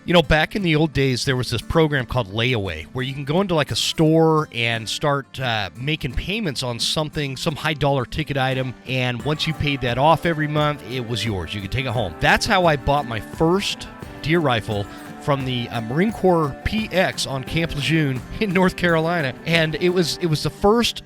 You know, back in the old days, there was this program called Layaway, where you can go into like a store and start making payments on something, some high dollar ticket item, and once you paid that off every month, it was yours. You could take it home. That's how I bought my first deer rifle from the Marine Corps PX on Camp Lejeune in North Carolina, and it was the first,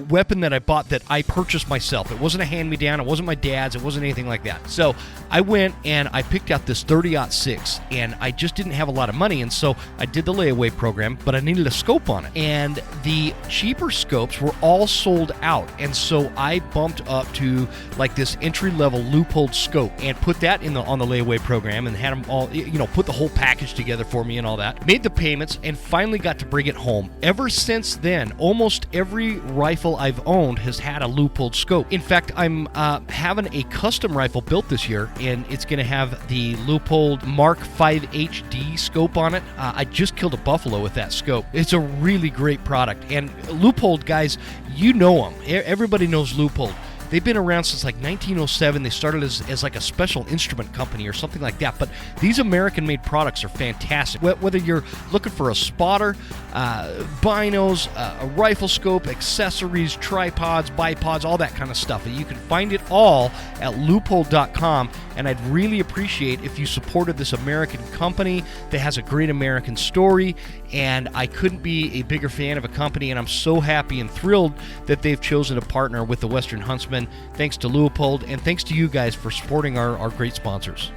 weapon that I bought that I purchased myself. It wasn't a hand-me-down, it wasn't my dad's, it wasn't anything like that. So I went and I picked out this 30-06, and I just didn't have a lot of money, and so I did the layaway program, but I needed a scope on it, and the cheaper scopes were all sold out, and so I bumped up to like this entry-level loophole scope and put that on the layaway program and had them all, put the whole package together for me and all that. Made the payments and finally got to bring it home. Ever since then, almost every rifle I've owned has had a loophole scope. In fact, I'm having a custom rifle built this year, and it's going to have the loophole Mark 5 HD scope on it. I just killed a buffalo with that scope. It's a really great product. And loophole guys, you know them. Everybody knows loophole. They've been around since like 1907. They started as like a special instrument company or something like that. But these American-made products are fantastic. Whether you're looking for a spotter, binos, a rifle scope, accessories, tripods, bipods, all that kind of stuff. You can find it all at loophole.com. And I'd really appreciate if you supported this American company that has a great American story. And I couldn't be a bigger fan of a company, and I'm so happy and thrilled that they've chosen to partner with the Western Huntsman. Thanks to Leupold, and thanks to you guys for supporting our great sponsors.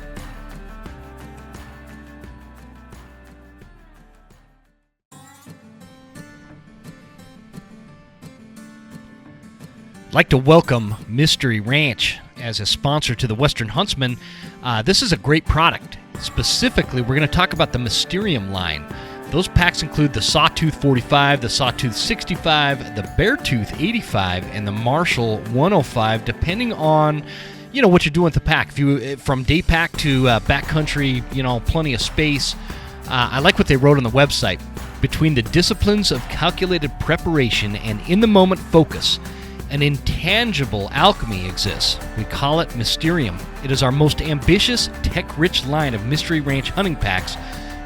I'd like to welcome Mystery Ranch as a sponsor to the Western Huntsman. This is a great product. Specifically, we're going to talk about the Mysterium line. Those packs include the Sawtooth 45, the Sawtooth 65, the Beartooth 85, and the Marshall 105, depending on, what you're doing with the pack. If you from day pack to backcountry, plenty of space. I like what they wrote on the website. Between the disciplines of calculated preparation and in-the-moment focus, an intangible alchemy exists. We call it Mysterium. It is our most ambitious, tech-rich line of Mystery Ranch hunting packs,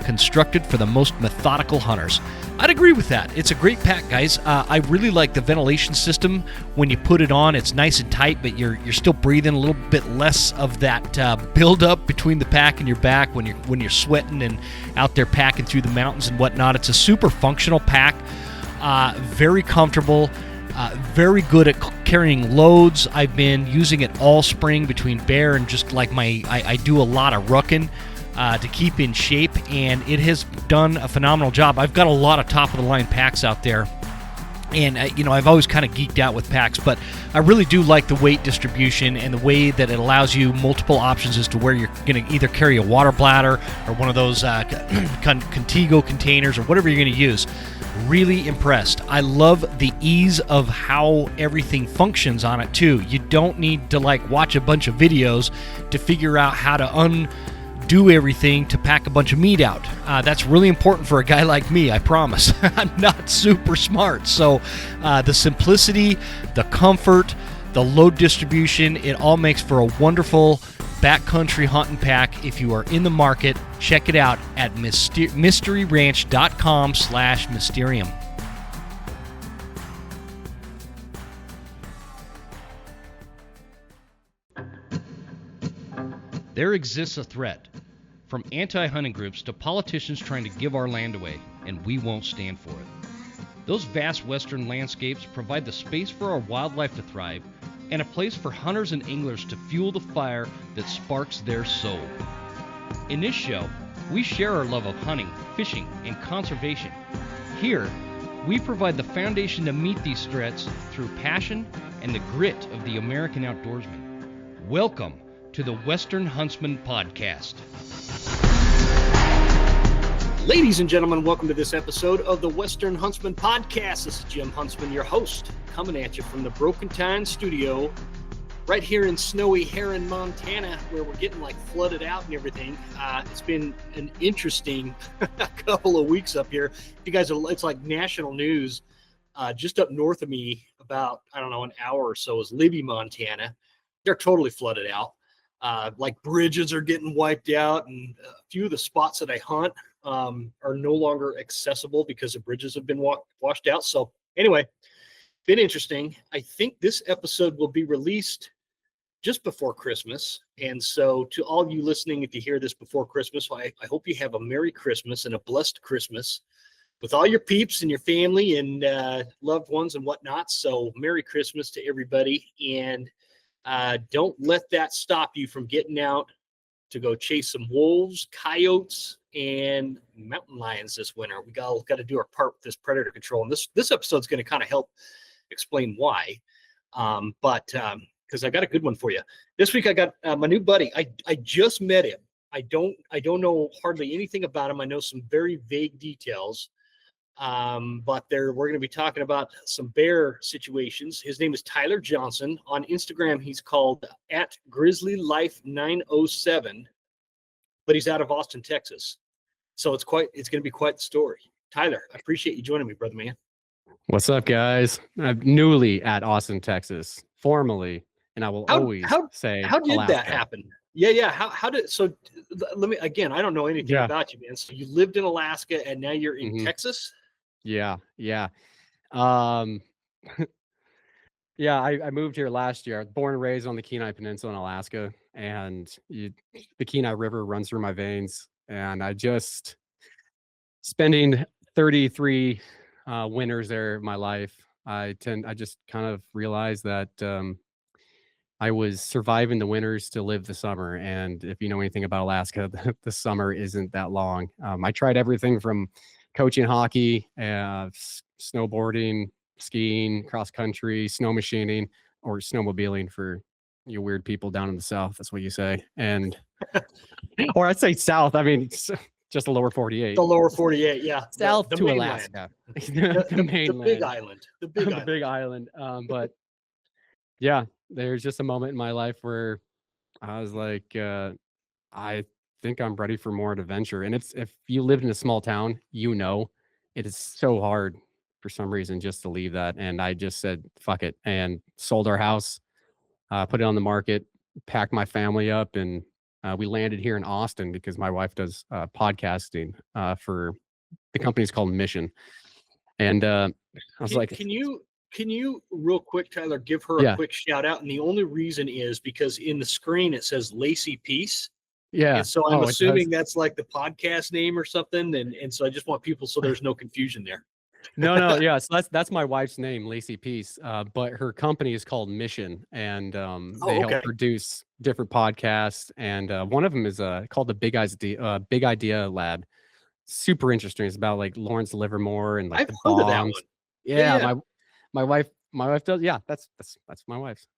constructed for the most methodical hunters. I'd agree with that. It's a great pack, guys. I really like the ventilation system. When you put it on, it's nice and tight, but you're still breathing a little bit less of that buildup between the pack and your back when you're sweating and out there packing through the mountains and whatnot. It's a super functional pack, very comfortable, very good at carrying loads. I've been using it all spring between bear and just like I do a lot of rucking to keep in shape, and it has done a phenomenal job. I've got a lot of top-of-the-line packs out there, and I've always kind of geeked out with packs, but I really do like the weight distribution and the way that it allows you multiple options as to where you're going to either carry a water bladder or one of those Contigo containers or whatever you're going to use. Really impressed. I love the ease of how everything functions on it, too. You don't need to watch a bunch of videos to figure out how to undo everything to pack a bunch of meat out. That's really important for a guy like me, I promise. I'm not super smart. So the simplicity, the comfort, the load distribution, it all makes for a wonderful backcountry hunting pack. If you are in the market, check it out at mysteryranch.com/mysterium. There exists a threat, from anti-hunting groups to politicians trying to give our land away, and we won't stand for it. Those vast western landscapes provide the space for our wildlife to thrive and a place for hunters and anglers to fuel the fire that sparks their soul. In this show, we share our love of hunting, fishing, and conservation. Here, we provide the foundation to meet these threats through passion and the grit of the American outdoorsman. Welcome to the Western Huntsman Podcast. Ladies and gentlemen, welcome to this episode of the Western Huntsman Podcast. This is Jim Huntsman, your host, coming at you from the Broken Tine studio right here in snowy Heron, Montana, where we're getting flooded out and everything. It's been an interesting couple of weeks up here. You guys, it's like national news. Just up north of me, about, an hour or so, is Libby, Montana. They're totally flooded out. Like bridges are getting wiped out, and a few of the spots that I hunt are no longer accessible because the bridges have been washed out. So anyway, been interesting. I think this episode will be released just before Christmas. And so to all you listening, if you hear this before Christmas, I hope you have a Merry Christmas and a blessed Christmas with all your peeps and your family and loved ones and whatnot. So Merry Christmas to everybody. And don't let that stop you from getting out to go chase some wolves, coyotes, and mountain lions this winter. We got to do our part with this predator control. And this episode's going to kind of help explain why. Because I got a good one for you. This week I got my new buddy. I just met him. I don't know hardly anything about him. I know some very vague details. But we're going to be talking about some bear situations. His name is Tyler Johnson. On Instagram, he's called at grizzlylife907, but he's out of Austin, Texas. So it's going to be quite the story. Tyler, I appreciate you joining me, brother man. What's up, guys? I'm newly at Austin, Texas, formally, and I will always say, how did Alaska. That happen? Yeah. How did, so let me, again, I don't know anything about you, man. So you lived in Alaska and now you're in Texas? Yeah. Yeah, I moved here last year. I was born and raised on the Kenai Peninsula in Alaska, and the Kenai River runs through my veins. And I just spending 33 winters there in my life, I just kind of realized that I was surviving the winters to live the summer. And if you know anything about Alaska, the summer isn't that long. I tried everything from coaching hockey, snowboarding, skiing, cross country, snow machining, or snowmobiling for you weird people down in the South. That's what you say. And, or I'd say South. I mean, just the lower 48. The lower 48, yeah. South the to mainland. Alaska. The mainland. Big Island. The Big Island. But yeah, there's just a moment in my life where I was like, I think I'm ready for more adventure. And if you lived in a small town, it is so hard for some reason just to leave that. And I just said, fuck it, and sold our house, put it on the market, packed my family up, and we landed here in Austin because my wife does podcasting for the company's called Mission. And I was like, can you real quick, Tyler, give her a quick shout out? And the only reason is because in the screen it says Lacey Peace. Yeah. And so I'm assuming that's like the podcast name or something. And so I just want people, so there's no confusion there. No. Yeah. So that's my wife's name, Lacey Peace. But her company is called Mission, and they help produce different podcasts. And one of them is called the Big Idea Lab. Super interesting. It's about like Lawrence Livermore and like I've heard of that one. Yeah. My wife does. Yeah. That's my wife's.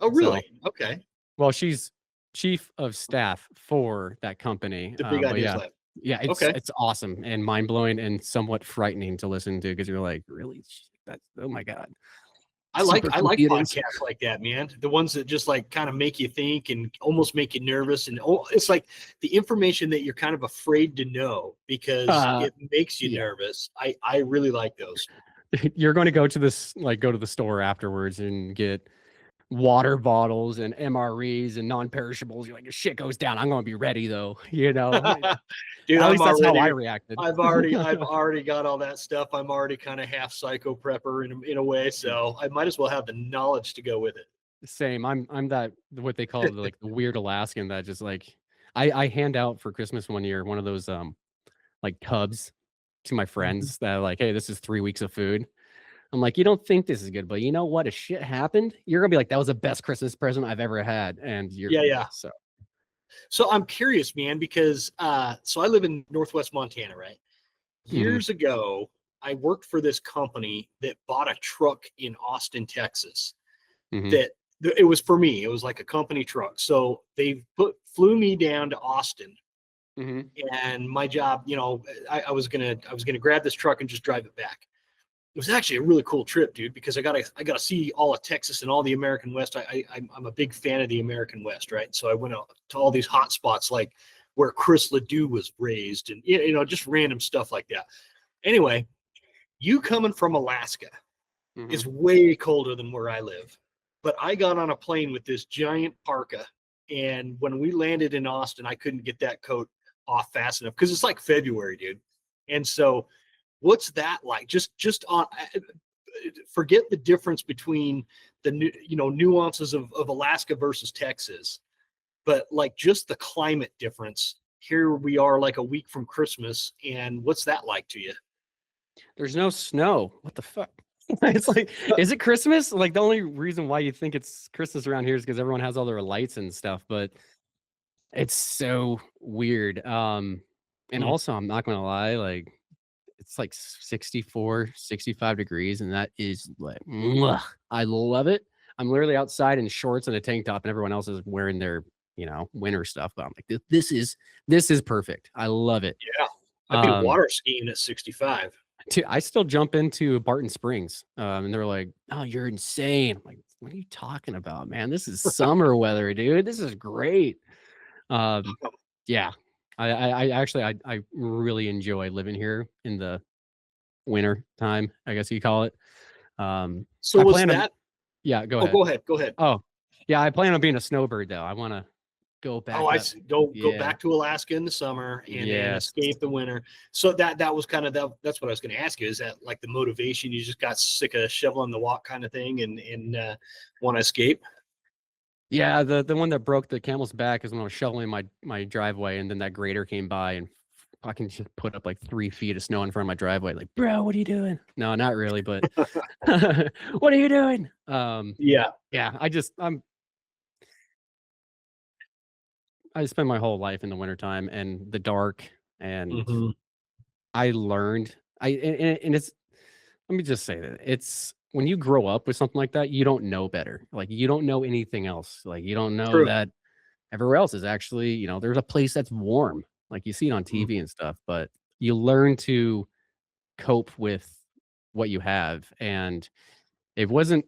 Oh, really? So, okay. Well, she's chief of staff for that company. The Big Ideas Lab. Yeah, it's awesome and mind blowing and somewhat frightening to listen to because you're like, really? Oh my god. I like podcasts like that, man. The ones that just like kind of make you think and almost make you nervous, and it's like the information that you're kind of afraid to know because it makes you nervous. I really like those. You're going to go to the store afterwards and get water bottles and MREs and non-perishables. You're like, if shit goes down, I'm going to be ready though. Dude, at least that's how I reacted. I've already got all that stuff. I'm already kind of half psycho prepper in a way, so I might as well have the knowledge to go with it. Same. I'm that what they call like the weird Alaskan that just like I hand out for Christmas one year one of those like tubs to my friends that are like, hey, this is 3 weeks of food. I'm like, you don't think this is good, but you know what? If shit happened, you're gonna be like, that was the best Christmas present I've ever had. And you're So I'm curious, man, because so I live in Northwest Montana, right? Years ago, I worked for this company that bought a truck in Austin, Texas. That it was for me. It was like a company truck. So they flew me down to Austin. And my job, I was gonna grab this truck and just drive it back. It was actually a really cool trip, dude, because I gotta see all of Texas and all the American West. I'm a big fan of the American West, right? So I went out to all these hot spots like where Chris Ledoux was raised, and just random stuff like that. Anyway, you coming from Alaska is way colder than where I live, but I got on a plane with this giant parka And when we landed in Austin, I couldn't get that coat off fast enough because it's like February, dude. And so, what's that like? Just on forget the difference between the nuances of Alaska versus Texas, but like just the climate difference. Here we are like a week from Christmas, and what's that like to you? There's no snow. What the fuck? It's like, is it Christmas? Like the only reason why you think it's Christmas around here is because everyone has all their lights and stuff, but it's so weird. And also I'm not gonna lie, like it's like 64, 65 degrees, and that is like mwah. I love it. I'm literally outside in shorts and a tank top, and everyone else is wearing their, winter stuff. But I'm like, this is perfect. I love it. Yeah, I'd be water skiing at 65. I still jump into Barton Springs, and they're like, "Oh, you're insane." I'm like, "What are you talking about, man? This is summer weather, dude. This is great." Yeah, I actually I really enjoy living here in the winter time, I guess you call it. So I was plan on, that? yeah, go Oh, ahead. go ahead. Oh, yeah, I plan on being a snowbird though. I want to go back Oh, I up. see. Go Yeah. back to Alaska in the summer and then Yes. escape the winter. So that was kind of that's what I was going to ask you. Is that like the motivation? You just got sick of shoveling the walk kind of thing and want to escape? Yeah, the one that broke the camel's back is when I was shoveling my driveway, and then that grader came by and fucking just put up like 3 feet of snow in front of my driveway. Like, bro, what are you doing? No, not really, but what are you doing? Yeah. Yeah, I spend my whole life in the wintertime and the dark, and Mhm. I learned and it's, let me just say that it's when you grow up with something like that, you don't know better. Like you don't know anything else. Like you don't know True. that everywhere else is actually, there's a place that's warm. Like you see it on Mhm. TV and stuff, but you learn to cope with what you have. And it wasn't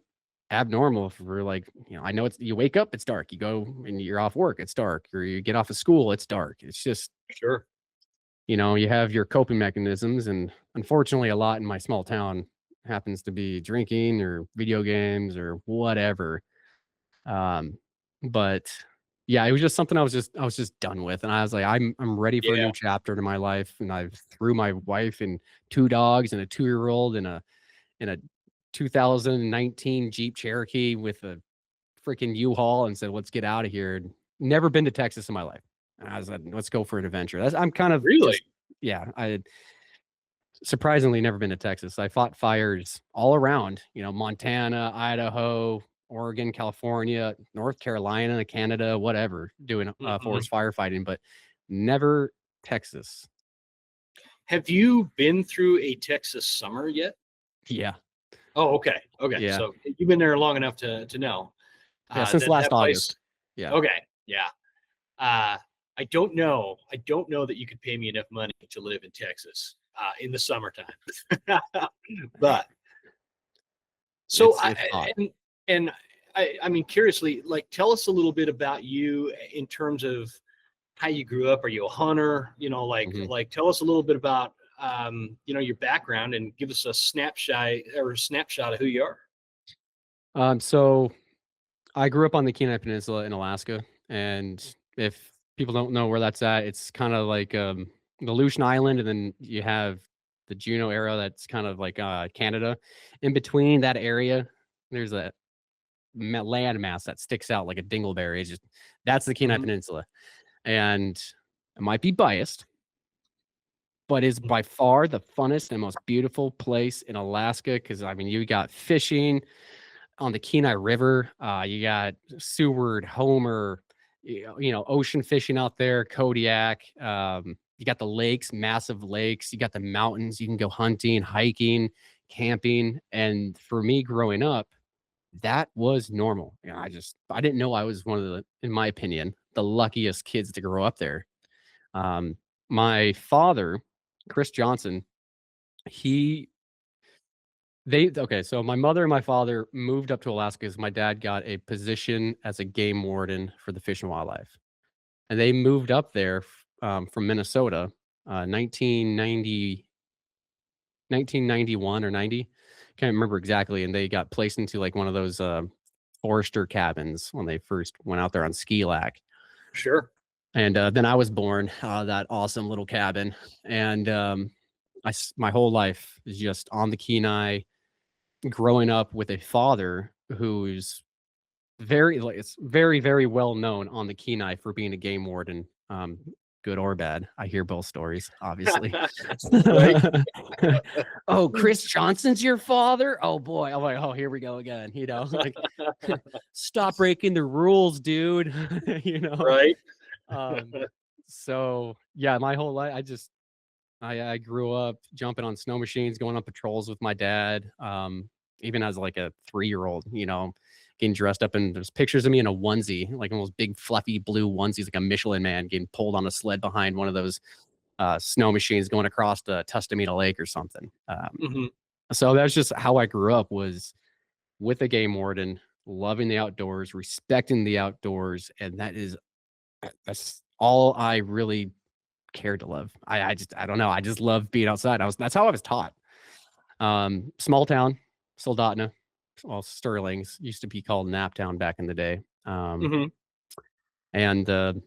abnormal for like, I know you wake up, it's dark. You go and you're off work, it's dark. Or you get off of school, it's dark. It's just, Sure. you have your coping mechanisms. And unfortunately, a lot in my small town happens to be drinking or video games or whatever. Um, but yeah, it was just something I was just done with. And I was like, I'm ready for a Yeah. new chapter to my life. And I threw my wife and 2 dogs and a 2-year-old in a 2019 Jeep Cherokee with a freaking U-Haul and said, let's get out of here. Never been to Texas in my life. And I was like, let's go for an adventure. I'm kind of Really? just, yeah, I had surprisingly never been to Texas. I fought fires all around, Montana, Idaho, Oregon, California, North Carolina, Canada, whatever, doing Mhm. forest firefighting, but never Texas. Have you been through a Texas summer yet? Yeah. Oh, okay. Okay. Yeah. So you've been there long enough to know. Yeah. Since That last place. August. Yeah. Okay. Yeah. I don't know. I don't know that you could pay me enough money to live in Texas in the summertime. But so It's hot. I mean, curiously, like, tell us a little bit about you in terms of how you grew up. Are you a hunter? Mhm. Like tell us a little bit about your background and give us a snapshot of who you are. So I grew up on the Kenai Peninsula in Alaska, and if people don't know where that's at, it's kind of like the Aleutian Island, and then you have the Juneau area that's kind of like Canada. In between that area, there's a land mass that sticks out like a dingleberry. It's just that's the Kenai Mhm. Peninsula, and I might be biased, but it's by far the funnest and most beautiful place in Alaska because I mean you got fishing on the Kenai River. You got Seward, Homer, ocean fishing out there, Kodiak. You got the lakes, massive lakes. You got the mountains. You can go hunting, hiking, camping. And for me growing up, that was normal. I didn't know I was one of the, in my opinion, the luckiest kids to grow up there. Um, my father, Chris Johnson, he okay, so my mother and my father moved up to Alaska because my dad got a position as a game warden for the Fish and Wildlife, and they moved up there from Minnesota, 1990, 1991 or 90, can't remember exactly, and they got placed into like one of those forester cabins when they first went out there on ski lac. Sure. And then I was born, that awesome little cabin. And my whole life is just on the Kenai, growing up with a father who's it's very, very well known on the Kenai for being a game warden, good or bad. I hear both stories, obviously. Right. Oh, Chris Johnson's your father? Oh boy. I'm like, oh, here we go again. Like, stop breaking the rules, dude. Right. So yeah, my whole life, I grew up jumping on snow machines, going on patrols with my dad. Even as like a 3-year-old, getting dressed up, and there's pictures of me in a onesie, like one of those big fluffy blue onesies, like a Michelin man, getting pulled on a sled behind one of those snow machines going across the Tustamina Lake or something. Hmm. So that's just how I grew up, was with a game warden, loving the outdoors, respecting the outdoors, and that's all I really cared to love. I don't know. I just love being outside. That's how I was taught. Small town, Soldotna, well, Sterling's used to be called Naptown back in the day. Hmm. And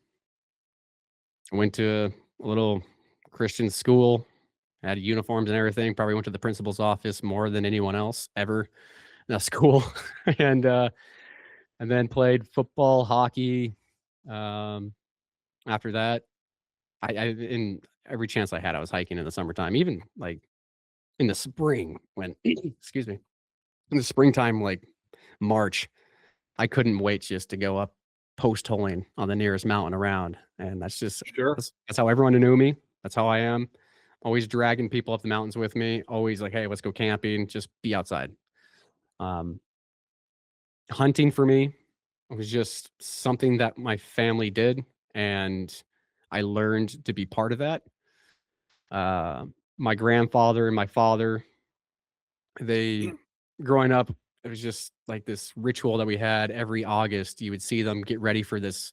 went to a little Christian school, had uniforms and everything. Probably went to the principal's office more than anyone else ever in a school. and then played football, hockey. After that, in every chance I had, I was hiking in the summertime, even like in the spring when, excuse me, in the springtime, like March, I couldn't wait just to go up post holing on the nearest mountain around. And Sure. that's how everyone knew me. That's how I am. Always dragging people up the mountains with me. Always like, hey, let's go camping. Just be outside. Hunting for me was just something that my family did, and I learned to be part of that. My grandfather and my father, they growing up, it was just like this ritual that we had every August. You would see them get ready for this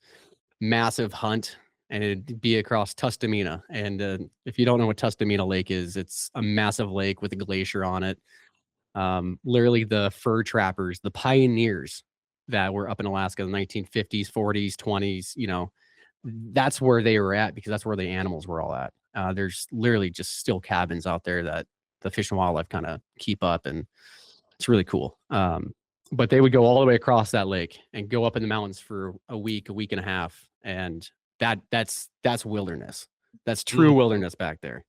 massive hunt, and it'd be across Tustamina. And if you don't know what Tustamina Lake is, it's a massive lake with a glacier on it. Literally the fur trappers, the pioneers that were up in Alaska in the 1950s, 40s, 20s, that's where they were at, because that's where the animals were all at. There's literally just still cabins out there that the Fish and Wildlife kind of keep up, and it's really cool. But they would go all the way across that lake and go up in the mountains for a week and a half, and that's wilderness. That's true wilderness back there.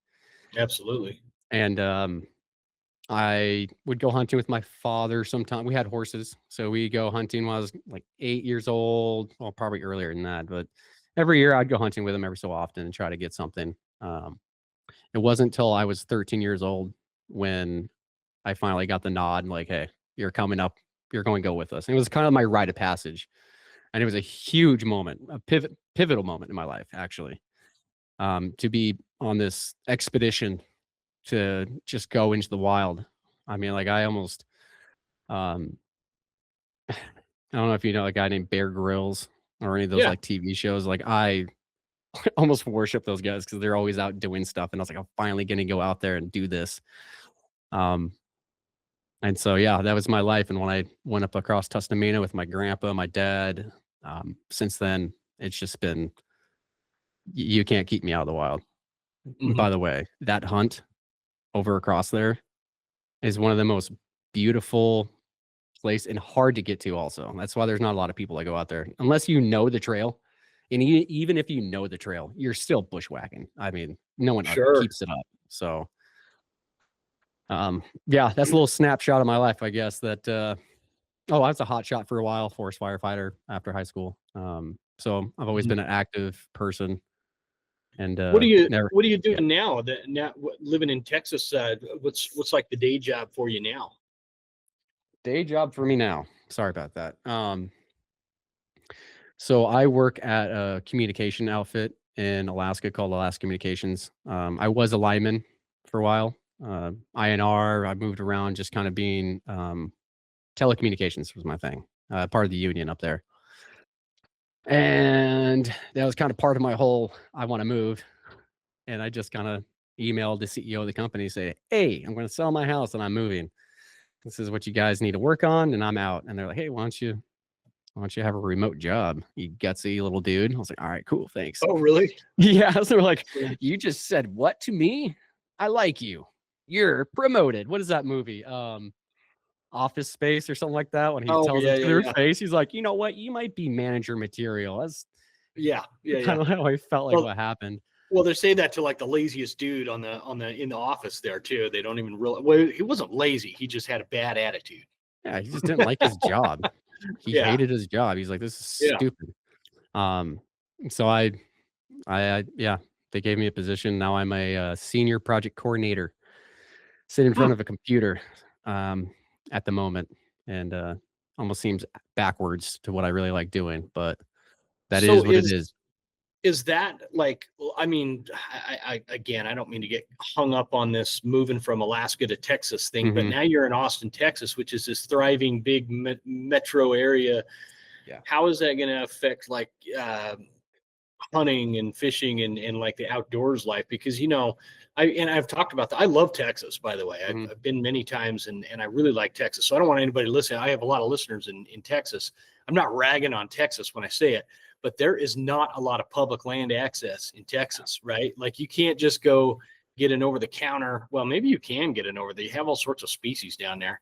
Absolutely. And I would go hunting with my father sometime. We had horses, so we go hunting when I was like 8 years old. Well, probably earlier than that, but every year I'd go hunting with him every so often and try to get something. It wasn't until I was 13 years old when I finally got the nod, like, hey, you're coming up, you're going to go with us. And it was kind of my rite of passage. And it was a huge moment, a pivotal moment in my life, actually, to be on this expedition to just go into the wild. I mean, like I almost, I don't know if you know a guy named Bear Grylls or any of those Yeah. like TV shows. Like I almost worship those guys because they're always out doing stuff. And I was like, I'm finally going to go out there and do this. And so, yeah, that was my life. And when I went up across Tustamina with my grandpa, my dad, since then, it's just been, you can't keep me out of the wild. Mhm. By the way, that hunt over across there is one of the most beautiful place and hard to get to also. That's why there's not a lot of people that go out there unless you know the trail. And even if you know the trail, you're still bushwhacking. I mean, no one Sure. keeps it up. So, yeah, that's a little snapshot of my life, I guess. That I was a hot shot for a while, forest firefighter after high school. So I've always Mhm. been an active person. And What are you never, What are you doing now? That now living in Texas, what's like the day job for you now? day job for me now. Sorry about that. So I work at a communication outfit in Alaska called Alaska Communications. I was a lineman for a while. INR. I moved around, just kind of being telecommunications was my thing. Part of the union up there, and that was kind of part of my whole. I want to move, and I just kind of emailed the CEO of the company, say, "Hey, I'm going to sell my house and I'm moving. This is what you guys need to work on, and I'm out." And they're like, "Hey, why don't you why don't you have a remote job, you gutsy little dude? I was like, all right, cool, thanks. Oh, really? Yeah. So they're like, Yeah. you just said what to me? I like you. You're promoted. What is that movie? Office Space or something like that. When he Oh, tells yeah, them to yeah, their yeah. face, he's like, you know what? You might be manager material. That's Yeah, yeah, yeah. kind of how I felt like Well, what happened. well, they say that to like the laziest dude in the office there too. They don't even realize. Well, he wasn't lazy. He just had a bad attitude. Yeah, he just didn't like his job. He Yeah, hated his job. He's like, this is yeah. stupid. Um, so yeah, they gave me a position. Now I'm a senior project coordinator, sit in front Hmm. of a computer at the moment, and almost seems backwards to what I really like doing, but that So is what it is. is that like? I mean, I again, I don't mean to get hung up on this moving from Alaska to Texas thing, but Mhm. now you're in Austin, Texas, which is this thriving big metro area. Yeah. How is that going to affect like hunting and fishing and like the outdoors life? Because I've talked about that. I love Texas, by the way. Mhm. I've been many times and I really like Texas. So I don't want anybody to listen. I have a lot of listeners in Texas. I'm not ragging on Texas when I say it, but there is not a lot of public land access in Texas, right? Like you can't just go get an over the counter. Well, maybe you can get an over there. You have all sorts of species down there.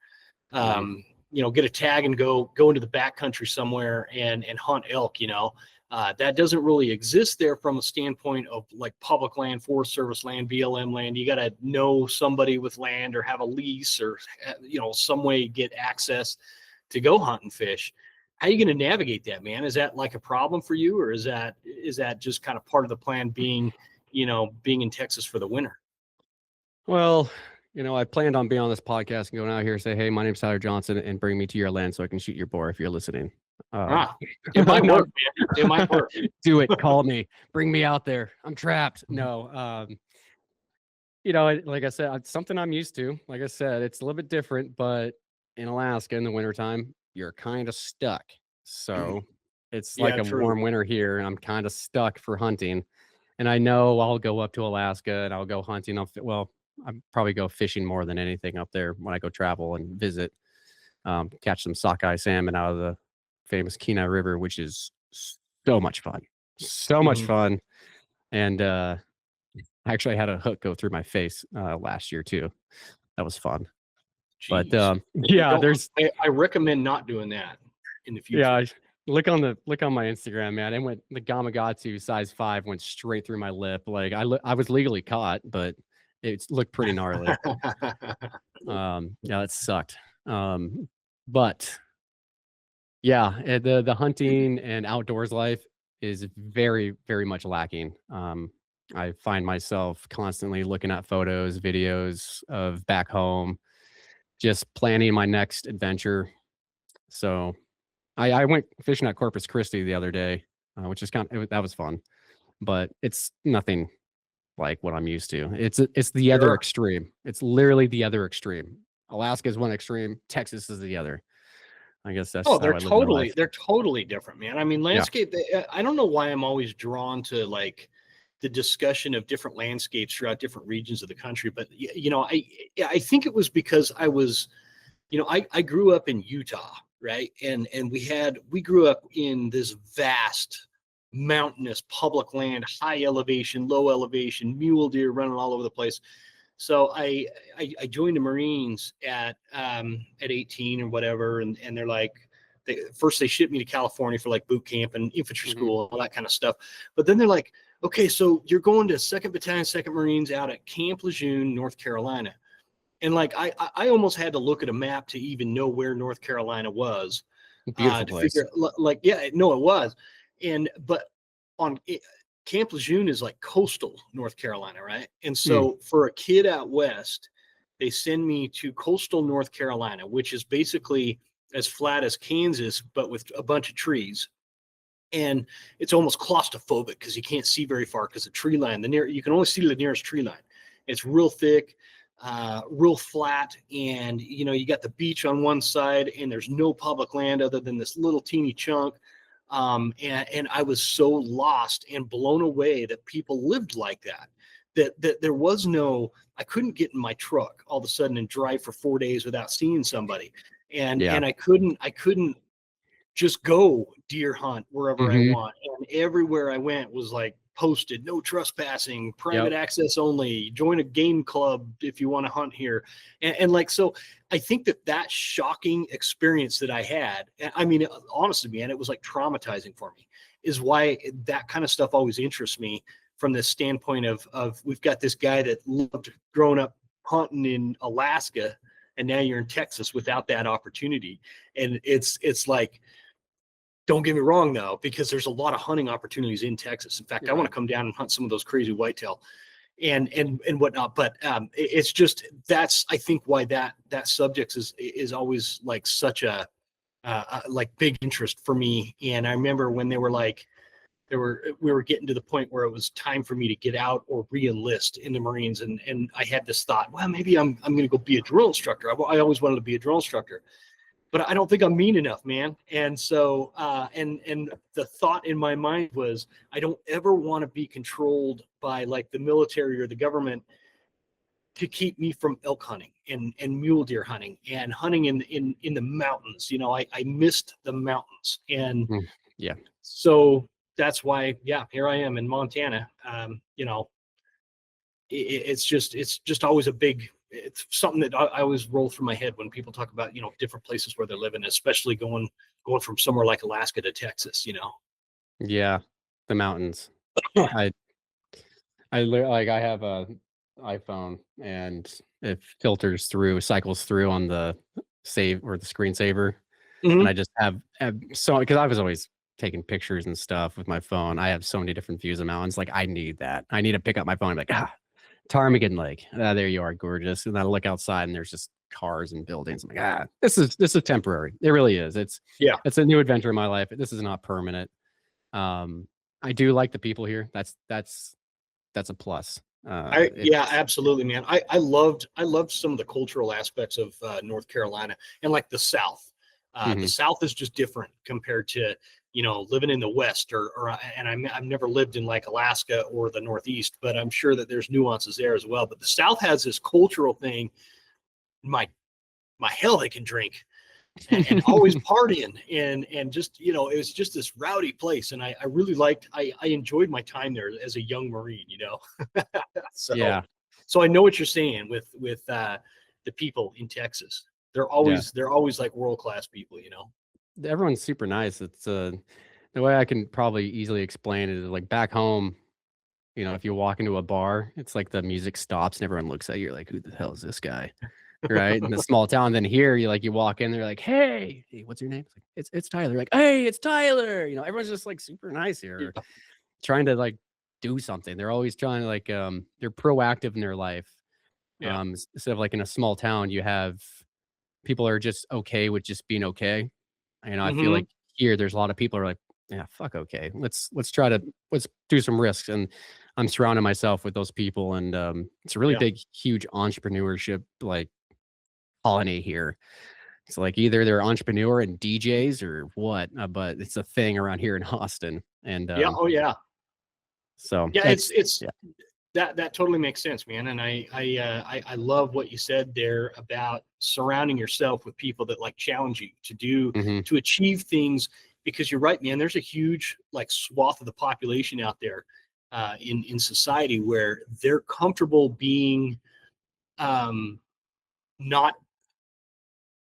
Mhm. Get a tag and go into the backcountry somewhere and hunt elk. That doesn't really exist there from a standpoint of like public land, Forest Service land, BLM land. You got to know somebody with land or have a lease or some way get access to go hunt and fish. How are you going to navigate that, man? Is that like a problem for you, or is that just kind of part of the plan being in Texas for the winter? Well, I planned on being on this podcast and going out here and say, hey, my name's Tyler Johnson, and bring me to your land so I can shoot your boar if you're listening. Ah, it might work, man. It might work. Do it. Call me. Bring me out there. I'm trapped. No. Like I said, it's something I'm used to. Like I said, it's a little bit different, but in Alaska in the wintertime, you're kind of stuck. So it's like Yeah, a true. warm winter here, and I'm kind of stuck for hunting. And I know I'll go up to Alaska and I'll go hunting. I'll probably go fishing more than anything up there when I go travel and visit, catch some sockeye salmon out of the famous Kenai River, which is so much fun. So much Mhm. fun. And I actually had a hook go through my face last year too. That was fun. But Jeez. yeah, I recommend not doing that in the future. yeah, look on my Instagram, man. It went the Gamakatsu size 5 went straight through my lip. Like I was legally caught, but it looked pretty gnarly. Yeah, it sucked. But yeah, the hunting and outdoors life is very, very much lacking. I find myself constantly looking at photos, videos of back home, just planning my next adventure. So I went fishing at Corpus Christi the other day, which is that was fun, but it's nothing like what I'm used to. It's the other Sure. extreme. It's literally the other extreme. Alaska is one extreme, Texas is the other. I guess that's Oh, how I live my life. they're totally different, man. I mean, Yeah. I don't know why I'm always drawn to like the discussion of different landscapes throughout different regions of the country, but I think it was because I grew up in Utah, right? And we grew up in this vast mountainous public land, high elevation, low elevation, mule deer running all over the place. So I joined the Marines at 18 or whatever, and they're like, they shipped me to California for like boot camp and infantry Mhm. school, all that kind of stuff. But then they're like, okay, so you're going to Second Battalion, Second Marines out at Camp Lejeune, North Carolina. And like I almost had to look at a map to even know where North Carolina was. Beautiful To place. figure like yeah, no, it was. But on Camp Lejeune is like coastal North Carolina, right? And so for a kid out west, they send me to coastal North Carolina, which is basically as flat as Kansas, but with a bunch of trees. And it's almost claustrophobic because you can't see very far because the tree line, you can only see the nearest tree line. It's real thick, real flat, and you got the beach on one side, and there's no public land other than this little teeny chunk. And I was so lost and blown away that people lived like that. That there was no, I couldn't get in my truck all of a sudden and drive for 4 days without seeing somebody, and Yeah. I couldn't just go deer hunt wherever I Mhm. want. And everywhere I went was like posted, no trespassing, private access only, join a game club if you want to hunt here. And like, so I think that shocking experience that I had, I mean, honestly, man, it was like traumatizing for me, is why that kind of stuff always interests me from the standpoint of we've got this guy that loved growing up hunting in Alaska, and now you're in Texas without that opportunity. And it's like, don't get me wrong though, because there's a lot of hunting opportunities in Texas. In fact, I want to come down and hunt some of those crazy whitetail and whatnot. But it's just, that's, I think, why that subject is always like such a like big interest for me. And I remember when they were like, we were getting to the point where it was time for me to get out or re-enlist in the Marines, and I had this thought, well, maybe I'm going to go be a drill instructor. I always wanted to be a drill instructor, but I don't think I'm mean enough, man. And so, and the thought in my mind was, I don't ever want to be controlled by like the military or the government to keep me from elk hunting and mule deer hunting and hunting in the mountains. You know, I missed the mountains, and Yeah. so that's why, yeah, here I am in Montana. You know, it's just always a big, it's something that I always roll through my head when people talk about, you know, different places where they're living, especially going from somewhere like Alaska to Texas, you know. Yeah. The mountains. I like, I have a iPhone, and it cycles through on the save or the screensaver. And Mhm. I just have so, because I was always taking pictures and stuff with my phone. I have so many different views of mountains. Like, I need that. I need to pick up my phone and be like, Ptarmigan Lake. There you are, gorgeous. And I look outside and there's just cars and buildings. I'm like, this is temporary. It really is. It's a new adventure in my life. This is not permanent. I do like the people here. That's a plus. Yeah, absolutely, man. I loved some of the cultural aspects of North Carolina and like the South. The South is just different compared to, you know, living in the West and I've never lived in like Alaska or the Northeast, but I'm sure that there's nuances there as well. But the South has this cultural thing. My hell, they can drink and always partying and just, you know, it was just this rowdy place. And I really I enjoyed my time there as a young Marine, you know. So, Yeah. so I know what you're saying with the people in Texas. They're Yeah. always like world-class people, you know. Everyone's super nice. It's the way I can probably easily explain it is like back home, you know, if you walk into a bar, it's like the music stops and everyone looks at you like, who the hell is this guy? Right? In a small town. Then here, you walk in, they're like, hey, what's your name? It's Tyler. Like, hey, it's Tyler. You know, everyone's just like super nice here, trying to like do something. They're always trying to like, they're proactive in their life. Yeah. Instead of like in a small town, you have people are just okay with just being okay. And I feel Hmm. like here, there's a lot of people are like, yeah, fuck okay. Let's do some risks. And I'm surrounding myself with those people. And it's a really Yeah. big, huge entrepreneurship like colony here. It's like either they're entrepreneur and DJs or what, but it's a thing around here in Austin. And Yeah. Oh yeah. so Yeah. It's yeah. that totally makes sense, man. And I love what you said there about surrounding yourself with people that like challenge you Hmm. to achieve things, because you're right, man. There's a huge like swath of the population out there in society where they're comfortable being not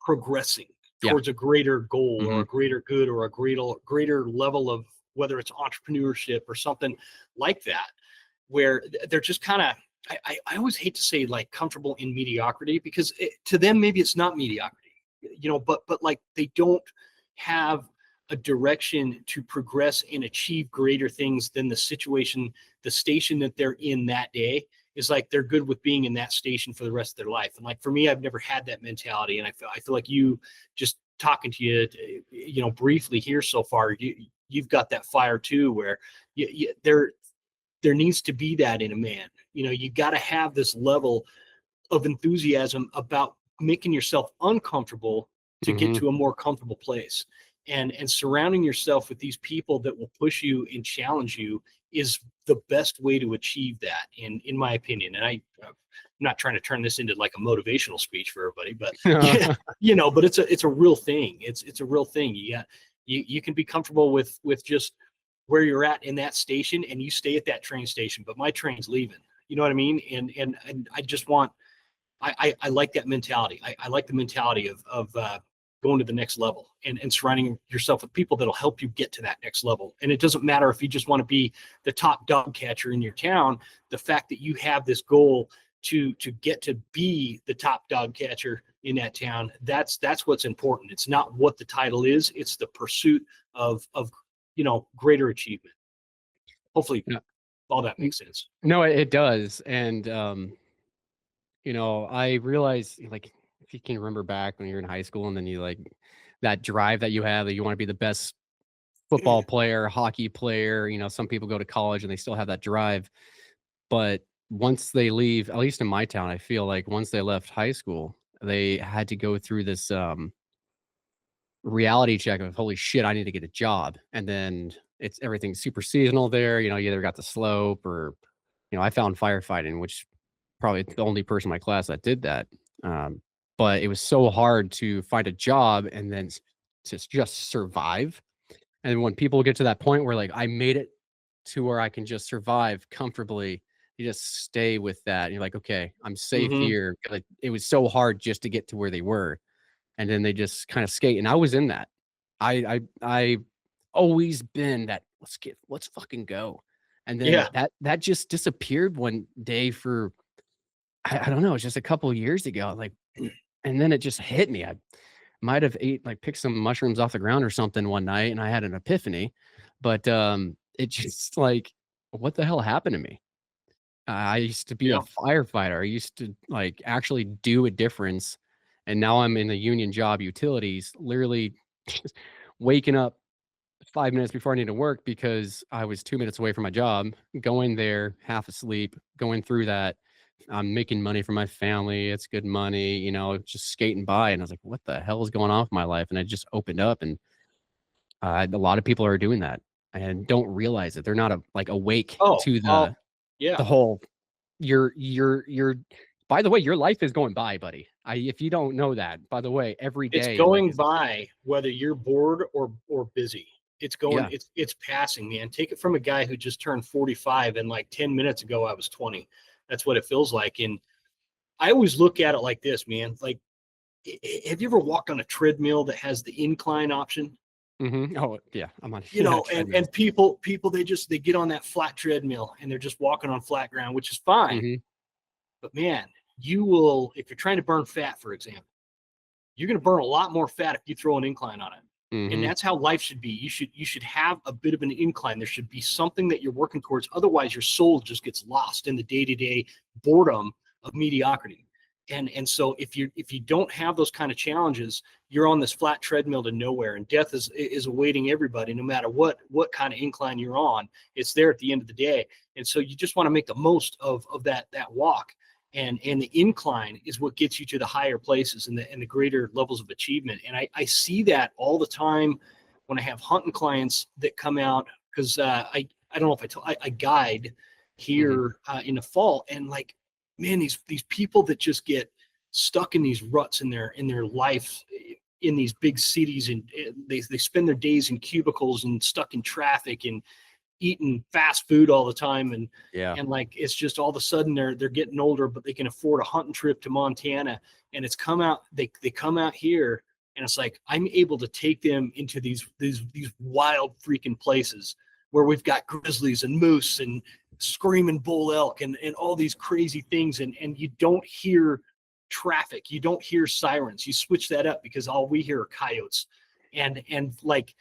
progressing Yeah. towards a greater goal or Hmm. a greater good or a greater level of, whether it's entrepreneurship or something like that, where they're just kind of, I always hate to say like comfortable in mediocrity, because to them maybe it's not mediocrity, you know, but like they don't have a direction to progress and achieve greater things than the station that they're in that day. Is like they're good with being in that station for the rest of their life. And like for me, I've never had that mentality, and I feel like you, just talking to you, you know, briefly here so far, you've got that fire too, where there needs to be that in a man. You know, you got to have this level of enthusiasm about making yourself uncomfortable to get Hmm. to a more comfortable place. And surrounding yourself with these people that will push you and challenge you is the best way to achieve that, in my opinion. And I'm not trying to turn this into like a motivational speech for everybody, but yeah, you know, but it's a real thing. It's a real thing. You can be comfortable with just where you're at in that station, and you stay at that train station, but my train's leaving. You know what I mean? And I just want, I like that mentality. I like the mentality of going to the next level, and surrounding yourself with people that'll help you get to that next level. And it doesn't matter if you just want to be the top dog catcher in your town. The fact that you have this goal to get to be the top dog catcher in that town, that's what's important. It's not what the title is, it's the pursuit of greater achievement. Hopefully all that makes sense. No, it does. And I realize, like, if you can remember back when you're in high school, and then you like that drive that you have, that you want to be the best football player, hockey player. Some people go to college and they still have that drive, but once they leave, at least in my town, I feel like once they left high school, they had to go through this reality check of, holy shit, I need to get a job. And then everything's super seasonal there. You either got the slope, or I found firefighting, which probably the only person in my class that did that. But it was so hard to find a job and then to just survive. And when people get to that point where, like, I made it to where I can just survive comfortably, you just stay with that. And you're like, okay, I'm safe here. Like, it was so hard just to get to where they were. And then they just kind of skate. And I was in that. I always been that, let's fucking go. And then that just disappeared one day for, I don't know, it's just a couple of years ago. Like, and then it just hit me. I might have picked some mushrooms off the ground or something one night, and I had an epiphany. But it just, like, what the hell happened to me? I used to be a firefighter. I used to, like, actually do a difference. And now I'm in the union job, utilities, literally just waking up 5 minutes before I need to work because I was 2 minutes away from my job, going there half asleep, going through that. I'm making money for my family. It's good money, just skating by. And I was like, what the hell is going on with my life? And I just opened up, and a lot of people are doing that and don't realize it. They're not awake to the whole, you're, by the way, your life is going by, buddy. If you don't know that, by the way, every day it's going by, whether you're bored or busy. It's going, it's passing, man. Take it from a guy who just turned 45, and like 10 minutes ago, I was 20. That's what it feels like. And I always look at it like this, man. Like, have you ever walked on a treadmill that has the incline option? Mm-hmm. Oh yeah, I'm on. And people they get on that flat treadmill and they're just walking on flat ground, which is fine. Mm-hmm. But man, you will, if you're trying to burn fat, for example, you're going to burn a lot more fat if you throw an incline on it. Mm-hmm. And that's how life should be. You should have a bit of an incline. There should be something that you're working towards. Otherwise, your soul just gets lost in the day-to-day boredom of mediocrity. And so if you don't have those kind of challenges, you're on this flat treadmill to nowhere, and death is awaiting everybody, no matter what kind of incline you're on. It's there at the end of the day. And so you just want to make the most of that walk. And the incline is what gets you to the higher places and the greater levels of achievement. And I see that all the time when I have hunting clients that come out, because I don't know if I guide here in the fall, and like, man, these people that just get stuck in these ruts in their life in these big cities, and they spend their days in cubicles and stuck in traffic and eating fast food all the time, and like, it's just all of a sudden they're getting older, but they can afford a hunting trip to Montana, and it's they come out here, and it's like, I'm able to take them into these wild freaking places where we've got grizzlies and moose and screaming bull elk and all these crazy things, and you don't hear traffic, you don't hear sirens. You switch that up because all we hear are coyotes and like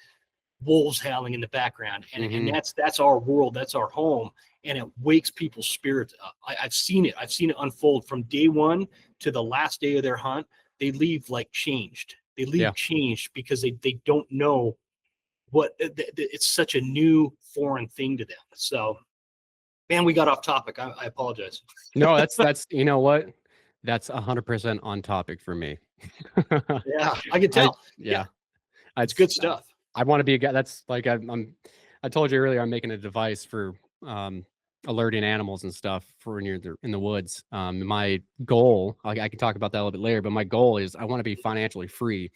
wolves howling in the background, and that's our world, that's our home, and it wakes people's spirits up. I've seen it unfold from day one to the last day of their hunt. They leave like changed. They leave changed because they don't know what it's such a new foreign thing to them. So, man, we got off topic. I apologize. No, that's you know what, that's 100% on topic for me. Yeah, I can tell. It's good stuff. I want to be a guy. That's like, I told you earlier, I'm making a device for alerting animals and stuff for when you're in the woods. My goal, I can talk about that a little bit later, but my goal is I want to be financially free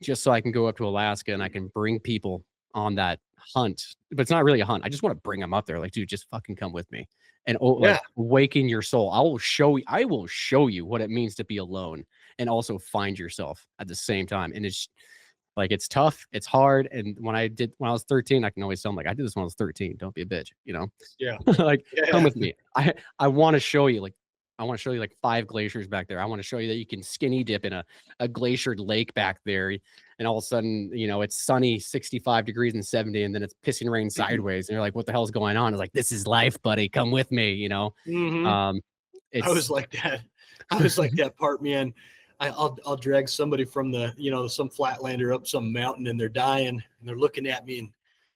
just so I can go up to Alaska and I can bring people on that hunt. But it's not really a hunt. I just want to bring them up there. Like, dude, just fucking come with me and like awaken your soul. I will show you what it means to be alone and also find yourself at the same time. And it's like, it's tough, it's hard. And when I was 13, I can always tell them, like, I did this when I was 13. Don't be a bitch, you know? Yeah. Like, come with me. I want to show you, like, I want to show you like 5 glaciers back there. I want to show you that you can skinny dip in a glaciered lake back there. And all of a sudden, you know, it's sunny 65 degrees and 70, and then it's pissing rain sideways. And you're like, what the hell's going on? It's like, this is life, buddy. Come with me, you know? I was like that. I was like that part, man. I'll drag somebody from the, you know, some flatlander up some mountain, and they're dying, and they're looking at me and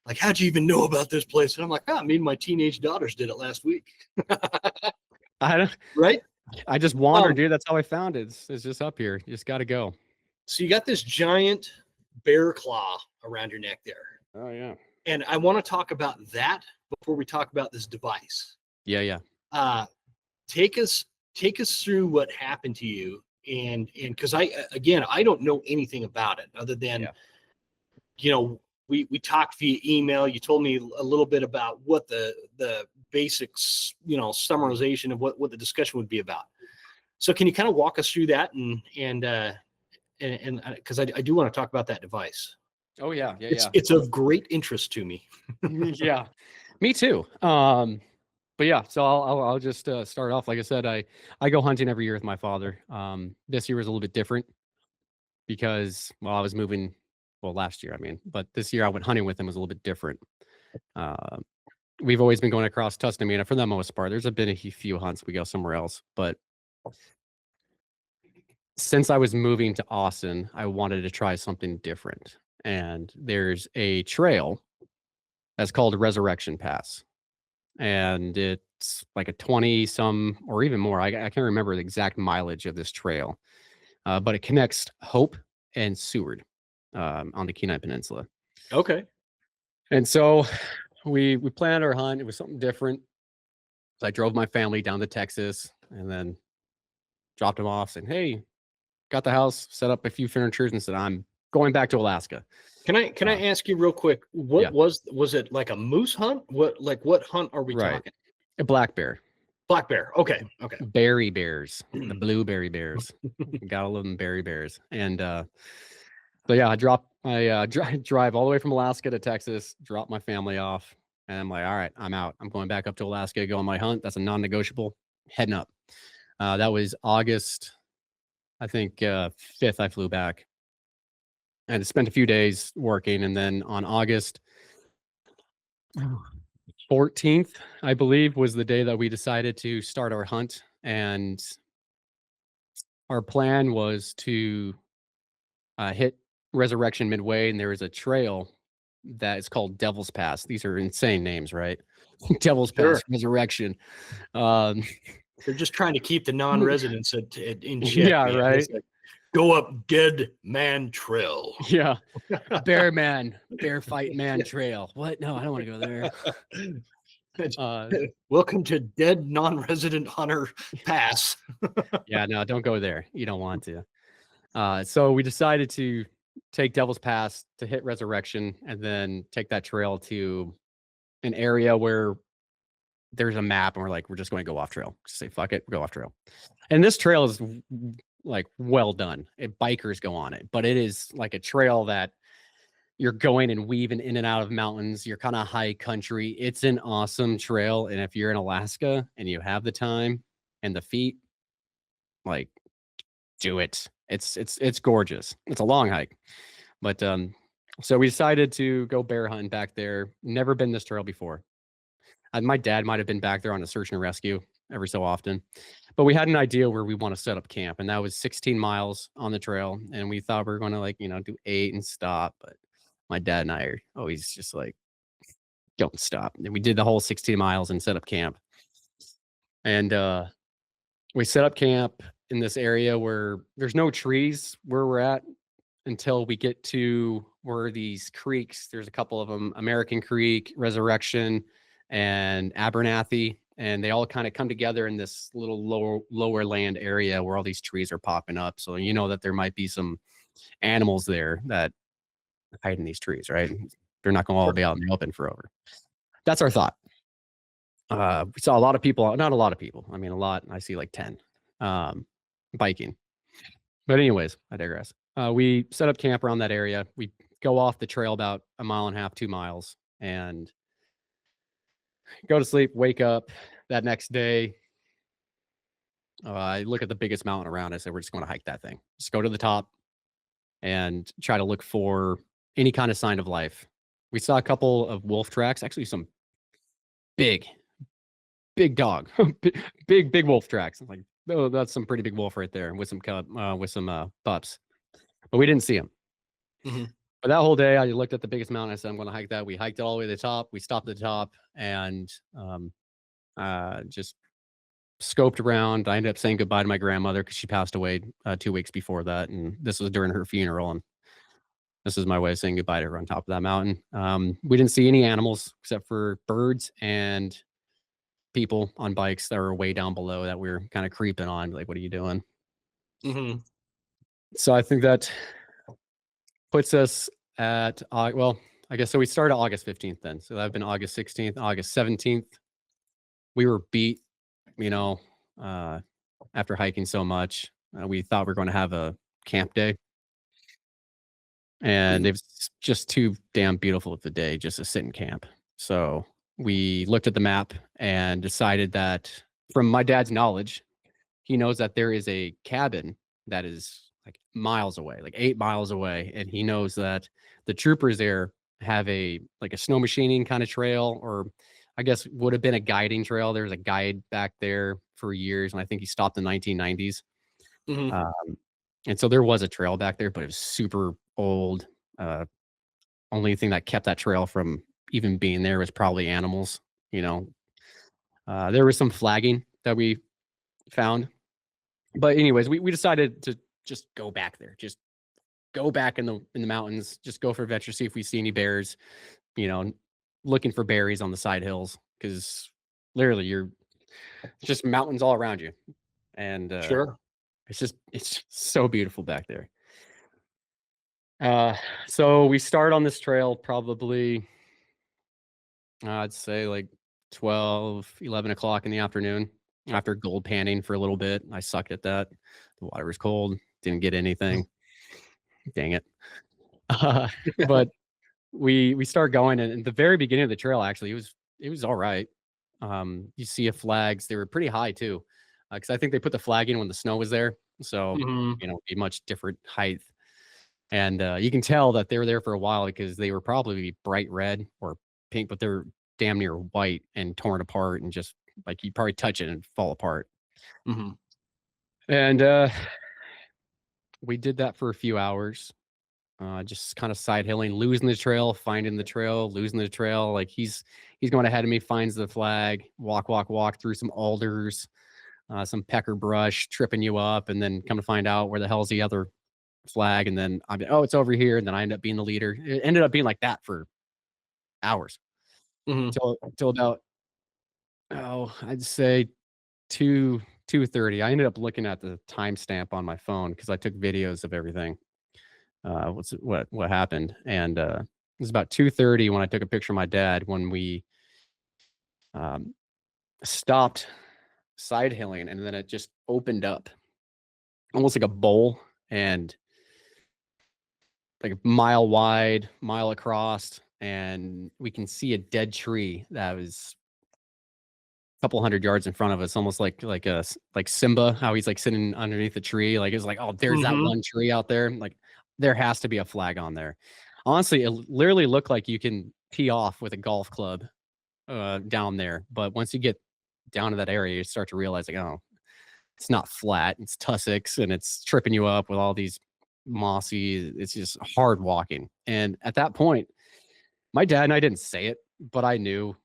like, how'd you even know about this place? And I'm like, me and my teenage daughters did it last week. Right? I just wandered, dude. That's how I found it. It's just up here. You just got to go. So you got this giant bear claw around your neck there. Oh yeah. And I want to talk about that before we talk about this device. Yeah. Take us through what happened to you, and because I don't know anything about it other than, you know, we talked via email. You told me a little bit about what the basics, you know, summarization of what the discussion would be about. So can you kind of walk us through that and because I do want to talk about that device. Oh yeah. It's of great interest to me. Yeah, me too. But yeah, so I'll just start off. Like I said, I go hunting every year with my father. This year was a little bit different because, well, I was moving. Well, last year, I mean, but this year I went hunting with him was a little bit different. We've always been going across Tustin, for the most part. There's been a few hunts we go somewhere else, but since I was moving to Austin, I wanted to try something different. And there's a trail that's called Resurrection Pass, and it's like a 20 some or even more. I can't remember the exact mileage of this trail, but it connects Hope and Seward on the Kenai Peninsula. Okay. And so we planned our hunt. It was something different. So I drove my family down to Texas and then dropped them off, saying, hey, got the house, set up a few furnitures, and said, I'm going back to Alaska. Can I ask you real quick, what was it, like a moose hunt? What hunt are we talking? A black bear. Black bear. Okay. Berry bears, the blueberry bears. Gotta love them berry bears. And so yeah, I drive all the way from Alaska to Texas, drop my family off, and I'm like, all right, I'm out. I'm going back up to Alaska, go on my hunt. That's a non-negotiable. Heading up. That was August, I think 5th. I flew back. I had to spend a few days working, and then on August 14th, I believe, was the day that we decided to start our hunt. And our plan was to hit Resurrection midway, and there is a trail that is called Devil's Pass. These are insane names, right? Devil's Pass, Resurrection. They're just trying to keep the non-residents in check. Yeah, man. Right. Like, go up Dead Man Trail. Yeah. Bear Fight Man Trail. What? No, I don't want to go there. Welcome to Dead Non-Resident Hunter Pass. Yeah, no, don't go there. You don't want to. So we decided to take Devil's Pass to hit Resurrection, and then take that trail to an area where there's a map, and we're like, we're just going to go off trail. Just say, fuck it, go off trail. And this trail is like well done. Bikers go on it, but it is like a trail that you're going and weaving in and out of mountains. You're kind of high country. It's an awesome trail. And if you're in Alaska and you have the time and the feet, like, do it. It's gorgeous. It's a long hike. But so we decided to go bear hunting back there. Never been this trail before. My dad might have been back there on a search and rescue every so often, but we had an idea where we want to set up camp, and that was 16 miles on the trail. And we thought we were going to do 8 and stop. But my dad and I are always just like, don't stop. And we did the whole 16 miles and set up camp. And we set up camp in this area where there's no trees where we're at until we get to where these creeks, there's a couple of them, American Creek, Resurrection, and Abernathy, and they all kind of come together in this little lower land area where all these trees are popping up. So you know that there might be some animals there that hide in these trees, right? They're not going to all Sure. be out in the open forever. That's our thought. We saw a lot of people, not a lot of people. I mean, a lot. I see like 10 biking. But anyways, I digress. We set up camp around that area. We go off the trail about 1.5 miles, 2 miles, and go to sleep, wake up that next day. I look at the biggest mountain around. I said, we're just going to hike that thing. Just go to the top and try to look for any kind of sign of life. We saw a couple of wolf tracks, actually some big dog, big wolf tracks. Like, oh, that's some pretty big wolf right there with some pups. But we didn't see him. Mm-hmm. But that whole day, I looked at the biggest mountain. I said, I'm going to hike that. We hiked it all the way to the top. We stopped at the top and just scoped around. I ended up saying goodbye to my grandmother because she passed away 2 weeks before that. And this was during her funeral. And this is my way of saying goodbye to her on top of that mountain. We didn't see any animals except for birds and people on bikes that were way down below that we were kind of creeping on. Like, what are you doing? Mm-hmm. So I think that puts us at, well, I guess so. We started August 15th then. So that would have been August 16th, August 17th. We were beat, after hiking so much. We thought we were going to have a camp day. And it was just too damn beautiful of a day just to sit in camp. So we looked at the map and decided that, from my dad's knowledge, he knows that there is a cabin that is like miles away, like 8 miles away. And he knows that the troopers there have a snow machining kind of trail, or I guess would have been a guiding trail. There was a guide back there for years. And I think he stopped in the 1990s. Mm-hmm. And so there was a trail back there, but it was super old. Only thing that kept that trail from even being there was probably animals. There was some flagging that we found. But anyways, we decided to just go back there. Just go back in the mountains. Just go for adventure. See if we see any bears. Looking for berries on the side hills, because literally you're just mountains all around you, and Sure. it's so beautiful back there. So we start on this trail probably, I'd say like 12, 11 o'clock in the afternoon. After gold panning for a little bit. I sucked at that. The water was cold. Didn't get anything. Dang it. But we start going, and at the very beginning of the trail, actually, it was all right. You see flags. They were pretty high too, because I think they put the flag in when the snow was there. So, Mm-hmm. a much different height. And you can tell that they were there for a while because they were probably bright red or pink, but they're damn near white and torn apart, and just like you'd probably touch it and fall apart. Mm-hmm. And we did that for a few hours, just kind of side hilling, losing the trail, finding the trail, losing the trail. Like he's going ahead of me, finds the flag, walk through some alders, some pecker brush, tripping you up, and then come to find out where the hell's the other flag. And then it's over here. And then I end up being the leader. It ended up being like that for hours, Mm-hmm. till about, I'd say 2:30. I ended up looking at the timestamp on my phone because I took videos of everything. What happened, and it was about 2:30 when I took a picture of my dad when we stopped side hilling, and then it just opened up almost like a bowl, and like a mile wide, mile across, and we can see a dead tree that was couple hundred yards in front of us, almost like Simba, how he's like sitting underneath the tree. Like it's like, oh, there's that one tree out there. Like there has to be a flag on there. Honestly, it literally looked like you can tee off with a golf club down there. But once you get down to that area, you start to realize like, oh, it's not flat. It's tussocks, and it's tripping you up with all these mossy. It's just hard walking. And at that point, my dad and I didn't say it, but I knew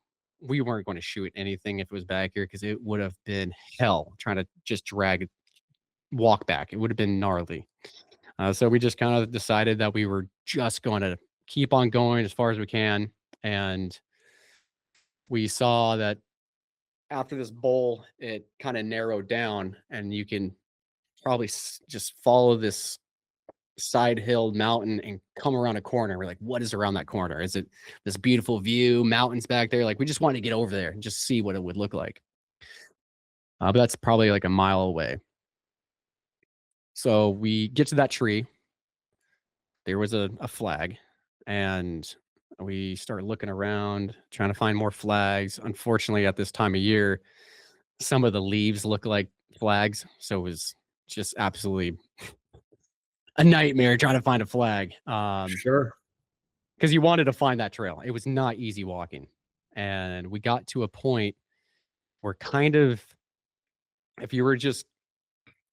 we weren't going to shoot anything if it was back here, because it would have been hell trying to just walk back. It would have been gnarly. So we just kind of decided that we were just going to keep on going as far as we can. And we saw that after this bowl, it kind of narrowed down, and you can probably just follow this side hill mountain and come around a corner. We're like, what is around that corner? Is it this beautiful view, mountains back there? Like, we just wanted to get over there and just see what it would look like. But that's probably like a mile away. So we get to that tree. There was a flag, and we start looking around, trying to find more flags. Unfortunately, at this time of year, some of the leaves look like flags. So it was just absolutely a nightmare trying to find a flag. Sure. Because you wanted to find that trail. It was not easy walking. And we got to a point where kind of, if you were just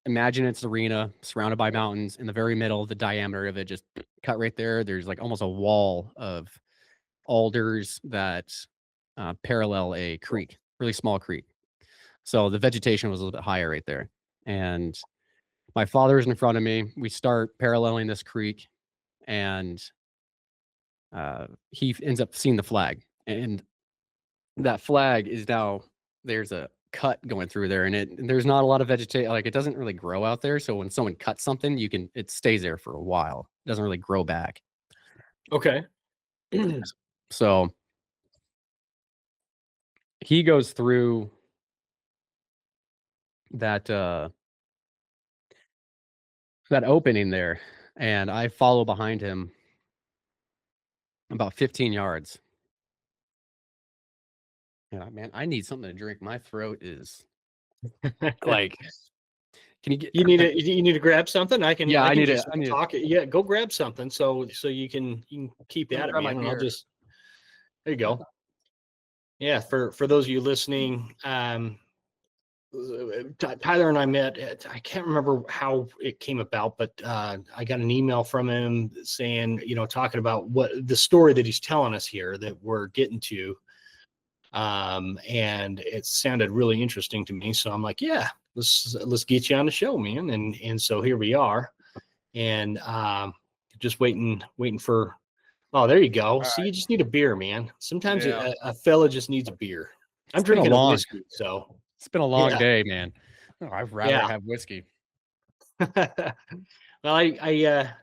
imagine it's arena surrounded by mountains in the very middle, the diameter of it just cut right there. There's like almost a wall of alders that parallel a creek, really small creek. So the vegetation was a little bit higher right there. And my father's in front of me. We start paralleling this creek, and he ends up seeing the flag. And that flag is now, there's a cut going through there, and there's not a lot of vegetation. Like, it doesn't really grow out there. So when someone cuts something, it stays there for a while. It doesn't really grow back. Okay. So he goes through that opening there, and I follow behind him about 15 yards. Yeah, man, I need something to drink. My throat is like, can you get? You need to grab something. I can. Yeah, I need just to talk. Yeah, go grab something so you can keep at it, man. And I'll just. There you go. Yeah, for those of you listening, Tyler and I met. I can't remember how it came about, but I got an email from him saying, talking about what the story that he's telling us here that we're getting to. And it sounded really interesting to me. So I'm like, yeah, let's get you on the show, man. And so here we are, and just waiting for. Oh, there you go. All See, right. you just need a beer, man. Sometimes a fella just needs a beer. I'm drinking a whiskey, so it's been a long day, man. Oh, I'd rather have whiskey. Well, I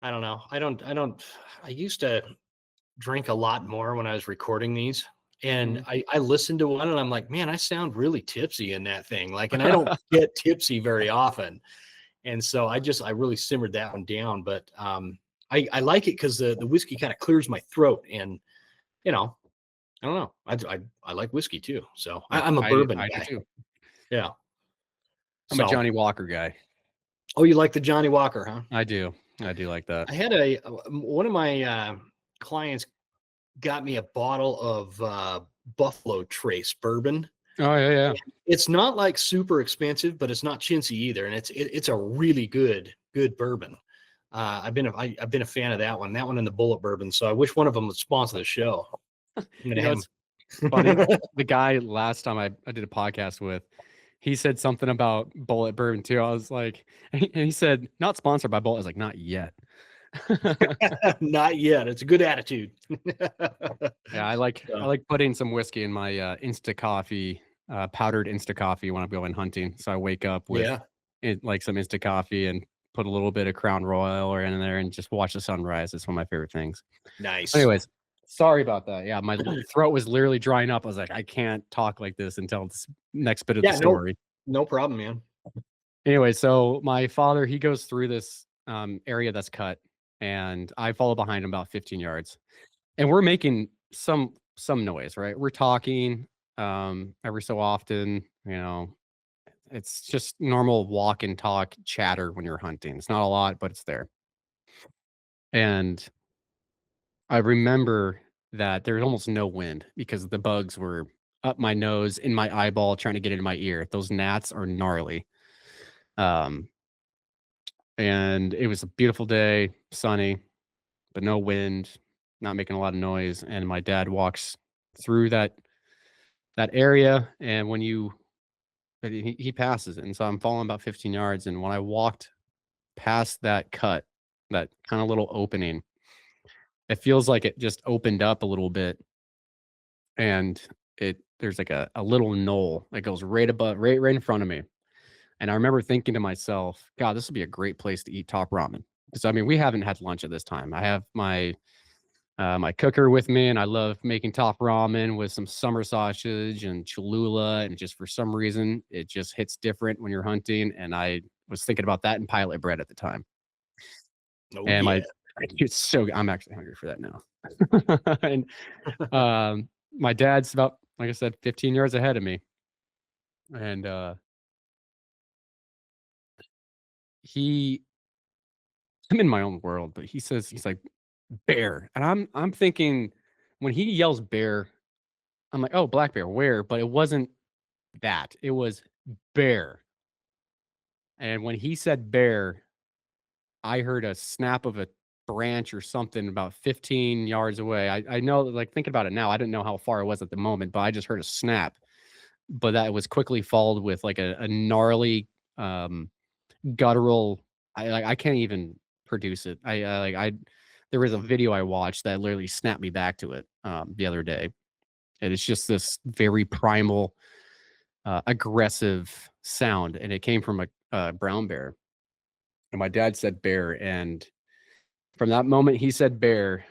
don't know. I used to drink a lot more when I was recording these. And I listened to one and I'm like, man, I sound really tipsy in that thing. Like, and I don't get tipsy very often. And so I really simmered that one down. But I like it because the whiskey kind of clears my throat. And, I don't know. I like whiskey too. So I'm a bourbon guy. Do too. Yeah. I'm a Johnny Walker guy. Oh, you like the Johnny Walker, huh? I do like that. I had one of my clients got me a bottle of Buffalo Trace bourbon. Oh yeah. It's not like super expensive, but it's not chintzy either, and it's a really good bourbon. I've been a fan of that one and the Bullet bourbon. So I wish one of them would sponsor the show. It's funny. The guy last time I did a podcast with, he said something about Bullet bourbon too. I was like, and he said, not sponsored by Bullet. I was like, not yet. Not yet. It's a good attitude. Yeah, I like putting some whiskey in my Insta coffee, powdered Insta coffee when I'm going hunting. So I wake up with like some Insta coffee and put a little bit of Crown Royal or in there and just watch the sunrise. It's one of my favorite things. Nice. Anyways, sorry about that. Yeah, my throat was literally drying up. I was like, I can't talk like this until this next bit of the story. No problem, man. Anyway, so my father, he goes through this area that's cut, and I follow behind him about 15 yards, and we're making some noise, right? We're talking every so often, it's just normal walk and talk chatter when you're hunting. It's not a lot, but it's there. And I remember that there's almost no wind because the bugs were up my nose, in my eyeball, trying to get into my ear. Those gnats are gnarly. And it was a beautiful day, sunny, but no wind, not making a lot of noise. And my dad walks through that area, and when he passes it. And so I'm following about 15 yards. And when I walked past that cut, that kind of little opening, it feels like it just opened up a little bit. And there's like a little knoll that goes right in front of me. And I remember thinking to myself, God, this would be a great place to eat top ramen. Because I mean, we haven't had lunch at this time. I have my cooker with me, and I love making top ramen with some summer sausage and Cholula. And just for some reason, it just hits different when you're hunting. And I was thinking about that and pilot bread at the time. Oh And yeah. it's so I'm actually hungry for that now. And my dad's about, like I said, 15 yards ahead of me. And he I'm in my own world, but he's like, bear. And I'm thinking when he yells bear, I'm like, oh, black bear, where? But it wasn't that. It was bear. And when he said bear, I heard a snap of a branch or something about 15 yards away. I know, like, thinking about it now, I didn't know how far it was at the moment, but I just heard a snap. But that was quickly followed with like a gnarly, guttural. I can't even produce it. I there was a video I watched that literally snapped me back to it the other day. And it's just this very primal, aggressive sound, and it came from a brown bear. And my dad said bear, and from that moment he said bear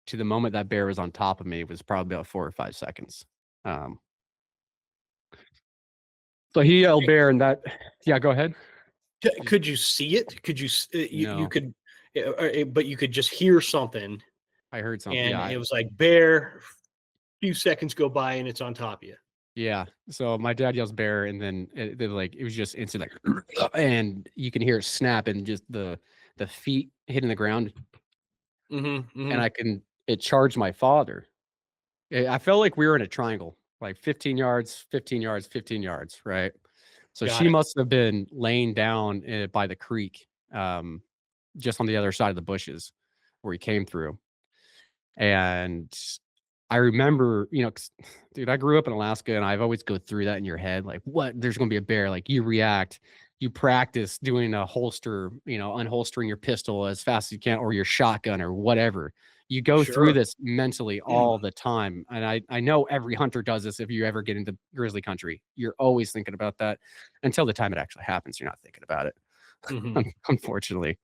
to the moment that bear was on top of me was probably about 4 or 5 seconds. Um, so he yelled bear, and that, yeah, go ahead. Could you see it? Could you? You No, could, but you could just hear something, I heard something. and Yeah, it was like bear. Few seconds go by, and it's on top of you. yeah. So my dad yells bear, and then like it was just instant, like, and you can hear it snap, and just the feet hitting the ground, and it charged my father. I felt like we were in a triangle, like 15 yards, 15 yards, 15 yards, right? So Got she it. must have been laying down by the creek, just on the other side of the bushes where he came through. And I remember, 'cause, dude, I grew up in Alaska, and I've always go through that in your head, like, what? There's going to be a bear. Like, you react, you practice doing a holster, unholstering your pistol as fast as you can, or your shotgun, or whatever. You go through Sure. this mentally all the time. And I know every hunter does this. If you ever get into grizzly country, you're always thinking about that until the time it actually happens. You're not thinking about it, unfortunately.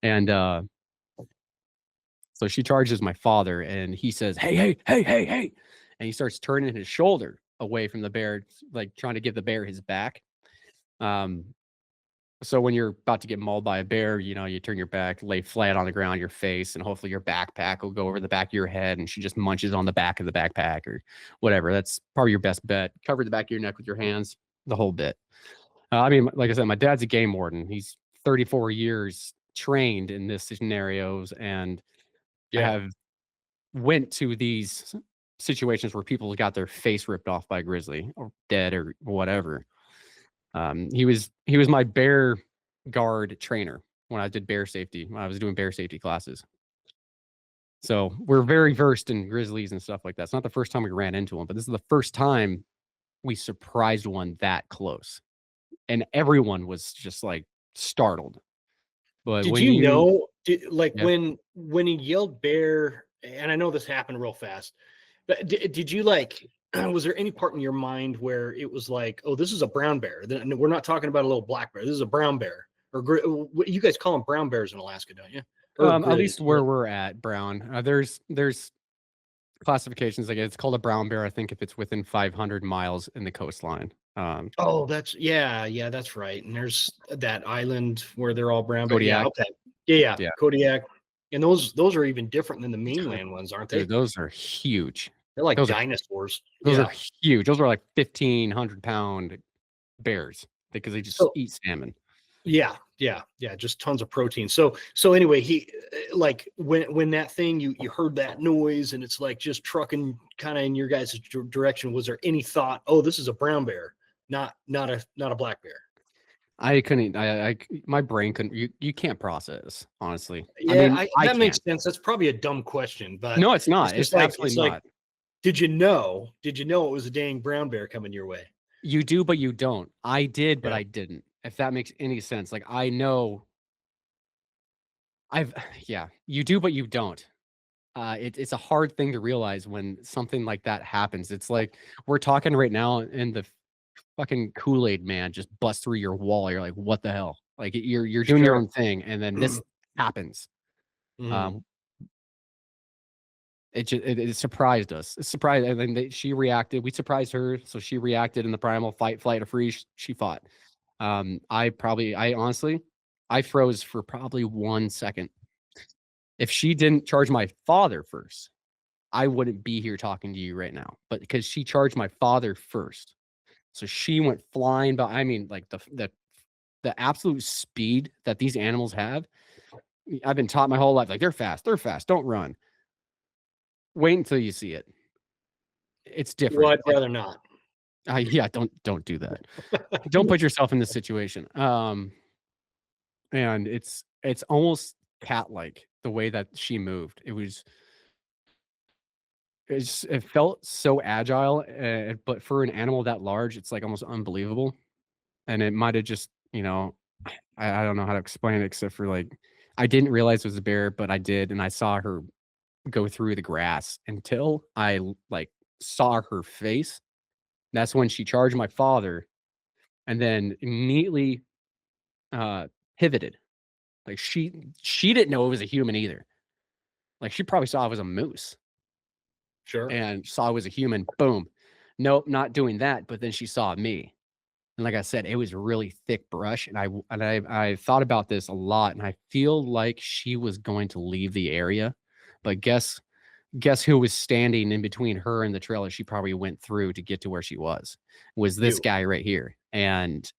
And so she charges my father, and he says, "Hey, hey, hey, hey, hey." And he starts turning his shoulder away from the bear, like trying to give the bear his back. Um, so when you're about to get mauled by a bear, you turn your back, lay flat on the ground, your face, and hopefully your backpack will go over the back of your head, and she just munches on the back of the backpack or whatever. That's probably your best bet. Cover the back of your neck with your hands, the whole bit. I mean, like I said, my dad's a game warden. He's 34 years trained in this scenarios, and I Yeah. have went to these situations where people got their face ripped off by a grizzly or dead or whatever. He was my bear guard trainer when I did bear safety, when I was doing bear safety classes. So we're very versed in grizzlies and stuff like that. It's not the first time we ran into them, but this is the first time we surprised one that close. And everyone was just like startled. But Did when you you know, yeah, when he yelled bear, and I know this happened real fast, but did you like, was there any part in your mind where it was like, oh, this is a brown bear? Then we're not talking about a little black bear. This is a brown bear. Or you guys call them brown bears in Alaska, don't you? Or at griz? least where we're at, Brown, there's classifications. Like, it's called a brown bear, I think, if it's within 500 miles in the coastline. Oh, yeah, that's right. And there's that island where they're all brown bear. Yeah, Kodiak. okay. Yeah, Yeah. Kodiak. And those are even different than the mainland ones, aren't they? Dude, those are huge. They're like Those are dinosaurs. those Yeah. are huge. Those are like 1,500-pound bears because they just So eat salmon. yeah, just tons of protein. So anyway, he like when that thing you heard that noise and it's like just trucking kind of in your guys' direction. Was there any thought, oh, this is a brown bear, not a black bear? I couldn't. My brain couldn't. You can't process, honestly. I Yeah, mean, I that makes can't. sense. That's probably a dumb question, but No, it's it's not. just It's like absolutely not. did you know? Did you know it was a dang brown bear coming your way? You do, but you don't. I did, but Yeah. I didn't. If that makes any sense. Like, I know I've yeah, you do, but you don't. It's a hard thing to realize when something like that happens. It's like we're talking right now in the fucking Kool-Aid man just busts through your wall. You're like, what the hell? Like you're doing your Sure. own thing, and then this happens. Mhm. It surprised us. It surprised, and then she reacted. We surprised her, so she reacted in the primal fight, flight, or freeze. She fought. I honestly, I froze for probably 1 second. If she didn't charge my father first, I wouldn't be here talking to you right now. But because she charged my father first, so she went flying. But I mean, like the absolute speed that these animals have. I've been taught my whole life, like they're fast, don't run. Wait until you see it. It's Well, different. I'd rather not. Yeah, don't do that. Don't put yourself in this situation. And it's almost cat-like the way that she moved. It felt so agile, but for an animal that large, it's like almost unbelievable. And it might have just, I don't know how to explain it except for like I didn't realize it was a bear, but I did, and I saw her go through the grass until I like saw her face. That's when she charged my father and then immediately pivoted. Like she didn't know it was a human either. Like she probably saw it was a moose Sure. and saw it was a human. Boom. Nope, not doing that. But then she saw me. And like I said, it was really thick brush. And I thought about this a lot. And I feel like she was going to leave the area. But guess who was standing in between her and the trailer she probably went through to get to where she was this You. guy right here. And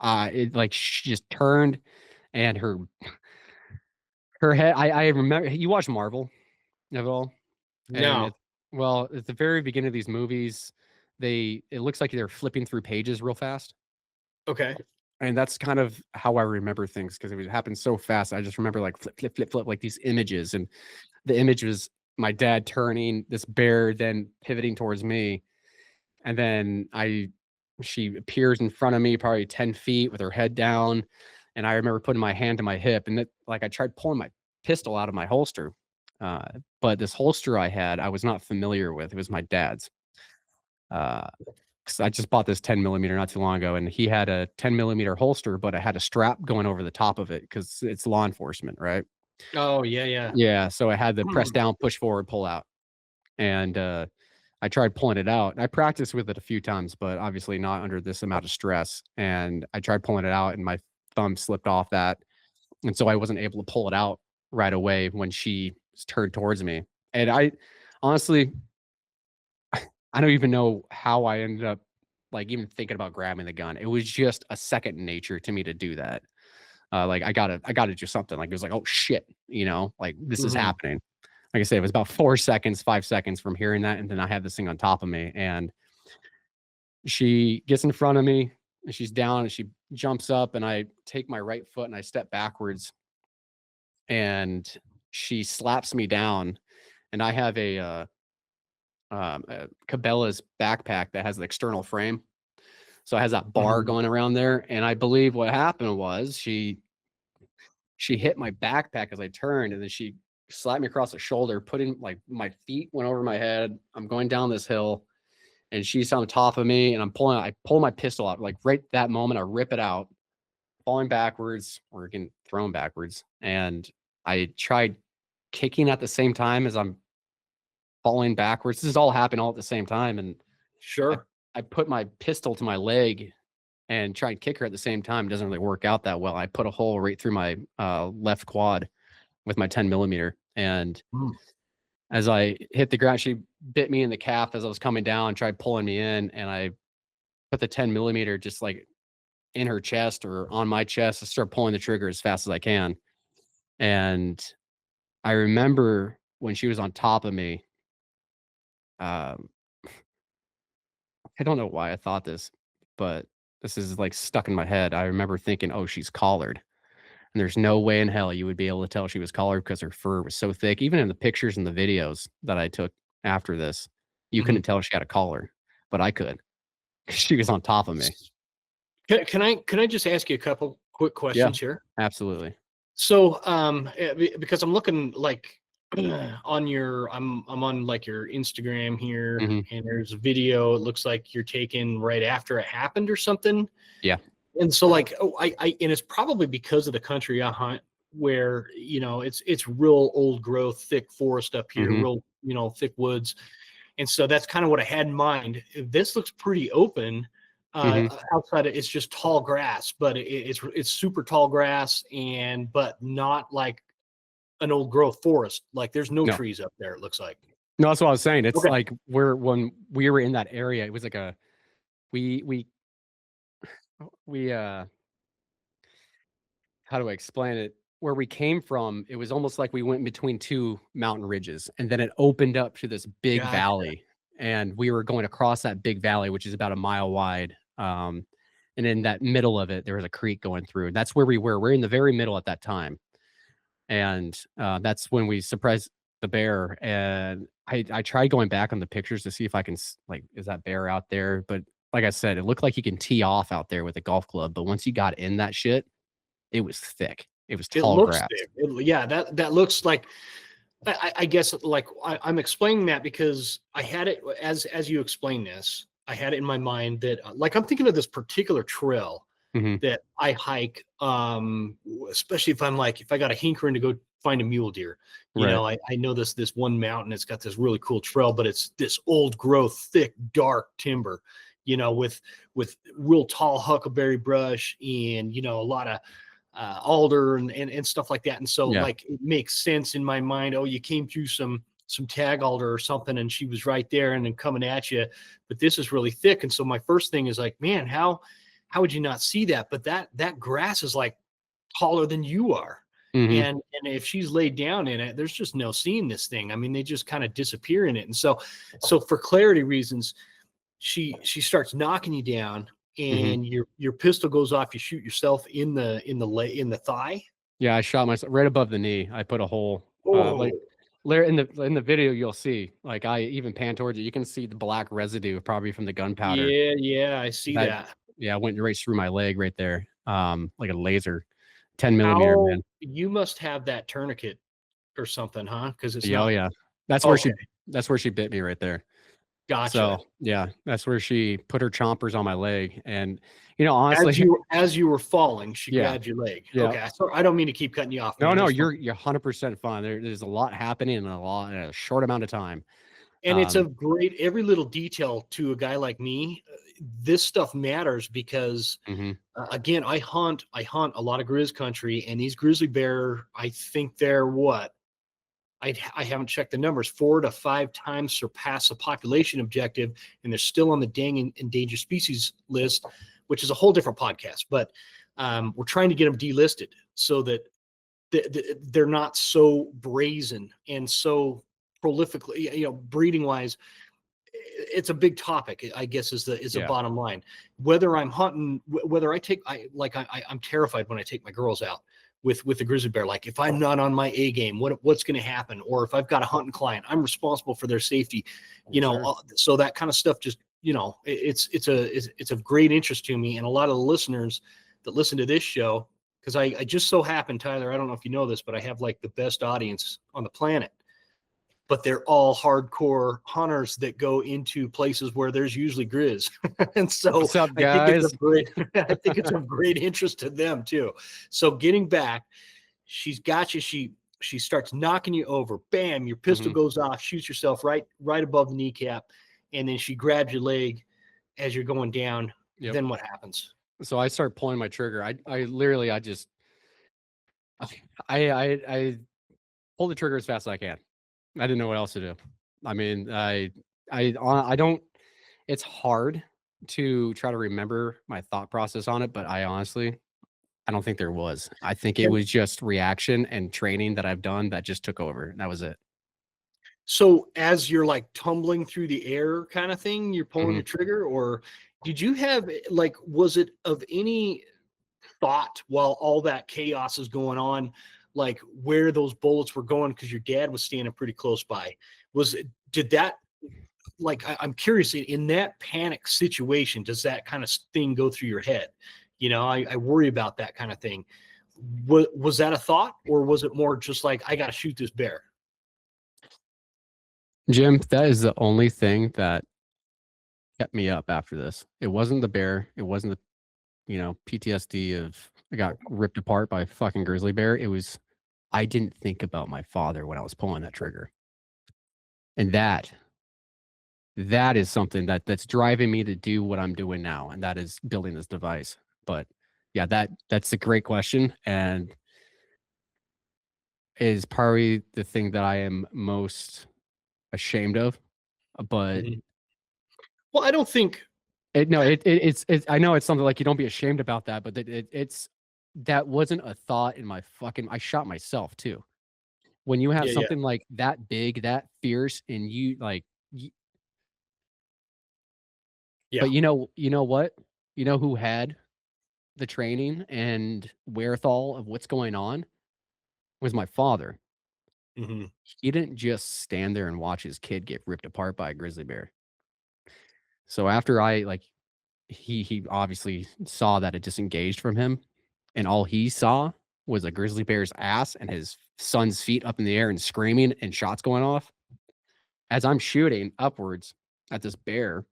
it like she just turned and her head. I remember you watch Marvel at all, and No. well, at the very beginning of these movies, it looks like they're flipping through pages real fast, Okay. and that's kind of how I remember things because it happened so fast. I just remember like flip, flip, flip, flip, like these images, and the image was my dad turning, this bear then pivoting towards me, and then she appears in front of me, probably 10 feet with her head down. And I remember putting my hand to my hip and like I tried pulling my pistol out of my holster. But this holster I had, I was not familiar with. It was my dad's. Because I just bought this 10 millimeter not too long ago, and he had a 10 millimeter holster, but it had a strap going over the top of it because it's law enforcement, right? Oh, yeah, yeah. Yeah. So I had the press down, push forward, pull out. And I tried pulling it out. I practiced with it a few times, but obviously not under this amount of stress. And I tried pulling it out, and my thumb slipped off that. And so I wasn't able to pull it out right away when she turned towards me. And I honestly, I don't even know how I ended up like even thinking about grabbing the gun. It was just a second nature to me to do that. Like I gotta do something. Like it was like, oh shit, like this is Mhm. happening. Like I said, it was about 4 seconds, 5 seconds from hearing that, and then I had this thing on top of me, and she gets in front of me, and she's down, and she jumps up, and I take my right foot and I step backwards, and she slaps me down, and I have a Cabela's backpack that has an external frame, so it has that bar Mhm. going around there, and I believe what happened was she hit my backpack as I turned, and then she slapped me across the shoulder, putting like my feet went over my head. I'm going down this hill, and she's on top of me, and I pull my pistol out. Like right that moment, I rip it out, falling backwards or getting thrown backwards. And I tried kicking at the same time as I'm falling backwards. This is all happening all at the same time. And I, Sure. I put my pistol to my leg and try and kick her at the same time. It doesn't really work out that well. I put a hole right through my left quad with my 10 millimeter. And Mm. as I hit the ground, she bit me in the calf as I was coming down, tried pulling me in, and I put the 10 millimeter just like in her chest or on my chest. I start pulling the trigger as fast as I can. And I remember when she was on top of me, um, I don't know why I thought this, but this is like stuck in my head. I remember thinking, oh, she's collared. And there's no way in hell you would be able to tell she was collared because her fur was so thick. Even in the pictures and the videos that I took after this, you Mhm. couldn't tell she had a collar, but I could. She was on top of me. Can I just ask you a couple quick Yeah, questions here? absolutely. So, because I'm looking like on your I'm on like your Instagram here, Hmm. and there's a video. It looks like you're taken right after it happened or something. Yeah. And so like, oh, I and it's probably because of the country I hunt, where it's real old growth, thick forest up here, Hmm. real thick woods. And so that's kind of what I had in mind. This looks pretty open. Hmm. Outside of, it's just tall grass, but it's super tall grass, but not like an old growth forest. Like there's no No, trees up there, it looks like. no, that's what I was saying. It's Okay. like when we were in that area, it was like we we we how do I explain it? Where we came from, it was almost like we went in between two mountain ridges, and then it opened up to this big Gotcha. valley, and we were going across that big valley, which is about a mile wide. And in that middle of it, there was a creek going through. That's where we were. We're in the very middle at that time, and that's when we surprised the bear. And I tried going back on the pictures to see if I can like, is that bear out there? But like I said, it looked like he can tee off out there with a golf club. But once you got in that shit, it was thick. It was It tall looks grass. thick. Yeah, that looks like, I guess, like I'm explaining that because I had it as you explain this. I had it in my mind that like I'm thinking of this particular trail Mhm. that I hike, especially if I got a hankering to go find a mule deer. Right. I know this one mountain. It's got this really cool trail, but it's this old growth, thick, dark timber. With real tall huckleberry brush and a lot of alder and stuff like that. And so Yeah. like it makes sense in my mind. Oh, you came through some tag alder or something, and she was right there and then coming at you. But this is really thick. And so my first thing is like, man, how would you not see that? But that grass is like taller than you are. Mhm. And if she's laid down in it, there's just no seeing this thing. I mean, they just kind of disappear in it. And so for clarity reasons, she starts knocking you down, Mhm. and your pistol goes off. You shoot yourself in the thigh. Yeah, I shot myself right above the knee. I put a hole, like Oh, there in the video you'll see, like I even pan towards it. You can see the black residue probably from the gunpowder. yeah, I see That that. yeah, went right through my leg right there. Like a laser, 10 millimeter, How man. you must have that tourniquet or something, huh? Because it's Yeah, oh not yeah. That's where okay. she that's where she bit me right there. Gotcha. So, yeah, that's where she put her chompers on my leg, and, As honestly you were falling, she yeah, grabbed your leg. yeah. Okay, so I don't mean to keep cutting you off, No, man. no, That's fine. you're 100% fine. There's a lot happening in a short amount of time. And it's Um, of great every little detail to a guy like me. This stuff matters because mhm, again, I hunt a lot of griz country, and these grizzly bear, I think they're what I haven't checked the numbers, 4 to 5 times surpass the population objective, and they're still on the dang endangered species list, which is a whole different podcast. But we're trying to get them delisted so that they're not so brazen and so prolifically, breeding wise. It's a big topic, I guess, is the yeah, bottom line. Whether I'm hunting, whether I'm terrified when I take my girls out with the grizzly bear. Like if I'm not on my A game, what's going to happen? Or if I've got a hunting client, I'm responsible for their safety. sure. So that kind of stuff just it's of great interest to me and a lot of the listeners that listen to this show, because I just so happen, Tyler, I don't know if you know this, but I have like the best audience on the planet, but they're all hardcore hunters that go into places where there's usually griz. And so What's up, I think it's guys? of great, I think it's of great interest to them too. So getting back, she's got you. She starts knocking you over. Bam, your pistol Mhm, goes off, shoots yourself right above the kneecap, and then she grabs your leg as you're going down. yep. Then what happens? So I start pulling my trigger. I literally I just I pull the trigger as fast as I can. I didn't know what else to do. I mean, I don't it's hard to try to remember my thought process on it, but I don't think there was. I think it And was just reaction and training that I've done that just took over. That was it. so as you're like tumbling through the air kind of thing, you're pulling Mhm. your trigger, or did you have like, was it of any thought while all that chaos is going on, like where those bullets were going? Because your dad was standing pretty close by. Did that, like, I'm curious, in that panic situation, does that kind of thing go through your head? I worry about that kind of thing. Was that a thought, or was it more just like, I got to shoot this bear? Jim, that is the only thing that kept me up after this. It wasn't the bear. It wasn't the, PTSD of I got ripped apart by a fucking grizzly bear. It was I didn't think about my father when I was pulling that trigger. And that is something that's driving me to do what I'm doing now, and that is building this device. But yeah, that's a great question, and is probably the thing that I am most ashamed of. But Mhm. Well, I don't think. it's I know it's something like you don't be ashamed about that, but it's that wasn't a thought in my fucking. I shot myself too. When you have Yeah, yeah, something like that big, that fierce, and you like, yeah. but you know what? You know who had the training and wherewithal of what's going on was my father. Hmm. He didn't just stand there and watch his kid get ripped apart by a grizzly bear. So after I like he obviously saw that it disengaged from him, and all he saw was a grizzly bear's ass and his son's feet up in the air and screaming and shots going off. As I'm shooting upwards at this bear,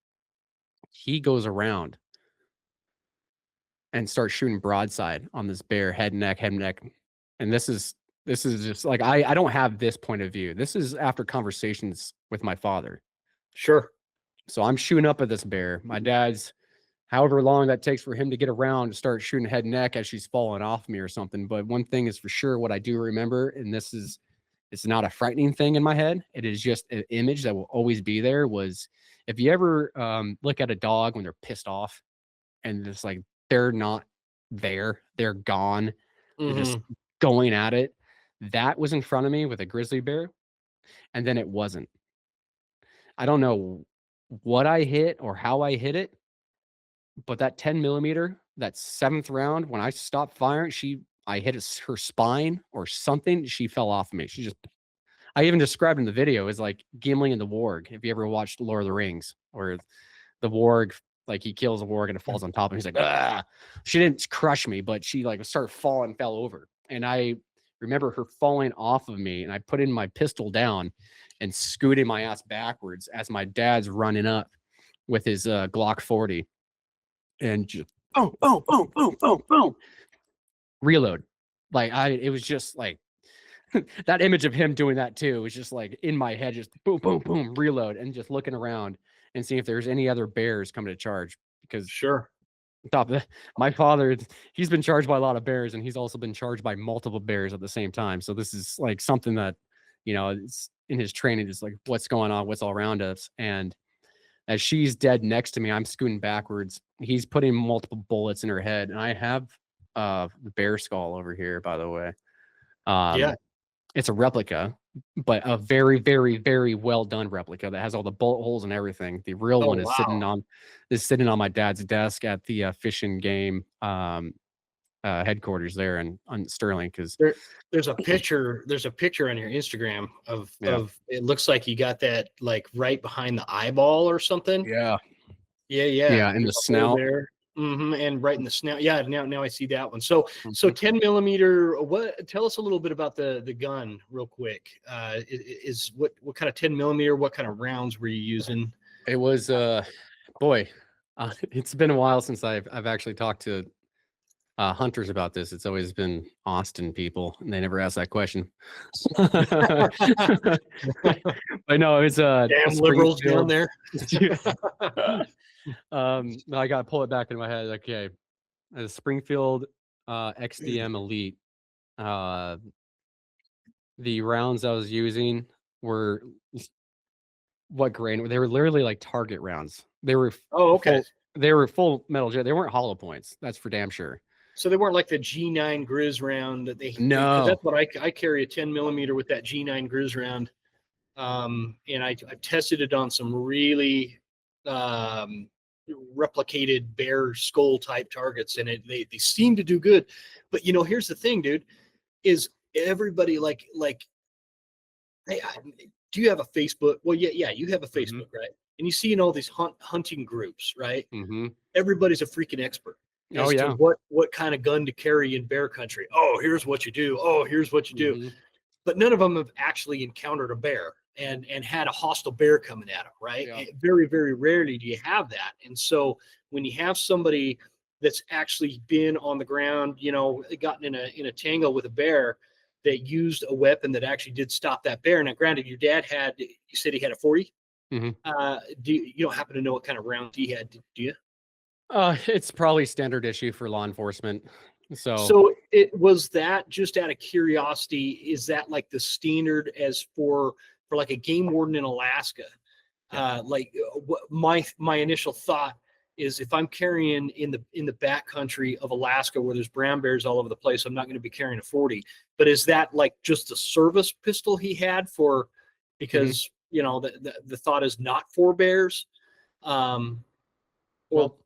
he goes around and starts shooting broadside on this bear, head, neck, head, neck. And this is just like I don't have this point of view. This is after conversations with my father. Sure. So I'm shooting up at this bear. My dad's however long that takes for him to get around to start shooting head and neck as she's falling off me or something. But one thing is for sure, what I do remember, and it's not a frightening thing in my head. It is just an image that will always be there. Was if you ever look at a dog when they're pissed off and it's like they're not there, they're gone, they're just Hmm. going at it. That was in front of me with a grizzly bear, and then it wasn't. I don't know what I hit or how I hit it, but that 10 millimeter, that seventh round, when I stopped firing, I hit her spine or something. She fell off of me. I even described in the video as like Gimli and the Warg. If you ever watched Lord of the Rings, or the Warg, like he kills a Warg and it falls on top, and he's like, ah, she didn't crush me, but she like started falling, fell over. And I remember her falling off of me, and I put in my pistol down and scooted my ass backwards as my dad's running up with his Glock 40 and just boom, boom, boom, boom, boom, boom, reload. It was just like that image of him doing that too was just like in my head, just boom, boom, boom, reload, and just looking around and seeing if there's any other bears coming to charge. Because Sure. on top of that, my father, he's been charged by a lot of bears, and he's also been charged by multiple bears at the same time. So this is like something that, it's in his training, is like what's going on, what's all around us. And as she's dead next to me, I'm scooting backwards. He's putting multiple bullets in her head, and I have the bear skull over here, by the way. Yeah. It's a replica, but a very, very, very well done replica that has all the bullet holes and everything. The real Oh, one wow. is sitting on my dad's desk at the Fish and Game headquarters there on Sterling. Because There's a picture. There's a picture on your Instagram of yeah, it looks like you got that like right behind the eyeball or something. yeah, Yeah, yeah. yeah, in the There's a hole snout. there. And right in the snout. Yeah, now I see that one. So Mhm. 10 millimeter. What? Tell us a little bit about the gun, real quick. Is what kind of 10 millimeter? What kind of rounds were you using? It was boy, it's been a while since I've actually talked to hunters about this. It's always been Austin people, and they never ask that question. I know it's a Damn liberals down Springfield. there. No, I gotta pull it back in my head. Okay, a Springfield XDM Elite. Uh, the rounds I was using were what grain? They were literally like target rounds. They were Oh, okay. full. They were full metal jet. They weren't hollow points. That's for damn sure. So they weren't like the G9 Griz round that because No. that's what I carry a 10 millimeter with that G9 Griz round. And I tested it on some really replicated bear skull type targets, and they seem to do good. But here's the thing, dude, is everybody like hey, do you have a Facebook? Well, yeah, you have a Mm-hmm. Facebook, right? And you see in all these hunting groups, right? Mm-hmm. Everybody's a freaking expert Oh as to yeah. what kind of gun to carry in bear country. Oh, here's what you do. Oh, here's what you do. Mm-hmm. But none of them have actually encountered a bear. and had a hostile bear coming at him, right? Yeah. Very, very rarely do you have that. And so when you have somebody that's actually been on the ground, gotten in a tangle with a bear that used a weapon that actually did stop that bear. Now, granted, your dad you said he had a 40. You don't happen to know what kind of rounds he had, do you? It's probably standard issue for law enforcement. So it was that, just out of curiosity, is that like the standard as for like a game warden in Alaska? What my initial thought is, if I'm carrying in the backcountry of Alaska where there's brown bears all over the place, I'm not going to be carrying a 40. But is that like just a service pistol he had for, because the thought is not for bears? Well,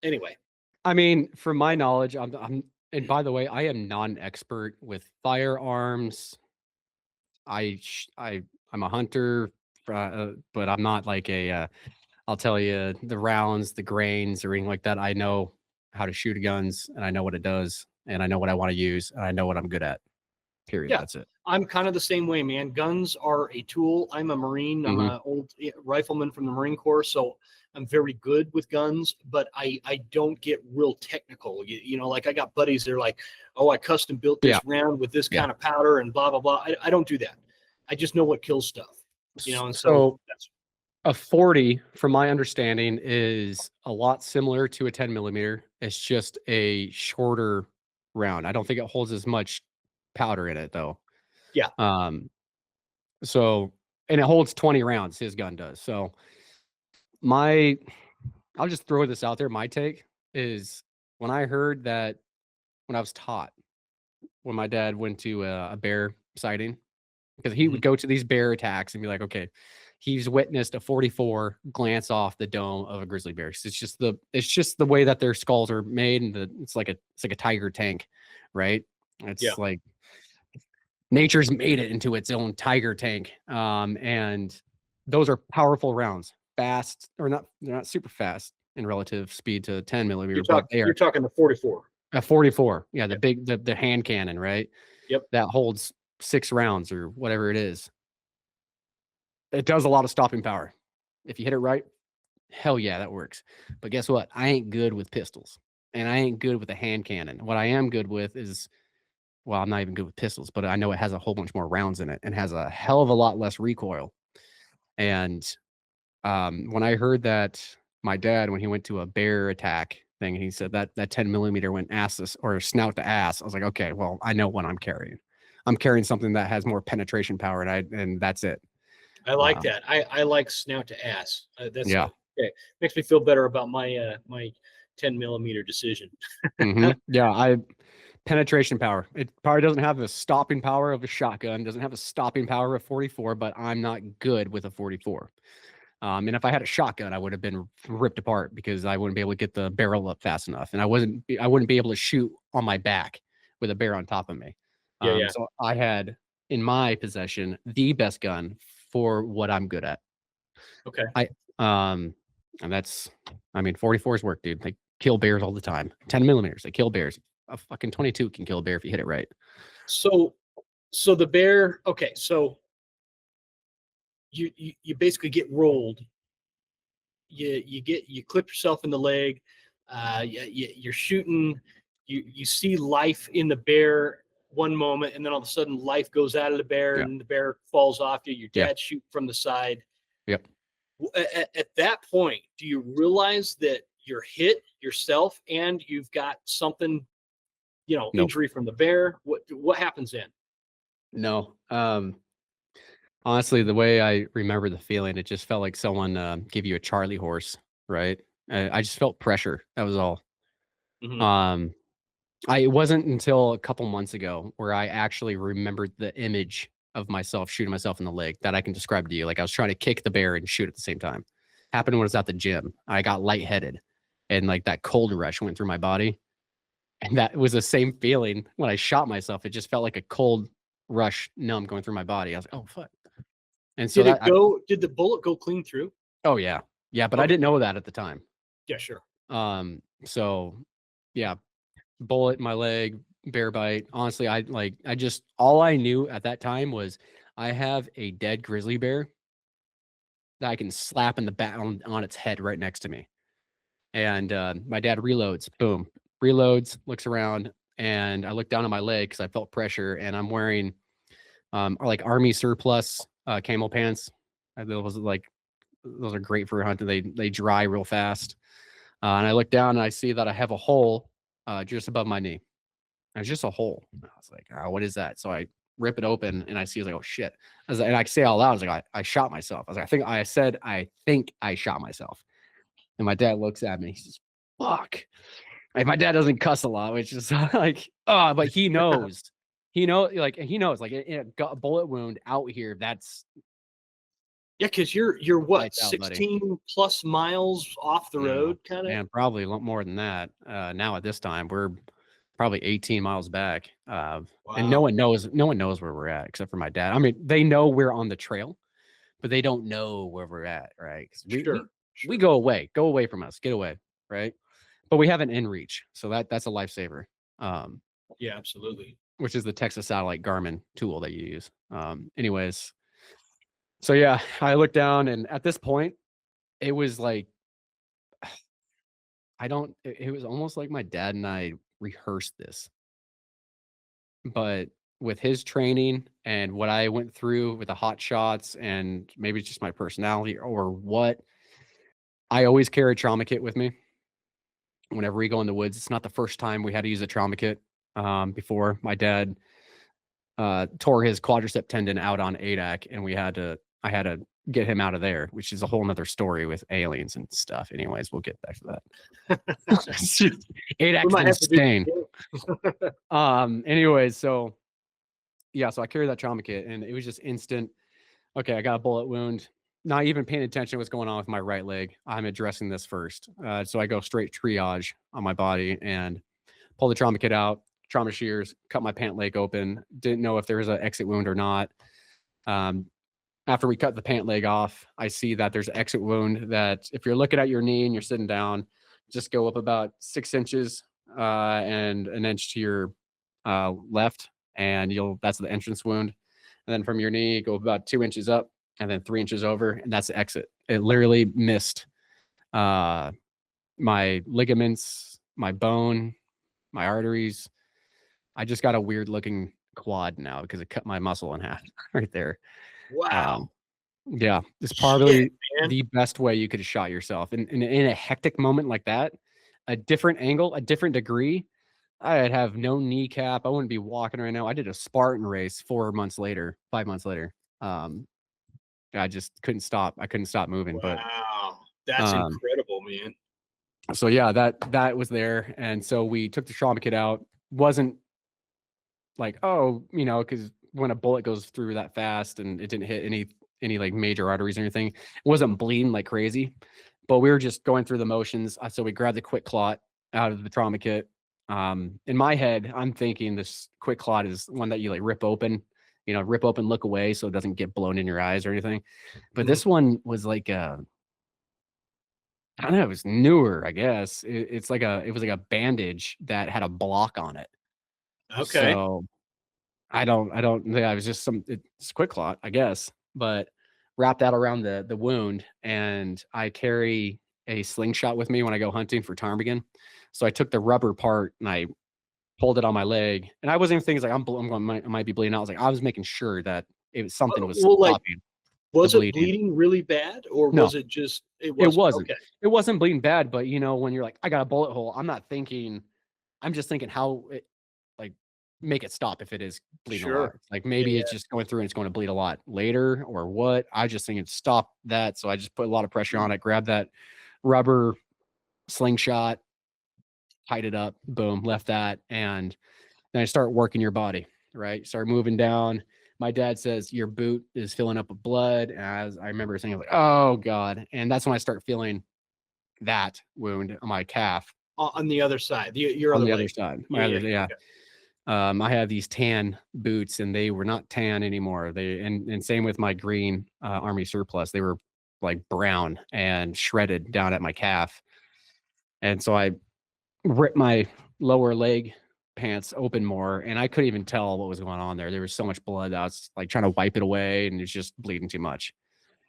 anyway. I mean, from my knowledge, and by the way, I am not an expert with firearms. I'm a hunter, but I'm not like I'll tell you the rounds, the grains, or anything like that. I know how to shoot guns, and I know what it does, and I know what I want to use, and I know what I'm good at. Period. Yeah. That's it. I'm kind of the same way, man. Guns are a tool. I'm a Marine. I'm an old rifleman from the Marine Corps, so I'm very good with guns, but I don't get real technical. Like I got buddies that are like, oh, I custom built this round with this kind of powder and blah, blah, blah. I don't do that. I just know what kills stuff, and so that's a 40, from my understanding, is a lot similar to a 10 millimeter. It's just a shorter round. I don't think it holds as much powder in it though. Yeah. So, and it holds 20 rounds, his gun does. So I'll just throw this out there. My take is, when I heard that, when I was taught, when my dad went to a bear sighting, because he would go to these bear attacks and be like, okay, he's witnessed a 44 glance off the dome of a grizzly bear. It's just the way that their skulls are made, and it's like a tiger tank, right? It's like nature's made it into its own tiger tank. And those are powerful rounds, fast, or not, they're not super fast in relative speed to 10 millimeter. You're talking the 44. A 44. Yeah. The hand cannon, right? Yep. That holds 6 rounds or whatever it is. It does a lot of stopping power. If you hit it right, hell yeah, that works. But guess what? I ain't good with pistols, and I ain't good with a hand cannon. What I am good with is, well, I'm not even good with pistols, but I know it has a whole bunch more rounds in it and has a hell of a lot less recoil. And when I heard that my dad, when he went to a bear attack thing, he said that 10 millimeter went snout to ass, I was like, okay, well, I know what I'm carrying. I'm carrying something that has more penetration power, and that's it. I like that. I like snout to ass. That's yeah. Okay. Makes me feel better about my 10 millimeter decision. Yeah, penetration power. It probably doesn't have the stopping power of a shotgun, doesn't have the stopping power of 44, but I'm not good with a 44. And if I had a shotgun, I would have been ripped apart because I wouldn't be able to get the barrel up fast enough, and I wouldn't be able to shoot on my back with a bear on top of me. So I had in my possession the best gun for what I'm good at. Okay. And that's, 44s work, dude. They kill bears all the time. 10 millimeters, they kill bears. A fucking 22 can kill a bear if you hit it right. So the bear, okay, so you basically get rolled. You clip yourself in the leg. You're shooting. You see life in the bear one moment, and then all of a sudden life goes out of the bear, and the bear falls off you. Your dad shoot from the side. Yep. At that point, do you realize that you're hit yourself and you've got something, injury from the bear? What happens then? No. Honestly, the way I remember the feeling, it just felt like someone gave you a Charlie horse, right? I just felt pressure. That was all. It wasn't until a couple months ago where I actually remembered the image of myself shooting myself in the leg that I can describe to you. Like, I was trying to kick the bear and shoot at the same time. Happened when I was at the gym. I got lightheaded, and like that cold rush went through my body. And that was the same feeling when I shot myself. It just felt like a cold rush numb going through my body. I was like, oh, fuck. And so did the bullet go clean through? Oh yeah. Yeah. But I didn't know that at the time. Yeah, sure. So yeah, bullet in my leg, bear bite. Honestly, all I knew at that time was I have a dead grizzly bear that I can slap in the back on its head right next to me. And my dad reloads, boom, reloads, looks around, and I look down at my leg because I felt pressure, and I'm wearing like army surplus camel pants. Those are great for hunting. They dry real fast. And I look down and I see that I have a hole just above my knee. And it's just a hole. And I was like, oh, what is that? So I rip it open and I see, I was like, oh shit. And I say out loud, I was like, I shot myself. I was like, I think I shot myself. And my dad looks at me. He says, fuck. Like, my dad doesn't cuss a lot, which is like, oh, but he knows. He knows, like a bullet wound out here. That's Yeah, because you're what, lights out, buddy. 16 plus miles off the road, kind of. And probably a lot more than that. Now at this time, we're probably 18 miles back. And no one knows where we're at except for my dad. I mean, they know we're on the trail, but they don't know where we're at, right? 'Cause we go away from us, get away, right? But we have an in reach, so that's a lifesaver. Yeah, absolutely. Which is the Texas Satellite Garmin tool that you use. Anyways, so yeah, I looked down, and at this point, it was like, it was almost like my dad and I rehearsed this. But with his training and what I went through with the hot shots, and maybe it's just my personality or what, I always carry a trauma kit with me whenever we go in the woods. It's not the first time we had to use a trauma kit. Before my dad tore his quadricep tendon out on ADAC, and I had to get him out of there, which is a whole nother story with aliens and stuff. Anyways, we'll get back to that. ADAC's insane. Anyways, so yeah, so I carried that trauma kit, and it was just instant. Okay, I got a bullet wound. Not even paying attention to what's going on with my right leg. I'm addressing this first. So I go straight triage on my body and pull the trauma kit out, trauma shears, cut my pant leg open. Didn't know if there was an exit wound or not. After we cut the pant leg off, I see that there's an exit wound that if you're looking at your knee and you're sitting down, just go up about 6 inches and an inch to your left, and that's the entrance wound. And then from your knee, go about 2 inches up, and then 3 inches over, and that's the exit. It literally missed my ligaments, my bone, my arteries. I just got a weird looking quad now because it cut my muscle in half right there. Wow. Yeah, it's probably the best way you could have shot yourself. And in a hectic moment like that, a different angle, a different degree, I'd have no kneecap. I wouldn't be walking right now. I did a Spartan race 5 months later. I just couldn't stop. I couldn't stop moving. Wow. That's incredible, man. So yeah, that was there. And so we took the trauma kit out. Wasn't like, oh, because when a bullet goes through that fast and it didn't hit any like major arteries or anything, it wasn't bleeding like crazy, but we were just going through the motions. So we grabbed the quick clot out of the trauma kit. In my head, I'm thinking this quick clot is one that you like rip open, look away so it doesn't get blown in your eyes or anything. But this one was like I don't know, it was newer, I guess. It was like a bandage that had a block on it. Okay. So I don't yeah, it was just it's quick clot, I guess, but wrap that around the wound. And I carry a slingshot with me when I go hunting for ptarmigan. So I took the rubber part and I pulled it on my leg, and I wasn't even thinking like I might be bleeding out. I was making sure that it was something was stopping. Was it bleeding really bad, or was it just it wasn't. Okay. It wasn't bleeding bad, but when you're like, I got a bullet hole, I'm just thinking how it like make it stop if it is bleeding a lot. Like maybe it's just going through and it's going to bleed a lot later or what. I just think it stop that. So I just put a lot of pressure on it, grab that rubber slingshot, tied it up, boom, left that. And then I start working your body, right? Start moving down. My dad says, your boot is filling up with blood. As I remember saying, like, oh God. And that's when I start feeling that wound on my calf. On the other side, your on other the leg. other side. Yeah. Okay. I have these tan boots, and they were not tan anymore. And same with my green army surplus. They were like brown and shredded down at my calf. And so I ripped my lower leg pants open more, and I couldn't even tell what was going on there. There was so much blood that I was like trying to wipe it away, and it's just bleeding too much.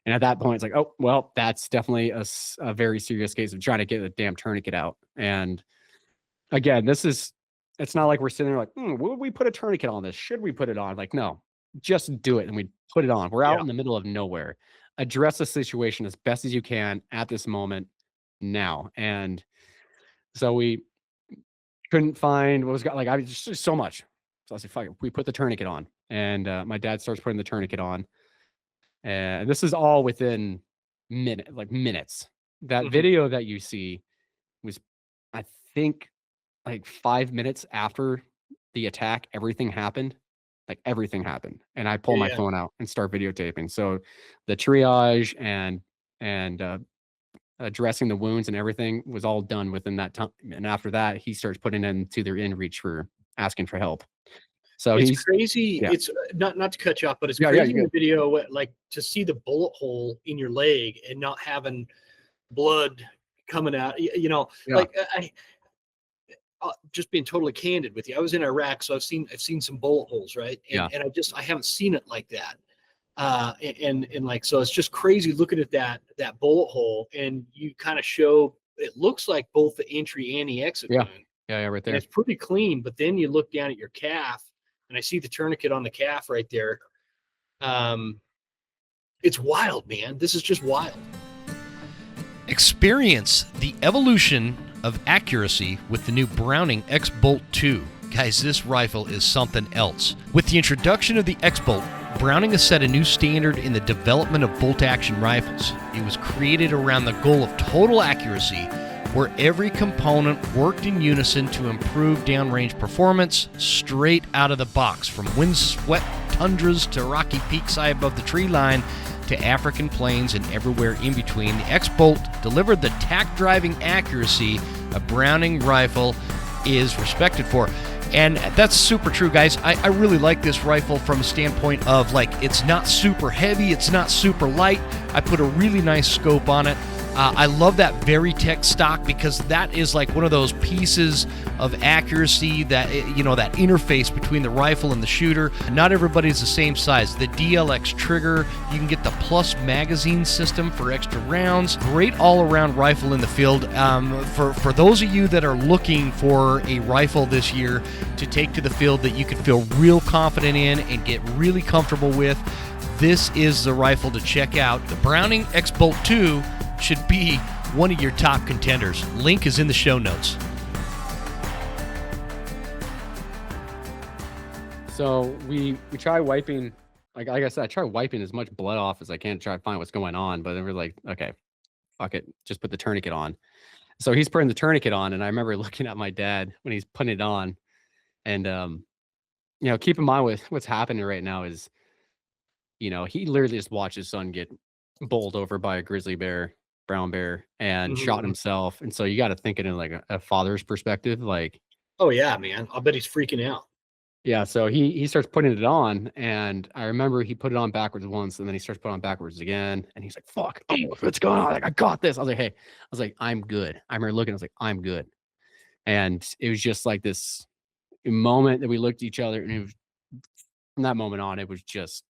And at that point, it's like, oh, well, that's definitely a very serious case of trying to get the damn tourniquet out. And again, it's not like we're sitting there like, would we put a tourniquet on this? Should we put it on? Like, no, just do it. And we put it on. We're out in the middle of nowhere. Address the situation as best as you can at this moment now. And so we couldn't find what was like, I was just so much. So I said, fuck it, we put the tourniquet on. And my dad starts putting the tourniquet on. And this is all within minutes. That video that you see was, I think, like 5 minutes after the attack, everything happened. Like everything happened. And I pull my phone out and start videotaping. So the triage and addressing the wounds and everything was all done within that time. And after that, he starts putting into their inReach for asking for help. So it's crazy. Yeah. It's not to cut you off, but it's crazy in the video, like to see the bullet hole in your leg and not having blood coming out. You know, like I just being totally candid with you. I was in Iraq, so I've seen some bullet holes, right? And I haven't seen it like that. And like, so it's just crazy looking at that bullet hole, and you kind of show, it looks like both the entry and the exit wound. Yeah, right there. And it's pretty clean, but then you look down at your calf, and I see the tourniquet on the calf right there. It's wild, man. This is just wild. Experience the evolution of accuracy with the new Browning X-Bolt 2. Guys, this rifle is something else. With the introduction of the X-Bolt, Browning has set a new standard in the development of bolt-action rifles. It was created around the goal of total accuracy, where every component worked in unison to improve downrange performance straight out of the box, from windswept tundras to rocky peaks high above the tree line to African plains and everywhere in between. The X-Bolt delivered the tack-driving accuracy a Browning rifle is respected for. And that's super true, guys. I really like this rifle from a standpoint of, like, it's not super heavy, it's not super light. I put a really nice scope on it. I love that Veritech stock, because that is like one of those pieces of accuracy that, you know, that interface between the rifle and the shooter. Not everybody's the same size. The DLX trigger, you can get the plus magazine system for extra rounds. Great all-around rifle in the field. For those of you that are looking for a rifle this year to take to the field that you can feel real confident in and get really comfortable with, this is the rifle to check out. The Browning X-Bolt 2 should be one of your top contenders. Link is in the show notes. So we try wiping, like I said, I try wiping as much blood off as I can to try to find what's going on. But then we're like, okay, fuck it, just put the tourniquet on. So he's putting the tourniquet on, and I remember looking at my dad when he's putting it on, and you know, keep in mind with what's happening right now is, you know, he literally just watched his son get bowled over by a grizzly bear, brown bear, and shot himself. And so you got to think it in like a father's perspective, like, oh yeah, man, I'll bet he's freaking out. Yeah, so he starts putting it on, and I remember he put it on backwards once, and then he starts putting it on backwards again, and he's like, fuck, what's going on? Like, I got this. I was like, hey, I was like, I'm good. I remember looking, I was like, I'm good. And it was just like this moment that we looked at each other, and it was, from that moment on, it was just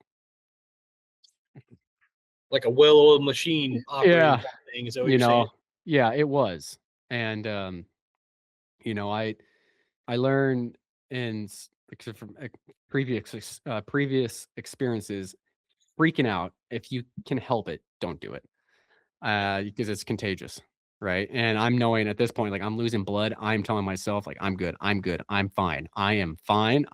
like a well-oiled machine. Yeah, thing, is that what you're saying? Yeah, it was. And you know, I learned from previous experiences, freaking out, if you can help it, don't do it, because it's contagious, right? And I'm knowing at this point, like, I'm losing blood. I'm telling myself, like, I'm good, I'm fine, I am fine.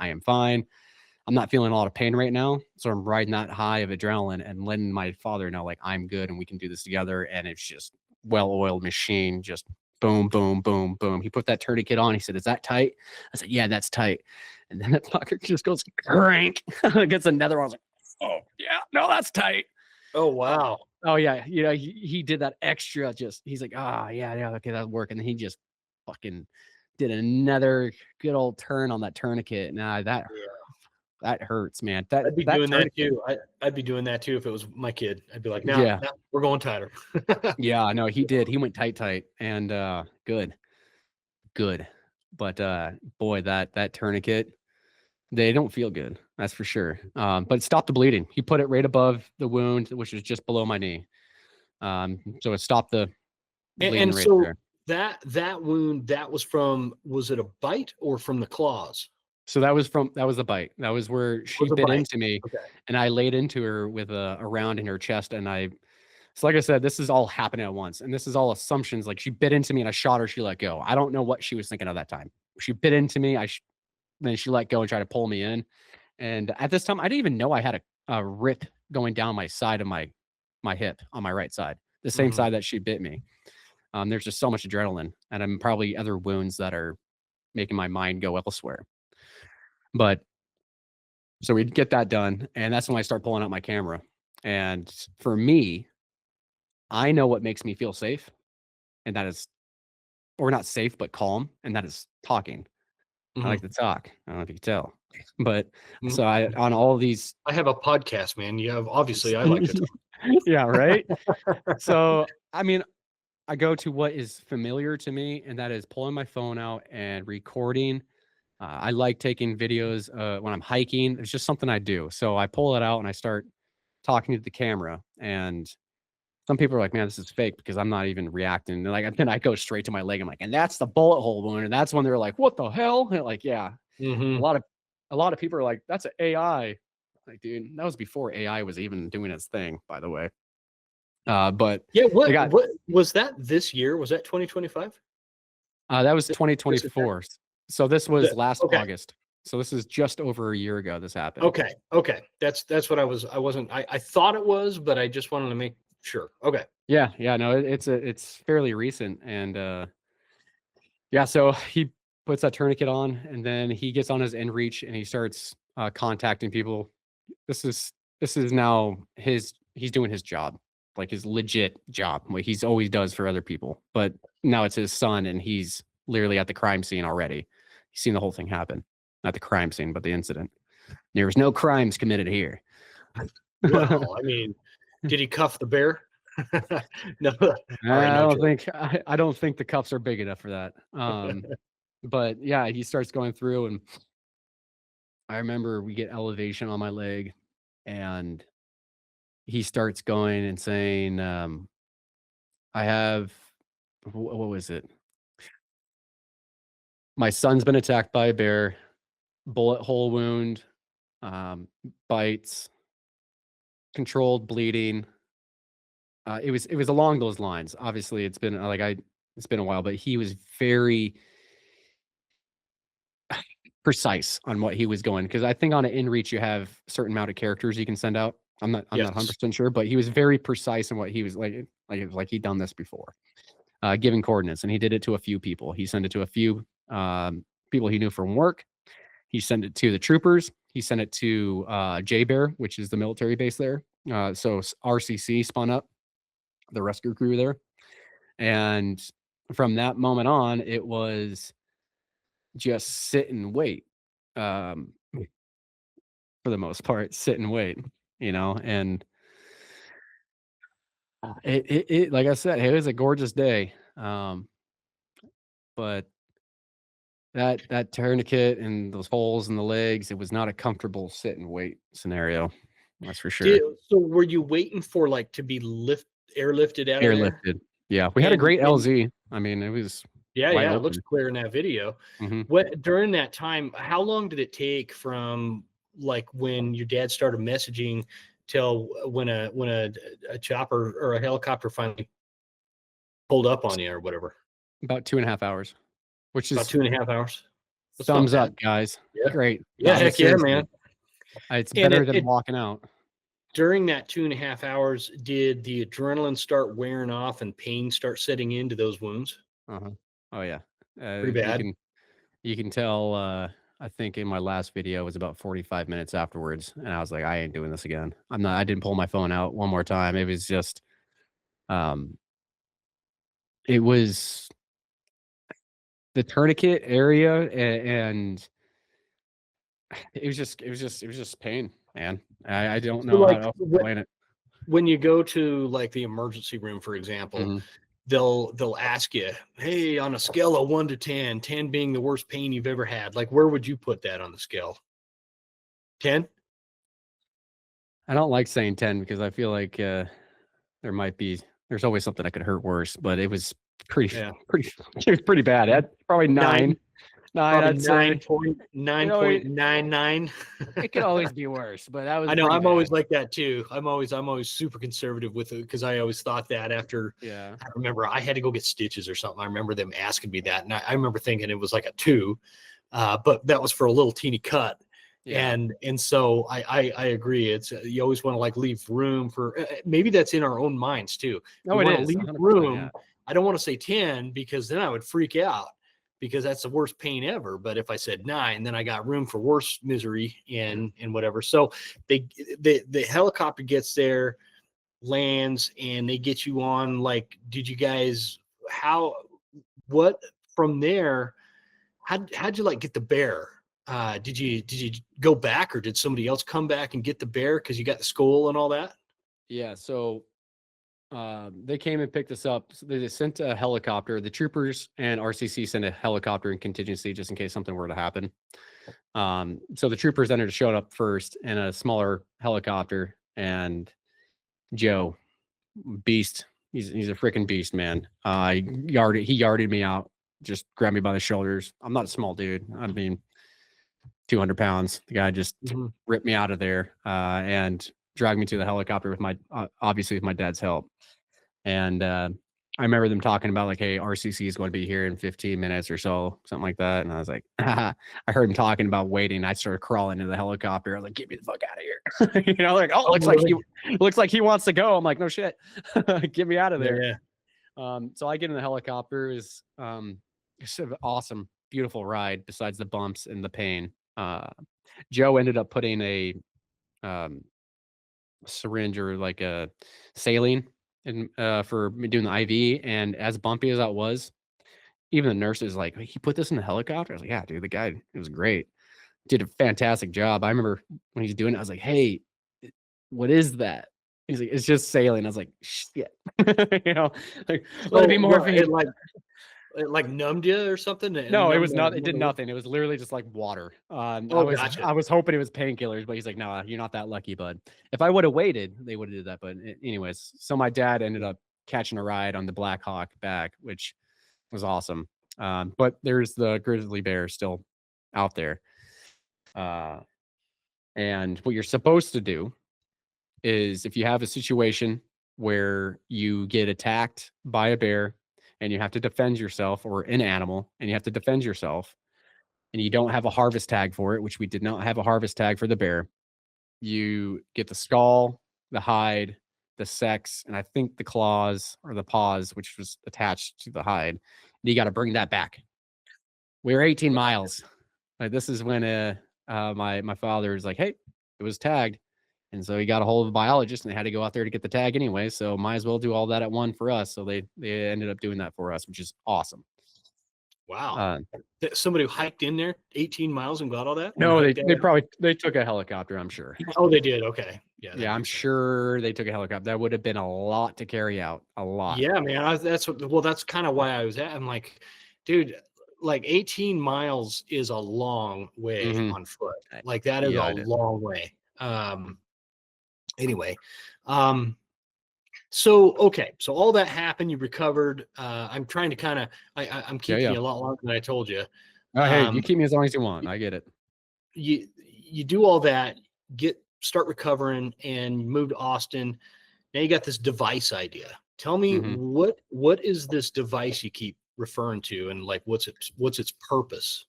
I'm not feeling a lot of pain right now, so I'm riding that high of adrenaline and letting my father know, like, I'm good and we can do this together. And it's just well-oiled machine, just boom, boom, boom, boom. He put that tourniquet on. He said, "Is that tight?" I said, "Yeah, that's tight." And then the fucker just goes crank. Gets another one. I was like, "Oh yeah, no, that's tight." Oh wow. Oh yeah, you know, he did that extra. Just he's like, yeah, okay, that'll work. And then he just fucking did another good old turn on that tourniquet. Nah, that hurts, man. I'd be doing that too. I'd be doing that too if it was my kid. I'd be like, no, we're going tighter. Yeah, no, he did. He went tight, and good. But boy, that tourniquet, they don't feel good. That's for sure. But it stopped the bleeding. He put it right above the wound, which was just below my knee. So it stopped the bleeding And right so there. that wound, that was was it a bite or from the claws? So that was the bite. That was where she Was a bit bite. into me, Okay. and I laid into her with a round in her chest, and so like I said, this is all happening at once, and this is all assumptions. Like she bit into me, and I shot her. She let go. I don't know what she was thinking of that time. She bit into me. Then she let go and tried to pull me in. And at this time, I didn't even know I had a rip going down my side of my hip on my right side, the same Mhm. side that she bit me. There's just so much adrenaline, and I'm probably other wounds that are making my mind go elsewhere. But so we'd get that done, and that's when I start pulling out my camera. And for me, I know what makes me feel safe, and that is, or not safe, but calm, and that is talking. I like Mhm. to talk. I don't know if you can tell, but Mhm. so I on all these. I have a podcast, man. You have obviously I like to talk. Yeah, right. So I mean, I go to what is familiar to me, and that is pulling my phone out and recording. I like taking videos when I'm hiking. It's just something I do. So I pull it out and I start talking to the camera. And some people are like, "Man, this is fake," because I'm not even reacting. And like, then I go straight to my leg. I'm like, "And that's the bullet hole wound." And that's when they're like, "What the hell?" And like, yeah, a Mhm. lot of a lot of people are like, "That's an AI." Like, dude, that was before AI was even doing its thing, by the way. But Yeah, they got what was that this year? Was that 2025? that was This attack? 2024. So this was The last Okay. August. So this is just over a year ago. This happened. Okay. Okay. That's what I wasn't I thought it was, but I just wanted to make sure. Okay. Yeah, yeah, no, it's fairly recent, and yeah, so he puts that tourniquet on, and then he gets on his inReach and he starts contacting people. This is now he's doing his job, like his legit job, like he's always does for other people. But now it's his son, and he's literally at the crime scene already. He's seen the whole thing happen, not the crime scene, but the incident. There was no crimes committed here. Well, I mean, did he cuff the bear? No. All right, I no don't joke. think I don't think the cuffs are big enough for that. But yeah, he starts going through, and I remember we get elevation on my leg, and he starts going and saying, "I have what was it? My son's been attacked by a bear, bullet hole wound, um, bites, controlled bleeding." It was along those lines. Obviously, it's been a while, but he was very precise on what he was going, because I think on an inReach you have a certain amount of characters you can send out. I'm not Yes. 100% sure, but he was very precise in what he was like. It was like he'd done this before, giving coordinates, and he did it to a few people. He sent it to a few people he knew from work. He sent it to the troopers. He sent it to J Bear, which is the military base there. So RCC spun up the rescue crew there, and from that moment on, it was just sit and wait. Um, for the most part, sit and wait, and it like I said, it was a gorgeous day. But that tourniquet and those holes in the legs, it was not a comfortable sit and wait scenario. That's for sure. So were you waiting for like to be airlifted out of there? Airlifted. Yeah, we had a great And LZ. I mean, it was yeah, wide yeah, it looks open. clear in that video. Mhm. What during that time, how long did it take from like when your dad started messaging till when a chopper or a helicopter finally pulled up on you or whatever? About 2.5 hours, which About is 2.5 hours. That's not thumbs bad. up, guys. Yeah. Great. No, Yeah, I mean, heck yeah, seriously, man. it's And better than walking out. during that 2.5 hours, did the adrenaline start wearing off and pain start setting into those wounds? Uh-huh. Oh, yeah. Pretty You bad. can tell, I think in my last video, it was about 45 minutes afterwards, and I was like, "I ain't doing this again." I didn't pull my phone out one more time. It was just, um, it was the tourniquet area, and it was just pain, man. I don't So know how like to explain it. when you go to like the emergency room, for example, Mhm. they'll ask you, hey, on a scale of 1 to 10, 10 being the worst pain you've ever had, like where would you put that on the scale? 10? I don't like saying 10 because I feel like there's always something that could hurt worse, but it was pretty Yeah. it was pretty bad. Probably 9. Probably I'd say. 9.99. It could always be worse, but that was I know. pretty I'm always bad. like that too. I'm always super conservative with it because I always thought that after. Yeah. I remember I had to go get stitches or something. I remember them asking me that, and I remember thinking it was like a 2, but that was for a little teeny cut. Yeah. And so I agree. It's you always want to like leave room for maybe that's in our own minds too. No, We it want to is. leave 100%, room. yeah. I don't want to say 10 because then I would freak out because that's the worst pain ever. But if I said 9, then I got room for worse misery and whatever. So the helicopter gets there, lands, and they get you on. Like, did you guys what from there? How'd you like get the bear? Did you go back or did somebody else come back and get the bear because you got the skull and all that? Yeah. So they came and picked us up. So they sent a helicopter. The troopers and RCC sent a helicopter in contingency just in case something were to happen. So the troopers ended up showing up first in a smaller helicopter, and Joe, beast. He's a freaking beast, man. He yarded me out, just grabbed me by the shoulders. I'm not a small dude. I mean, 200 pounds. The guy just ripped me out of there and dragged me to the helicopter with obviously with my dad's help. And I remember them talking about like, hey, RCC is going to be here in 15 minutes or so, something like that. And I was like, I heard him talking about waiting. I started crawling into the helicopter. I was like, get me the fuck out of here. Like, looks like he wants to go. I'm like, no shit. Get me out of there. Yeah. So I get in the helicopter. It's an awesome, beautiful ride besides the bumps and the pain. Joe ended up putting a syringe or like a saline in for me doing the IV, and as bumpy as that was, even the nurses like, he put this in the helicopter. I was like, yeah, dude, the guy, it was great, did a fantastic job. I remember when he's doing it, I was like, hey, what is that? He's like, it's just saline. I was like, shit. Like, let it be morphine. It like numbed you or something? No, it was not. It did nothing. It was literally just like water. Gotcha. I was hoping it was painkillers, but he's like, no, you're not that lucky, bud. If I would have waited, they would have did that. But anyways, so my dad ended up catching a ride on the Black Hawk back, which was awesome. But there's the grizzly bear still out there. And what you're supposed to do is if you have a situation where you get attacked by a bear and you have to defend yourself, or an animal and you have to defend yourself, and you don't have a harvest tag for it, which we did not have a harvest tag for the bear, you get the skull, the hide, the sex, and I think the claws or the paws, which was attached to the hide. And you got to bring that back. We were 18 miles. This is when my father was like, hey, it was tagged. And so he got a hold of a biologist and they had to go out there to get the tag anyway. So might as well do all that at one for us. So they ended up doing that for us, which is awesome. Wow. Somebody who hiked in there 18 miles and got all that? No, they took a helicopter, I'm sure. Oh, they did. Okay. Yeah, I'm sure they took a helicopter. That would have been a lot to carry out. A lot. Yeah, man. That's kind of why I was at. I'm like, dude, like 18 miles is a long way on foot. Like that is a long way. Anyway, so all that happened, you recovered. I'm trying to kind of I'm keeping you a lot longer than I told you. Hey, you keep me as long as you want. I get it. You do all that, start recovering, and move to Austin. Now you got this device idea. Tell me what is this device you keep referring to, and like what's its purpose?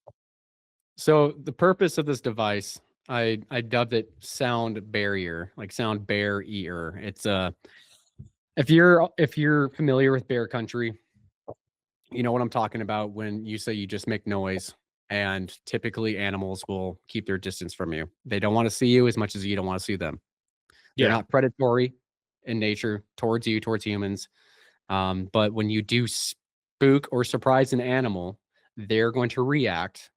So the purpose of this device, I dubbed it sound barrier, like sound barrier. It's if you're familiar with bear country, you know what I'm talking about when you say you just make noise, and typically animals will keep their distance from you. They don't want to see you as much as you don't want to see them. They're not predatory in nature towards you, towards humans. But when you do spook or surprise an animal, they're going to react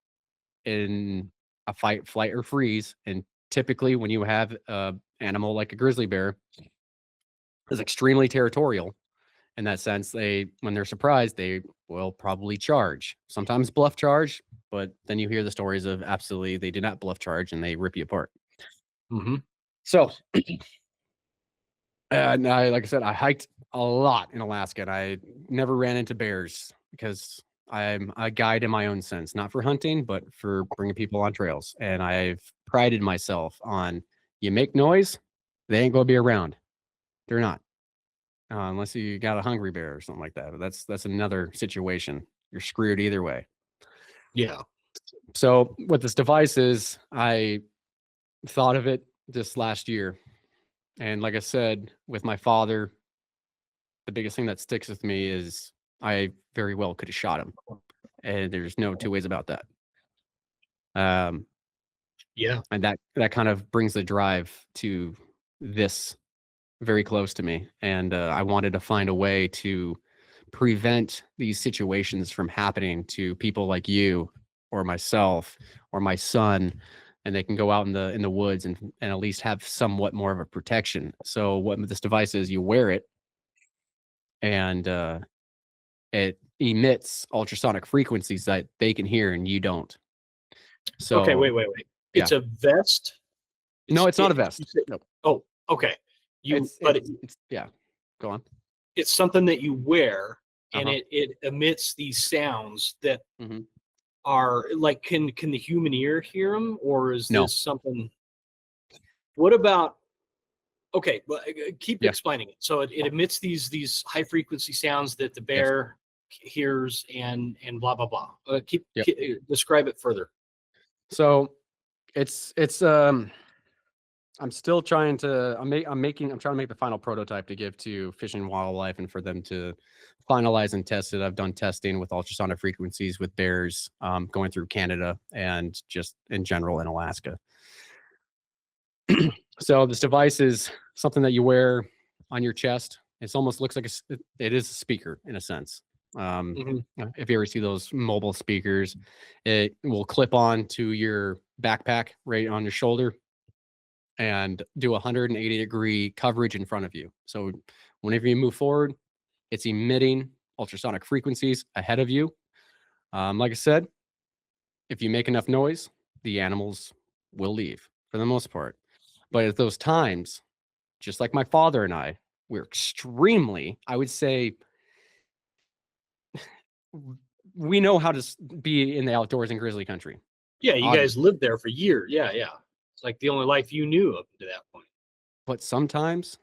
in a fight, flight, or freeze. And typically when you have an animal like a grizzly bear is extremely territorial, in that sense. When they're surprised, they will probably charge, sometimes bluff charge, but then you hear the stories of absolutely they do not bluff charge and they rip you apart. Mm-hmm. So, and like I said, I hiked a lot in Alaska, and I never ran into bears because I'm a guide in my own sense, not for hunting, but for bringing people on trails. And I've prided myself on, you make noise, they ain't going to be around. They're not. Unless you got a hungry bear or something like that. But that's another situation. You're screwed either way. Yeah. So what this device is, I thought of it this last year. And like I said, with my father, the biggest thing that sticks with me is I very well could have shot him. And there's no two ways about that. Yeah. And that kind of brings the drive to this very close to me. And I wanted to find a way to prevent these situations from happening to people like you or myself or my son, and they can go out in the woods and at least have somewhat more of a protection. So what this device is, you wear it, and it emits ultrasonic frequencies that they can hear and you don't. So okay, wait. It's a vest. No, it's not a vest. Nope. Oh, okay. Yeah. Go on. It's something that you wear, and Uh-huh. it emits these sounds that Mhm. are like, can the human ear hear them, or is No. this something? What about? Okay, well, keep Yeah. explaining it. So it emits these high frequency sounds that the bear hears, and blah blah blah. Yep. Describe it further. So it's I'm still trying to I'm trying to make the final prototype to give to Fish and Wildlife and for them to finalize and test it. I've done testing with ultrasonic frequencies with bears going through Canada and just in general in Alaska. So this device is something that you wear on your chest. It almost looks like it is a speaker in a sense. Mhm. If you ever see those mobile speakers, it will clip on to your backpack right on your shoulder and do 180-degree coverage in front of you. So whenever you move forward, it's emitting ultrasonic frequencies ahead of you. Like I said, if you make enough noise, the animals will leave for the most part. But at those times, just like my father and I, we're extremely, I would say, we know how to be in the outdoors in grizzly country. Yeah, you guys lived there for years. Yeah. It's like the only life you knew up to that point. But sometimes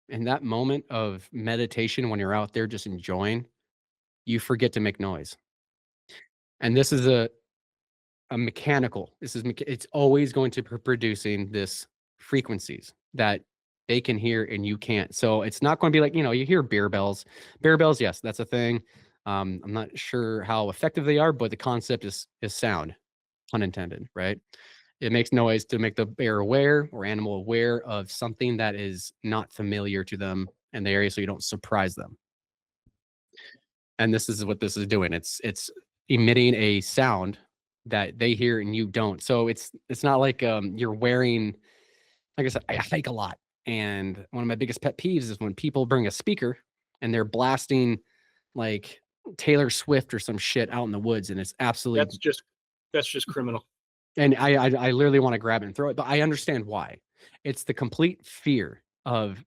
in that moment of meditation, when you're out there just enjoying, you forget to make noise. And this is a mechanical. It's always going to be producing this frequencies that they can hear and you can't. So it's not going to be like, you hear bear bells. Bear bells, yes, that's a thing. I'm not sure how effective they are, but the concept is sound, pun intended, right? It makes noise to make the bear aware or animal aware of something that is not familiar to them in the area, so you don't surprise them. And this is what this is doing. It's emitting a sound that they hear and you don't. So it's not like you're wearing. Like I said, I hike a lot, and one of my biggest pet peeves is when people bring a speaker and they're blasting like Taylor Swift or some shit out in the woods, and it's absolutely that's just criminal. And I literally want to grab it and throw it, but I understand why. It's the complete fear of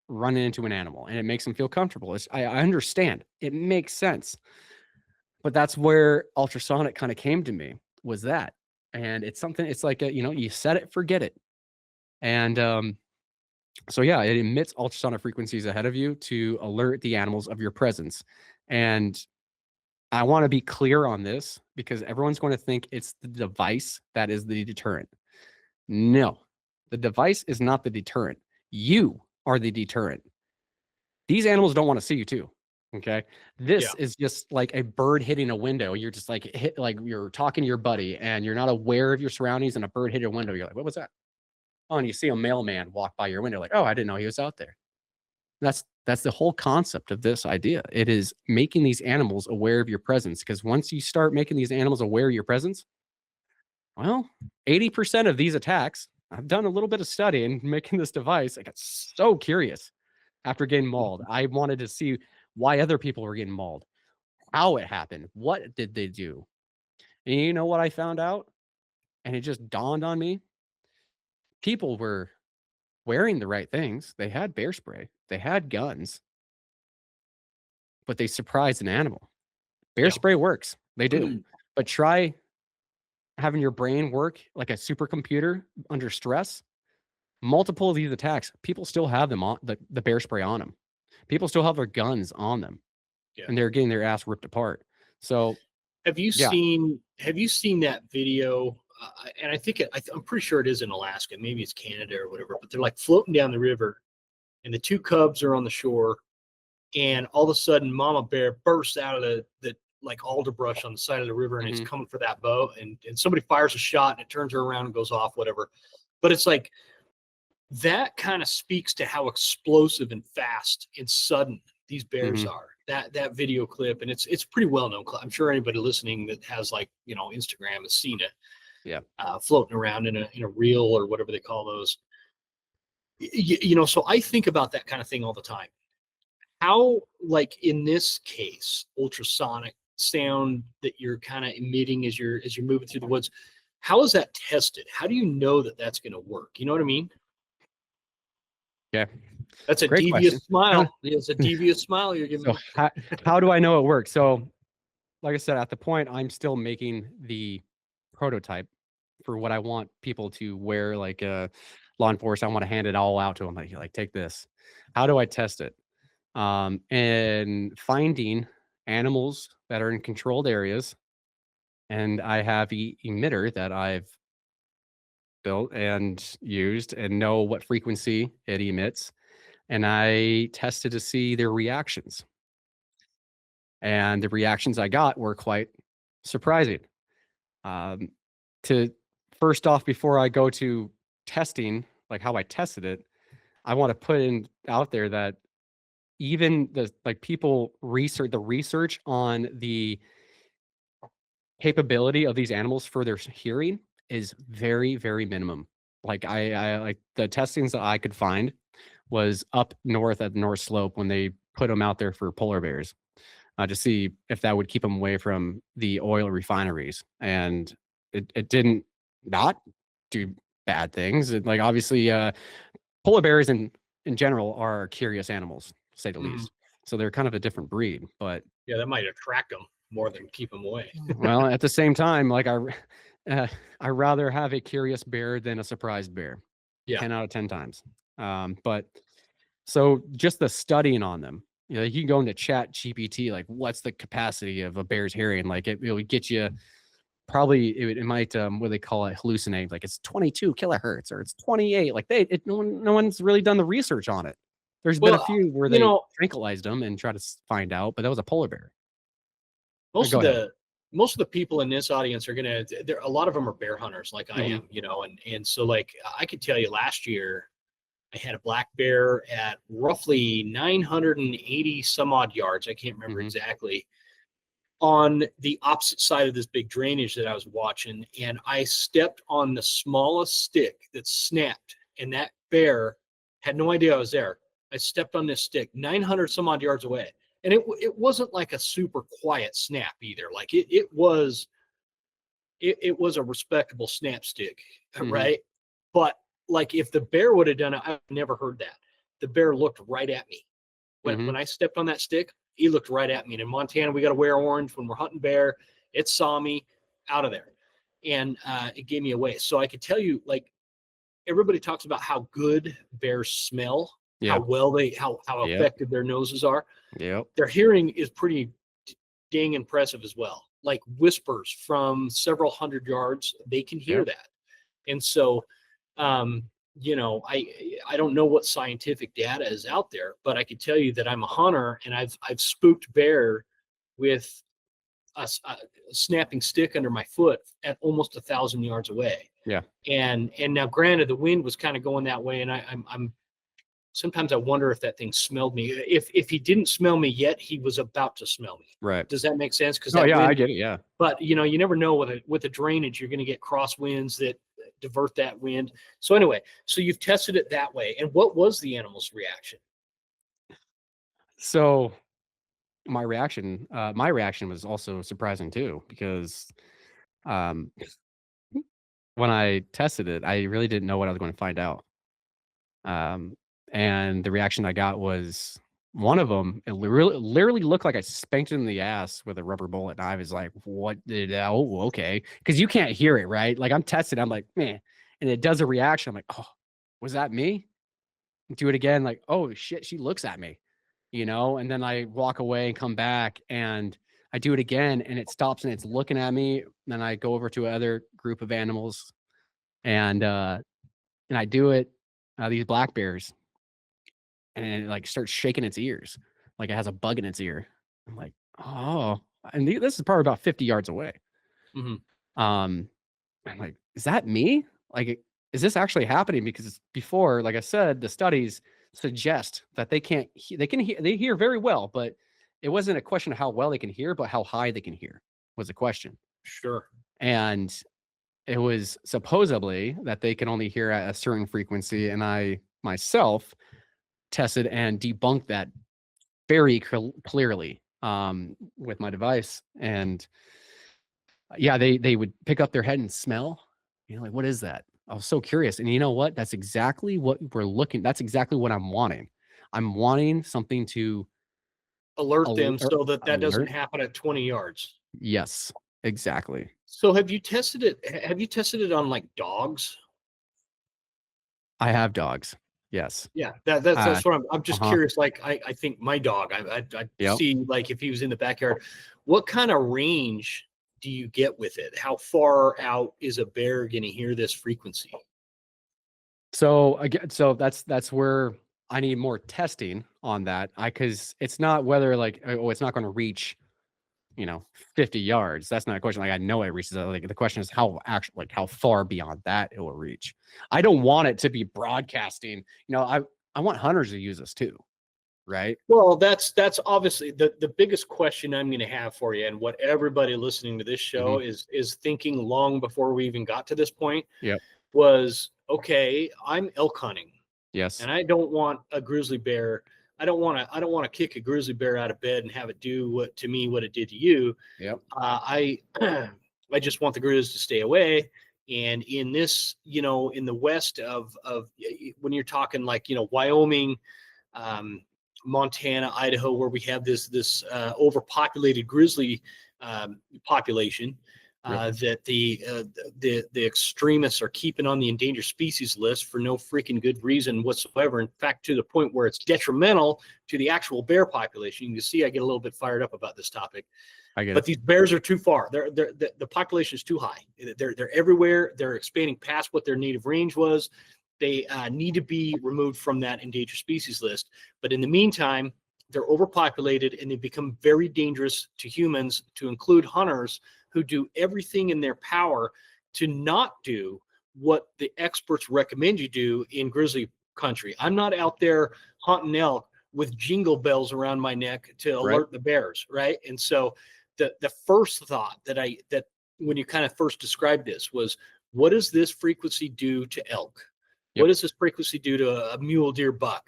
running into an animal, and it makes them feel comfortable. I understand. It makes sense. But that's where ultrasonic kind of came to me, was that. And it's something, it's like, you set it, forget it. And so, yeah, it emits ultrasonic frequencies ahead of you to alert the animals of your presence. And I want to be clear on this because everyone's going to think it's the device that is the deterrent. No, the device is not the deterrent. You are the deterrent. These animals don't want to see you too. Okay. This is just like a bird hitting a window. You're just like you're talking to your buddy and you're not aware of your surroundings, and a bird hit a window. You're like, what was that? Oh, and you see a mailman walk by your window, like, oh, I didn't know he was out there. That's the whole concept of this idea. It is making these animals aware of your presence, because once you start making these animals aware of your presence, well, 80% of these attacks, I've done a little bit of study and making this device. I got so curious after getting mauled. I wanted to see why other people were getting mauled, how it happened, what did they do. And you know what I found out? And it just dawned on me. People were wearing the right things. They had bear spray, they had guns, but they surprised an animal. Bear Yeah. spray works. They do. But try having your brain work like a supercomputer under stress. Multiple of these attacks, people still have them on the bear spray on them. People still have their guns on them, Yeah. and they're getting their ass ripped apart. So, Have you seen that video? And I think I'm pretty sure it is in Alaska. Maybe it's Canada or whatever. But they're like floating down the river, and the two cubs are on the shore, and all of a sudden, Mama Bear bursts out of the like alder brush on the side of the river, and it's coming for that bow, and somebody fires a shot, and it turns her around and goes off, whatever. But it's like that kind of speaks to how explosive and fast and sudden these bears are. That video clip, and it's pretty well known. I'm sure anybody listening that has like Instagram has seen it. Yeah, floating around in a reel or whatever they call those. So I think about that kind of thing all the time. How, like in this case, ultrasonic sound that you're kind of emitting as you're moving through the woods, how is that tested? How do you know that that's going to work? You know what I mean? Yeah, that's a great devious question. smile. It's a devious smile you're giving. So how do I know it works? So, like I said, at the point, I'm still making the prototype for what I want people to wear, like law enforcement. I want to hand it all out to them. Like take this. How do I test it? And finding animals that are in controlled areas, and I have emitter that I've built and used and know what frequency it emits, and I tested to see their reactions. And the reactions I got were quite surprising. To first off, before I go to testing, like how I tested it, I want to put in out there that even the people research on the capability of these animals for their hearing is very, very minimum. Like I like the testings that I could find was up north at the North Slope when they put them out there for polar bears to see if that would keep them away from the oil refineries. And it didn't not do bad things. Like obviously polar bears in general are curious animals, to say the least. So they're kind of a different breed, but yeah, that might attract them more than keep them away. Well, at the same time, like I rather have a curious bear than a surprised bear. Yeah. 10 out of 10 times. But so just the studying on them, you can go into Chat GPT, like what's the capacity of a bear's hearing? Like it would get you probably it might what do they call it, hallucinate, like it's 22 kilohertz or it's 28. Like no one's really done the research on it. There's been a few where they tranquilized them and try to find out, but that was a polar bear. Most of the people in this audience are a lot of them are bear hunters like I am, and so like I could tell you last year I had a black bear at roughly 980 some odd yards. I can't remember exactly, on the opposite side of this big drainage that I was watching. And I stepped on the smallest stick that snapped, and that bear had no idea I was there. I stepped on this stick 900 some odd yards away. And it wasn't like a super quiet snap either. Like it was a respectable snap stick, right? But like if the bear would have done it, I've never heard that. The bear looked right at me. When I stepped on that stick, he looked right at me. And in Montana, we got to wear orange when we're hunting bear. It saw me out of there, and it gave me away. So I could tell you, like, everybody talks about how good bears smell, how well how effective their noses are. Their hearing is pretty dang impressive as well. Like whispers from several hundred yards, they can hear that. And so, I don't know what scientific data is out there, but I can tell you that I'm a hunter, and I've spooked bear with a snapping stick under my foot at almost 1,000 yards away. Yeah. And now, granted, the wind was kind of going that way, and I'm sometimes I wonder if that thing smelled me. If he didn't smell me yet, he was about to smell me. Right. Does that make sense? Because I get it. Yeah. But you never know with the drainage, you're going to get crosswinds that divert that wind. So anyway, so you've tested it that way. And what was the animal's reaction? So my reaction was also surprising too, because um, when I tested it, I really didn't know what I was going to find out. Um, and the reaction I got was one of them. It literally looked like I spanked him in the ass with a rubber bullet. And I was like, "What did? Oh, okay." Because you can't hear it, right? Like I'm tested. I'm like, man, and it does a reaction. I'm like, "Oh, was that me?" Do it again. Like, "Oh shit, she looks at me," And then I walk away and come back, and I do it again, and it stops and it's looking at me. Then I go over to another group of animals, and I do it. These black bears, and it like starts shaking its ears, like it has a bug in its ear. I'm like, oh, and this is probably about 50 yards away. Mhm. I'm like, is that me? Like, is this actually happening? Because before, like I said, the studies suggest that they can't, they hear very well, but it wasn't a question of how well they can hear, but how high they can hear was the question. Sure. And it was supposedly that they can only hear at a certain frequency. And I myself tested and debunked that very clearly with my device. And yeah, they would pick up their head and smell. Like, what is that? I was so curious. And you know what? That's exactly what we're looking. That's exactly what I'm wanting. I'm wanting something to Alert them so that doesn't alert. happen at 20 yards. Yes, exactly. So have you tested it? Have you tested it on like dogs? I have dogs. Yes. Yeah, that's what I'm just Uh-huh. curious. Like I think my dog, I Yep. see like if he was in the backyard, what kind of range do you get with it? How far out is a bear going to hear this frequency? So again, so that's where I need more testing on that. Because it's not whether like, oh, it's not going to reach 50 yards. That's not a question. Like I know it reaches that. Like the question is how far beyond that it will reach. I don't want it to be broadcasting. I want hunters to use this too, right? Well, that's obviously the biggest question I'm going to have for you, and what everybody listening to this show is thinking long before we even got to this point. Yep. Was okay. I'm elk hunting. Yes. And I don't want a grizzly bear. I don't want to kick a grizzly bear out of bed and have it do what it did to you. Yep. I I just want the grizz to stay away. And in this, in the west of when you're talking like Wyoming, Montana, Idaho, where we have this overpopulated grizzly population. That the extremists are keeping on the endangered species list for no freaking good reason whatsoever. In fact, to the point where it's detrimental to the actual bear population. You can see I get a little bit fired up about this topic. But these bears are too far. The population is too high. They're everywhere. They're expanding past what their native range was. They need to be removed from that endangered species list. But in the meantime, they're overpopulated and they become very dangerous to humans, to include hunters who do everything in their power to not do what the experts recommend you do in grizzly country. I'm not out there hunting elk with jingle bells around my neck to alert the bears, right? And so the first thought that when you kind of first described this was, what does this frequency do to elk? Yep. What does this frequency do to a mule deer buck?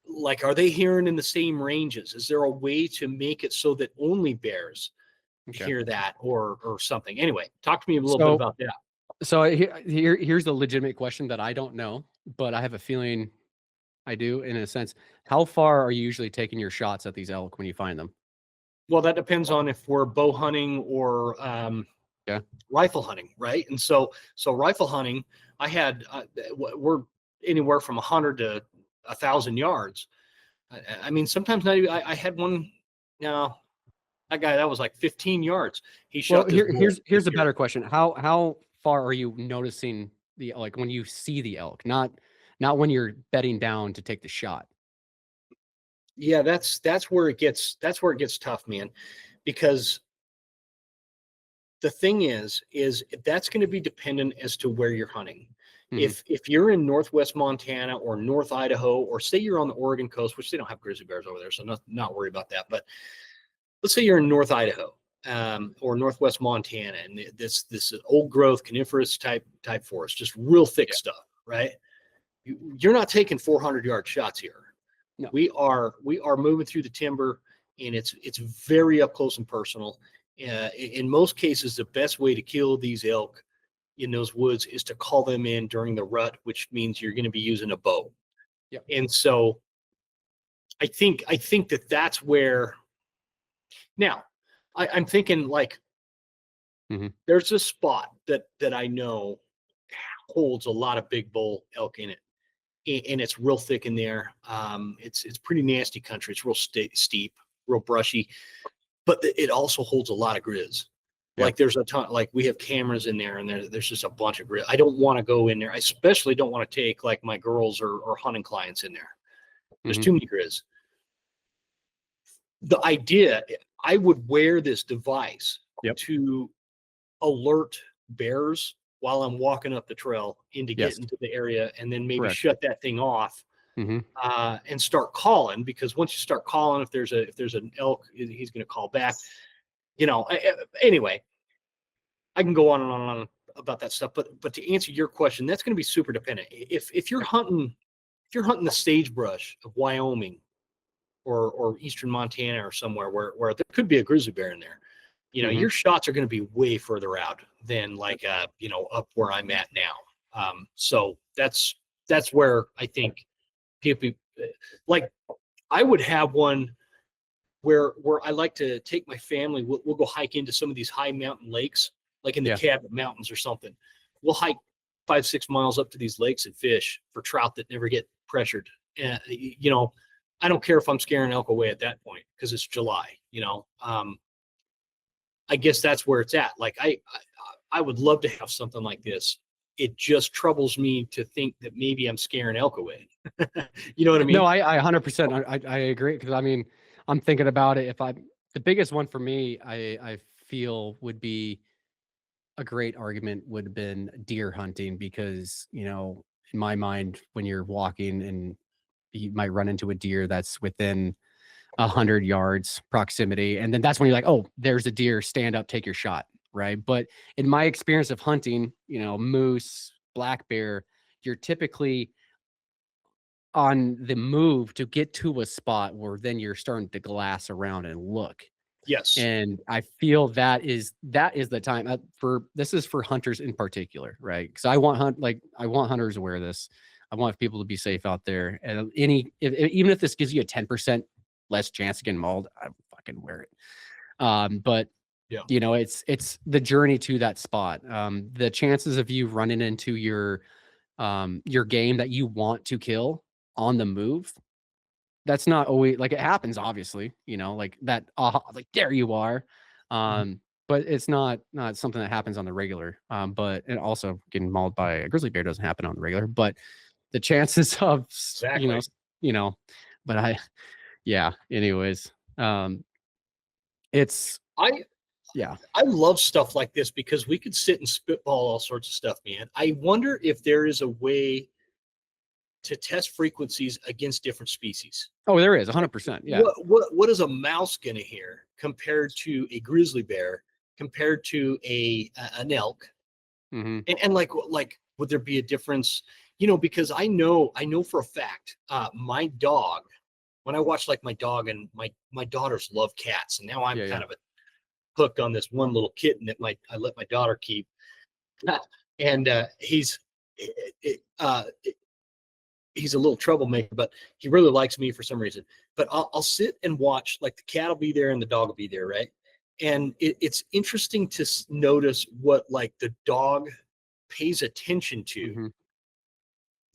Like, are they hearing in the same ranges? Is there a way to make it so that only bears hear that or something? Anyway, talk to me a little bit about that. So here's a legitimate question that I don't know, but I have a feeling I do in a sense. How far are you usually taking your shots at these elk when you find them? Well, that depends on if we're bow hunting or rifle hunting, right? And so rifle hunting, I had we're anywhere from 100 to 1,000 yards. I mean, sometimes not even, I had one. No, that guy, that was like 15 yards. He shot. Well, here's a better question. How far are you noticing like when you see the elk, not when you're bedding down to take the shot? Yeah, that's where it gets tough, man, because the thing is that's going to be dependent as to where you're hunting. If you're in Northwest Montana or North Idaho, or say you're on the Oregon coast, which they don't have grizzly bears over there, so not worry about that. But let's say you're in North Idaho or Northwest Montana, and this old growth coniferous type forest, just real thick stuff, right? You're not taking 400-yard shots here. No. We are moving through the timber, and it's very up close and personal. In most cases, the best way to kill these elk in those woods is to call them in during the rut, which means you're going to be using a bow. Yep. And so I think that that's where now I'm thinking like there's a spot that I know holds a lot of big bull elk in it, and it's real thick in there. It's pretty nasty country. It's real steep, real brushy, but it also holds a lot of griz. Yep. Like there's a ton, like we have cameras in there, and there's just a bunch of griz. I don't want to go in there. I especially don't want to take like my girls or hunting clients in there. There's too many griz. The idea, I would wear this device to alert bears while I'm walking up the trail into get into the area, and then maybe shut that thing off and start calling, because once you start calling, if there's an elk, he's going to call back. Anyway, I can go on and on about that stuff, but to answer your question, that's going to be super dependent. If you're hunting the sagebrush of Wyoming or eastern Montana or somewhere where there could be a grizzly bear in there, your shots are going to be way further out than like up where I'm at now. So that's where I think people, like, I would have one where I like to take my family. We'll go hike into some of these high mountain lakes, like in the Cabot Mountains or something. We'll hike 5-6 miles up to these lakes and fish for trout that never get pressured. And I don't care if I'm scaring elk away at that point, because it's July. I guess that's where it's at. Like I would love to have something like this. It just troubles me to think that maybe I'm scaring elk away. You know what I mean? No, I 100%. I agree, because I mean, I'm thinking about it. The biggest one for me, I feel would be a great argument would have been deer hunting, because, in my mind, when you're walking and you might run into a deer that's within 100 yards proximity, and then that's when you're like, oh, there's a deer, stand up, take your shot, right? But in my experience of hunting, moose, black bear, you're typically on the move to get to a spot where then you're starting to glass around and look. Yes. And I feel that is the time this is for hunters in particular, right? Because I want hunters to wear this. I want people to be safe out there. And even if this gives you a 10% less chance of getting mauled, I fucking wear it. But it's the journey to that spot. The chances of you running into your game that you want to kill on the move, that's not always, like, it happens, obviously, like that, like, there you are. But it's not something that happens on the regular. But it also getting mauled by a grizzly bear doesn't happen on the regular, but the chances of, but anyways, I love stuff like this, because we could sit and spitball all sorts of stuff, man. I wonder if there is a way to test frequencies against different species. Oh, there is 100%. Yeah. What is a mouse going to hear compared to a grizzly bear, compared to an elk? And like, would there be a difference? Because I know for a fact, my dog, when I watch like my dog, and my daughters love cats, and now I'm kind of hooked on this one little kitten that I let my daughter keep, and he's a little troublemaker, but he really likes me for some reason. But I'll sit and watch, like, the cat will be there and the dog will be there, right? And it's interesting to notice what, like, the dog pays attention to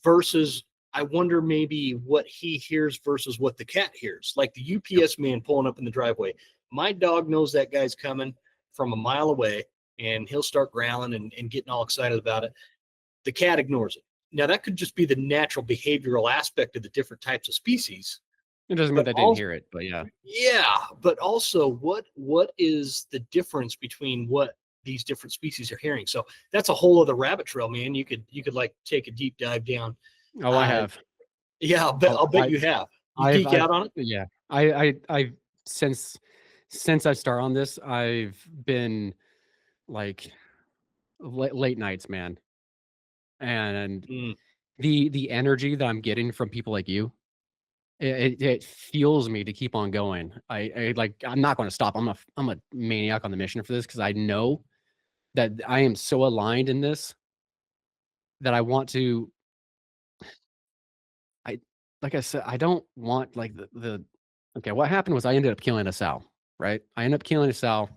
versus, I wonder maybe what he hears versus what the cat hears. Like the UPS man pulling up in the driveway. My dog knows that guy's coming from a mile away, and he'll start growling and getting all excited about it. The cat ignores it. Now, that could just be the natural behavioral aspect of the different types of species. It doesn't mean they didn't hear it, but yeah. Yeah, but also, what is the difference between what these different species are hearing? So that's a whole other rabbit trail, man. You could like take a deep dive down. Oh, I have. Yeah, I'll bet you have. You geek out on it? Yeah, I since I started on this, I've been like late nights, man. And the energy that I'm getting from people like you it fuels me to keep on going. I'm not going to stop. I'm a maniac on the mission for this because I know that I am so aligned in this that I want to. I like I said, I don't want like the okay. What happened was I ended up killing a sow. Right, I ended up killing a sow.